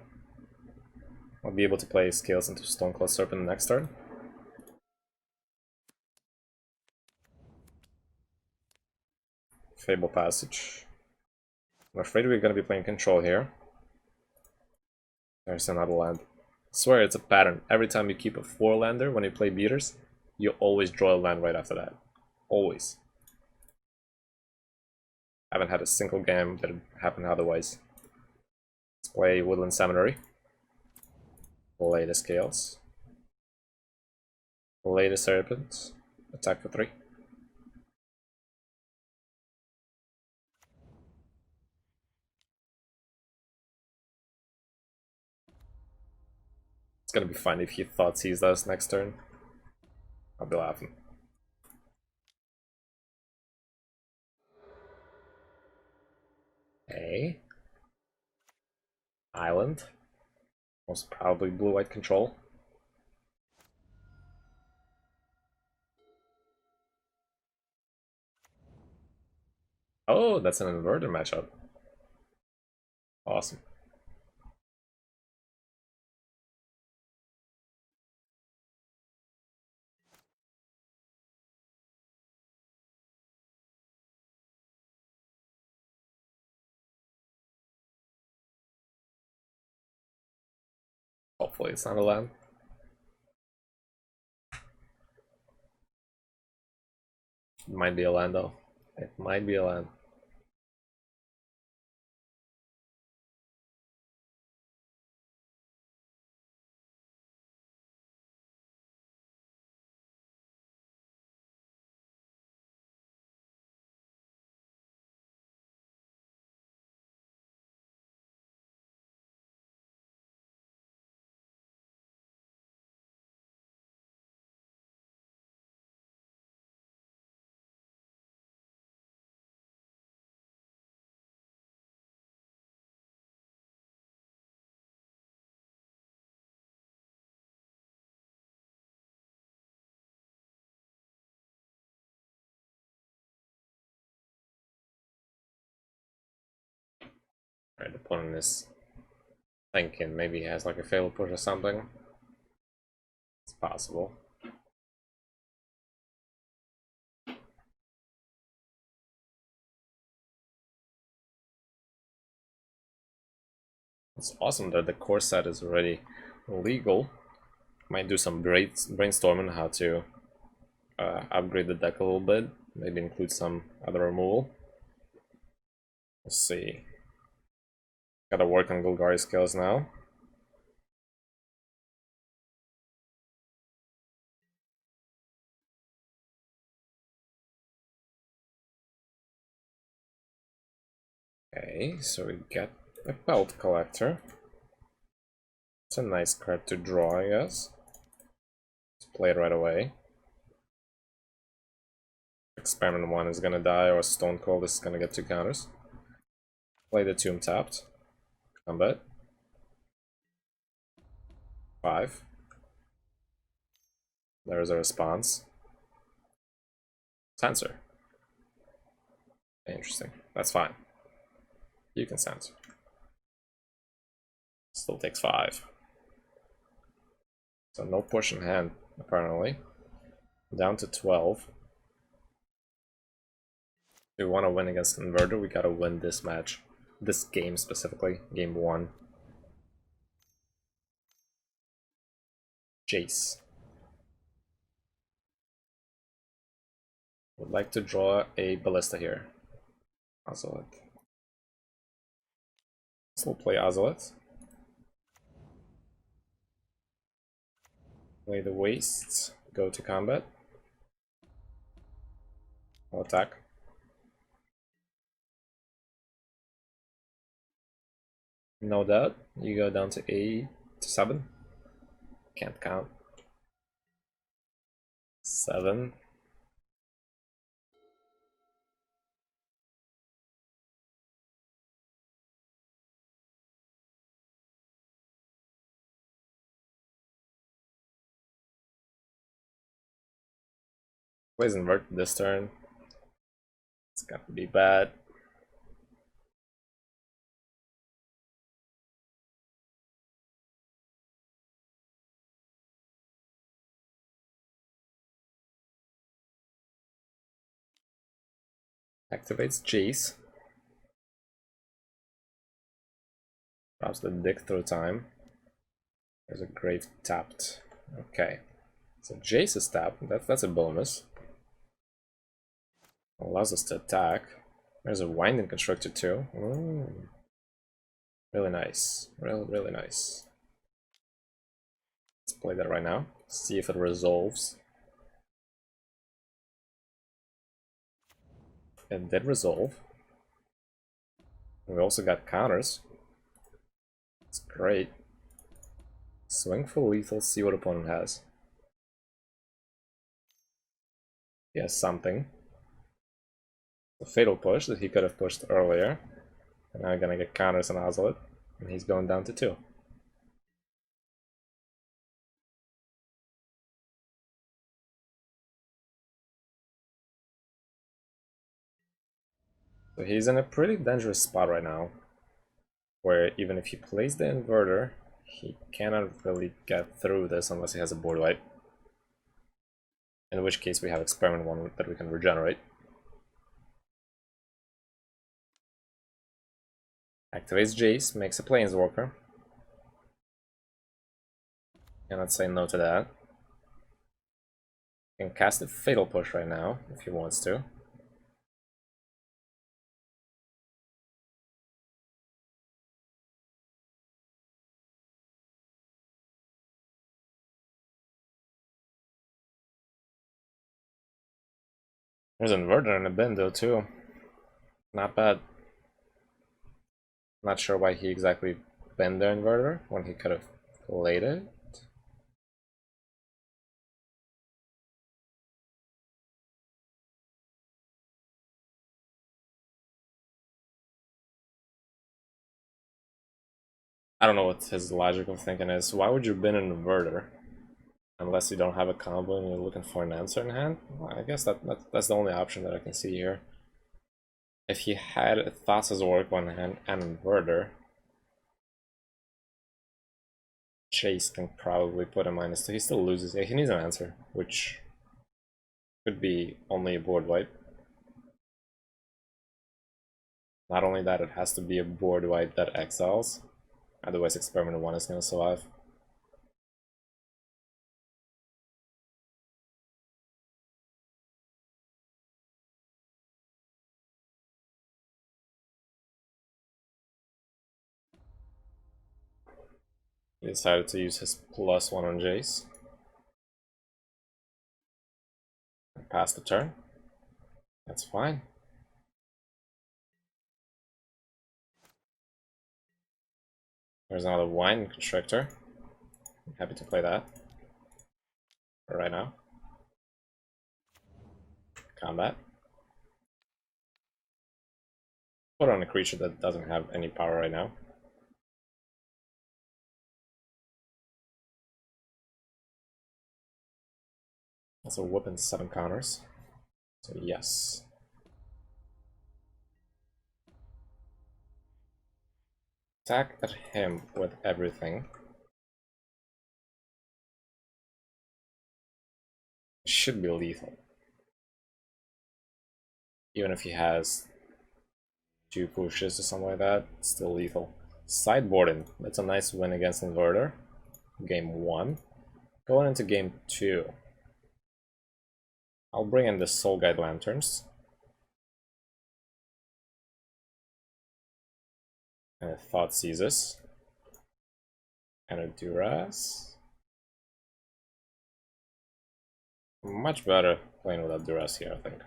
I'll be able to play Scales into Stonecold Serpent next turn. Fable Passage. I'm afraid we're going to be playing Control here. There's another land. I swear it's a pattern. Every time you keep a 4-lander when you play beaters, you always draw a land right after that. Always. I haven't had a single game that happened otherwise. Let's play Woodland Seminary. Play the Scales. Play the Serpent. Attack for 3. It's gonna be fun if he thought sees us next turn. I'll be laughing. Okay. Island. Most probably blue-white control. Oh, that's an inverter matchup. Awesome. Hopefully it's not a land. It might be a land though. It might be a land. Right, the opponent is thinking maybe he has like a fatal push or something. It's possible. It's awesome that the core set is already legal. Might do some brainstorming how to upgrade the deck a little bit. Maybe include some other removal. Let's see. Gotta work on Golgari skills now. Okay, so we get a Belt Collector. It's a nice card to draw, I guess. Let's play it right away. Experiment 1 is gonna die, or Stone Cold is gonna get 2 counters. Play the Tomb tapped. Combat. 5. There's a response. Censor. Interesting. That's fine. You can censor. Still takes 5. So no push in hand, apparently. Down to 12. If we want to win against Inverter, we gotta win this match. This game specifically. Game 1. Jace. Would like to draw a Ballista here. Ocelot. Still play Ocelot. Play the Wastes. Go to combat. I'll attack. No doubt. You go down to 8 to 7. Can't count. 7. Plays Invert this turn. It's gonna be bad. Activates Jace. Drops the dick through time. There's a grave tapped. Okay. So Jace is tapped. That's a bonus. Allows us to attack. There's a Winding Constructor too. Ooh. Really nice. Really nice. Let's play that right now. See if it resolves. It did resolve. We also got counters. It's great. Swing for lethal, see what opponent has. He has something. A fatal push that he could have pushed earlier. And now I'm gonna get counters on Ocelot. And he's going down to 2. So he's in a pretty dangerous spot right now, where even if he plays the inverter, he cannot really get through this unless he has a board wipe. In which case we have Experiment 1 that we can regenerate. Activates Jace, makes a Planeswalker. Cannot say no to that. Can cast a Fatal Push right now, if he wants to. There's an Inverter and a Bendo too. Not bad. Not sure why he exactly bent the Inverter when he could have played it. I don't know what his logical thinking is. Why would you bin an Inverter? Unless you don't have a combo and you're looking for an answer in hand? Well, I guess that's the only option that I can see here. If he had a Thassa's Orc one hand and Inverter, Chase can probably put a -2. He still loses. Yeah, he needs an answer, which could be only a board wipe. Not only that, it has to be a board wipe that exiles. Otherwise, Experiment 1 is going to survive. He decided to use his +1 on Jace. And pass the turn. That's fine. There's another Wine Constrictor. I'm happy to play that. For right now. Combat. Put on a creature that doesn't have any power right now. Also whip and 7 counters. So yes. Attack at him with everything. Should be lethal. Even if he has 2 pushes or something like that, it's still lethal. Sideboarding. That's a nice win against Inverter. Game 1. Going into game 2. I'll bring in the Soul Guide Lanterns. And a Thought Seizes. And a Duress. Much better playing without Duress here, I think.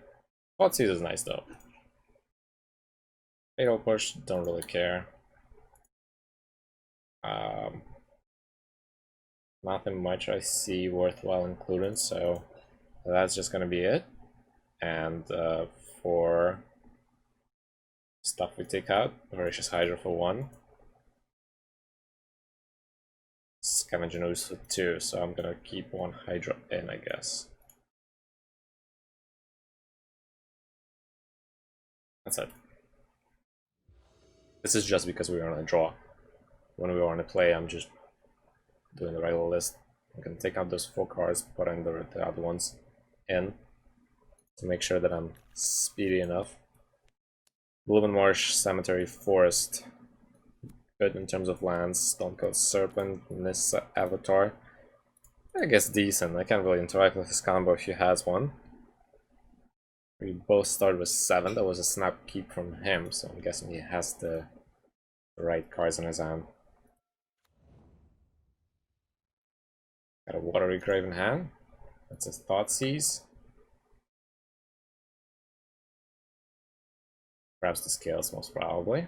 Thought Seizes is nice though. Fatal Push, don't really care. Nothing much I see worthwhile including, so that's just gonna be it. And for stuff we take out, Voracious Hydra for 1. Scavenging Ooze for 2, so I'm gonna keep 1 Hydra in, I guess. That's it. This is just because we were on a draw. When we were on a play, I'm just doing the regular list. I'm gonna take out those 4 cards, put in the other ones in to make sure that I'm speedy enough. Blooming Marsh, Cemetery, Forest. Good in terms of lands. Stonecoat Serpent, Nissa, Avatar. I guess decent. I can't really interact with his combo if he has one. We both started with 7. That was a snap keep from him, so I'm guessing he has the right cards in his hand. Got a Watery Grave in hand. That's his Thoughtseize. Perhaps the Scales, most probably.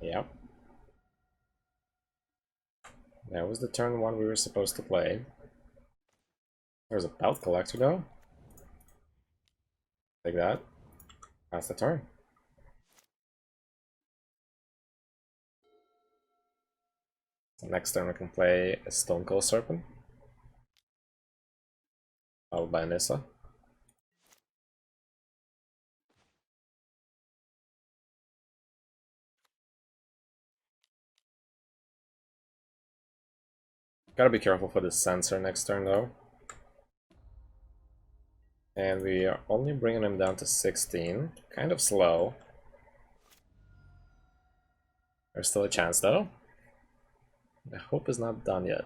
Yep. That was the turn 1 we were supposed to play. There's a Belt Collector though. Like that. That's the turn. So next turn we can play a Stonecoat Serpent. Followed by Nissa. Gotta be careful for the Sensor next turn though. And we are only bringing him down to 16. Kind of slow. There's still a chance though. The hope is not done yet.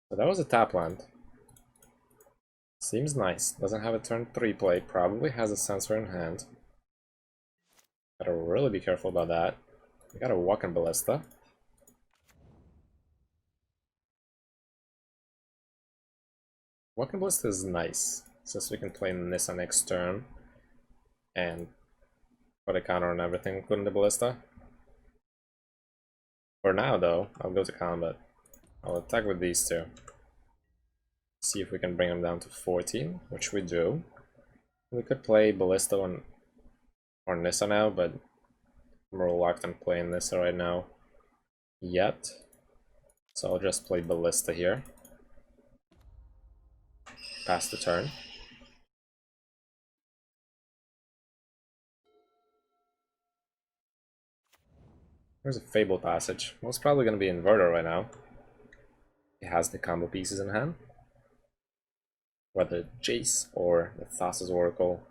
So that was a tap land. Seems nice. Doesn't have a turn 3 play. Probably has a Sensor in hand. Gotta really be careful about that. We got a Walking Ballista. Walking Ballista is nice, since we can play Nissa next turn and put a counter on everything, including the Ballista. For now, though, I'll go to combat. I'll attack with these two. See if we can bring them down to 14, which we do. We could play Ballista on or Nissa now, but I'm reluctant playing Nissa right now yet. So I'll just play Ballista here. Pass the turn. There's a Fable Passage. Most probably going to be Inverter right now. He has the combo pieces in hand. Whether Jace or the Thassa's Oracle.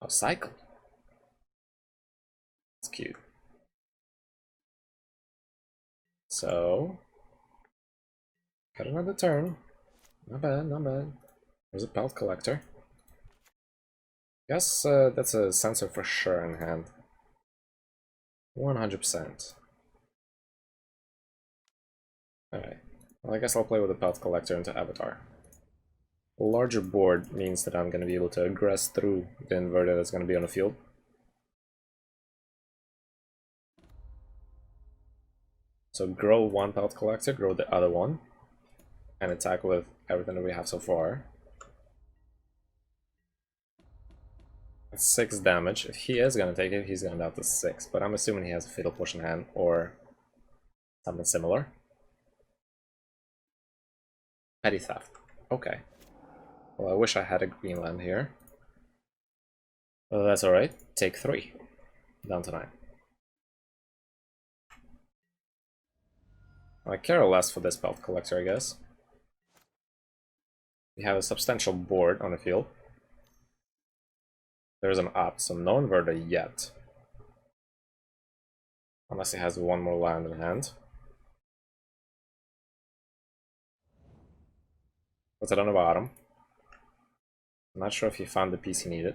Oh, Cycle. It's cute. So, got another turn. Not bad, not bad. There's a Belt Collector. Guess that's a Sensor for sure in hand. 100%. Alright. Well, I guess I'll play with the Belt Collector into Avatar. A larger board means that I'm going to be able to aggress through the Inverter that's going to be on the field. So grow one Belt Collector, grow the other one, and attack with everything that we have so far. That's 6 damage. If he is going to take it, he's going down to 6, but I'm assuming he has a Fatal Push in hand or something similar. Petty Theft. Okay. Well, I wish I had a green land here. Well, that's alright. Take 3. Down to 9. I care less for this Belt Collector, I guess. We have a substantial board on the field. There's an Opt, so no Inverter yet. Unless he has one more land in hand. What's it on the bottom? I'm not sure if he found the piece he needed.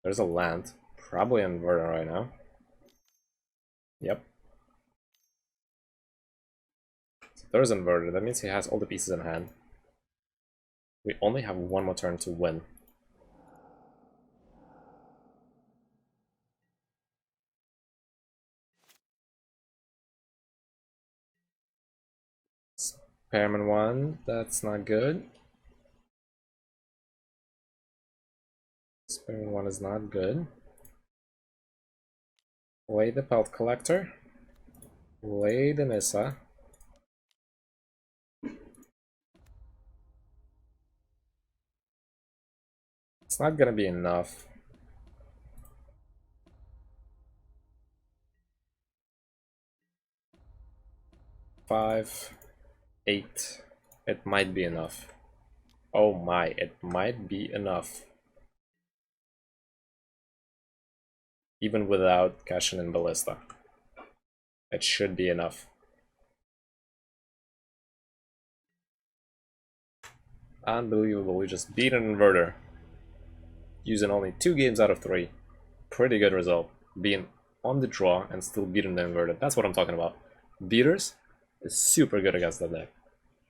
There's a land. Probably an inverter right now. Yep. So there's an inverter. That means he has all the pieces in hand. We only have one more turn to win. Spearman 1, that's not good. Spearman 1 is not good. Lay the Pelt Collector. Lay the Nissa. It's not gonna be enough. 5, 8. It might be enough. Oh my, it might be enough. Even without cashing in Ballista. It should be enough. Unbelievable, we just beat an inverter. Using only 2 games out of 3. Pretty good result. Being on the draw and still beating the inverter. That's what I'm talking about. Beaters is super good against that deck.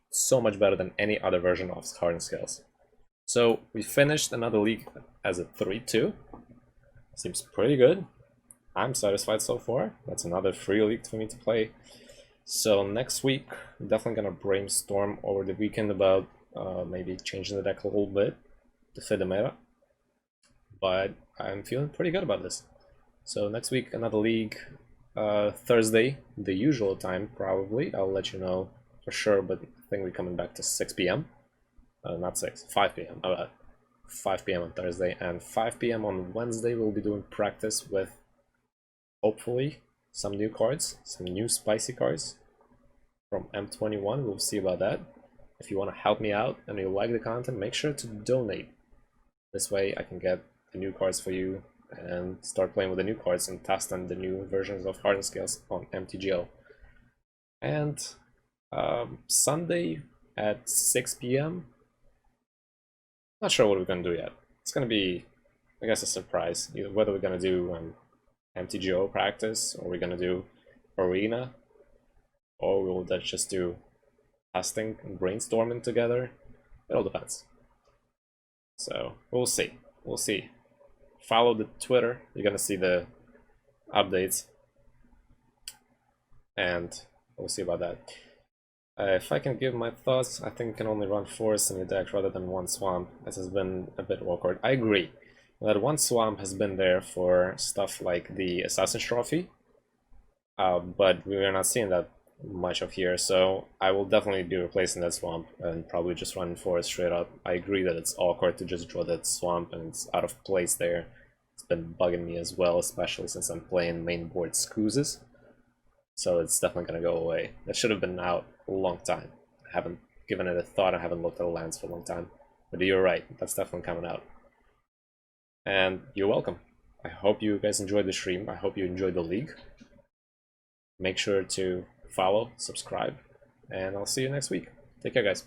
So much better than any other version of Hardened Scales. So we finished another league as a 3-2. Seems pretty good. I'm satisfied so far. That's another free league for me to play. So next week, I'm definitely gonna brainstorm over the weekend about maybe changing the deck a little bit to fit the meta. But I'm feeling pretty good about this. So next week, another league. Thursday, the usual time probably. I'll let you know for sure, but I think we're coming back to 6 p.m. Not 6, 5 p.m. 5 p.m. on Thursday, and 5 p.m. on Wednesday we'll be doing practice with hopefully some new cards, some new spicy cards from M21. We'll see about that. If you want to help me out and you like the content, make sure to donate. This way I can get the new cards for you and start playing with the new cards and test on the new versions of Hardened Scales on MTGO. And Sunday at 6 p.m. Not sure what we're gonna do yet. It's gonna be, I guess, a surprise. Either whether we're gonna do an MTGO practice, or we're gonna do arena, or we'll just do testing and brainstorming together. It all depends. So we'll see. We'll see. Follow the Twitter. You're gonna see the updates, and we'll see about that. If I can give my thoughts, I think you can only run Forest in your deck rather than one Swamp. This has been a bit awkward. I agree that one Swamp has been there for stuff like the Assassin's Trophy, but we're not seeing that much of here, so I will definitely be replacing that Swamp and probably just run Forest straight up. I agree that it's awkward to just draw that Swamp and it's out of place there. It's been bugging me as well, especially since I'm playing main board Scoozes. So it's definitely going to go away. That should have been out a long time. I haven't given it a thought, I haven't looked at the lands for a long time. But you're right, that's definitely coming out. And you're welcome. I hope you guys enjoyed the stream, I hope you enjoyed the league. Make sure to follow, subscribe, and I'll see you next week. Take care, guys.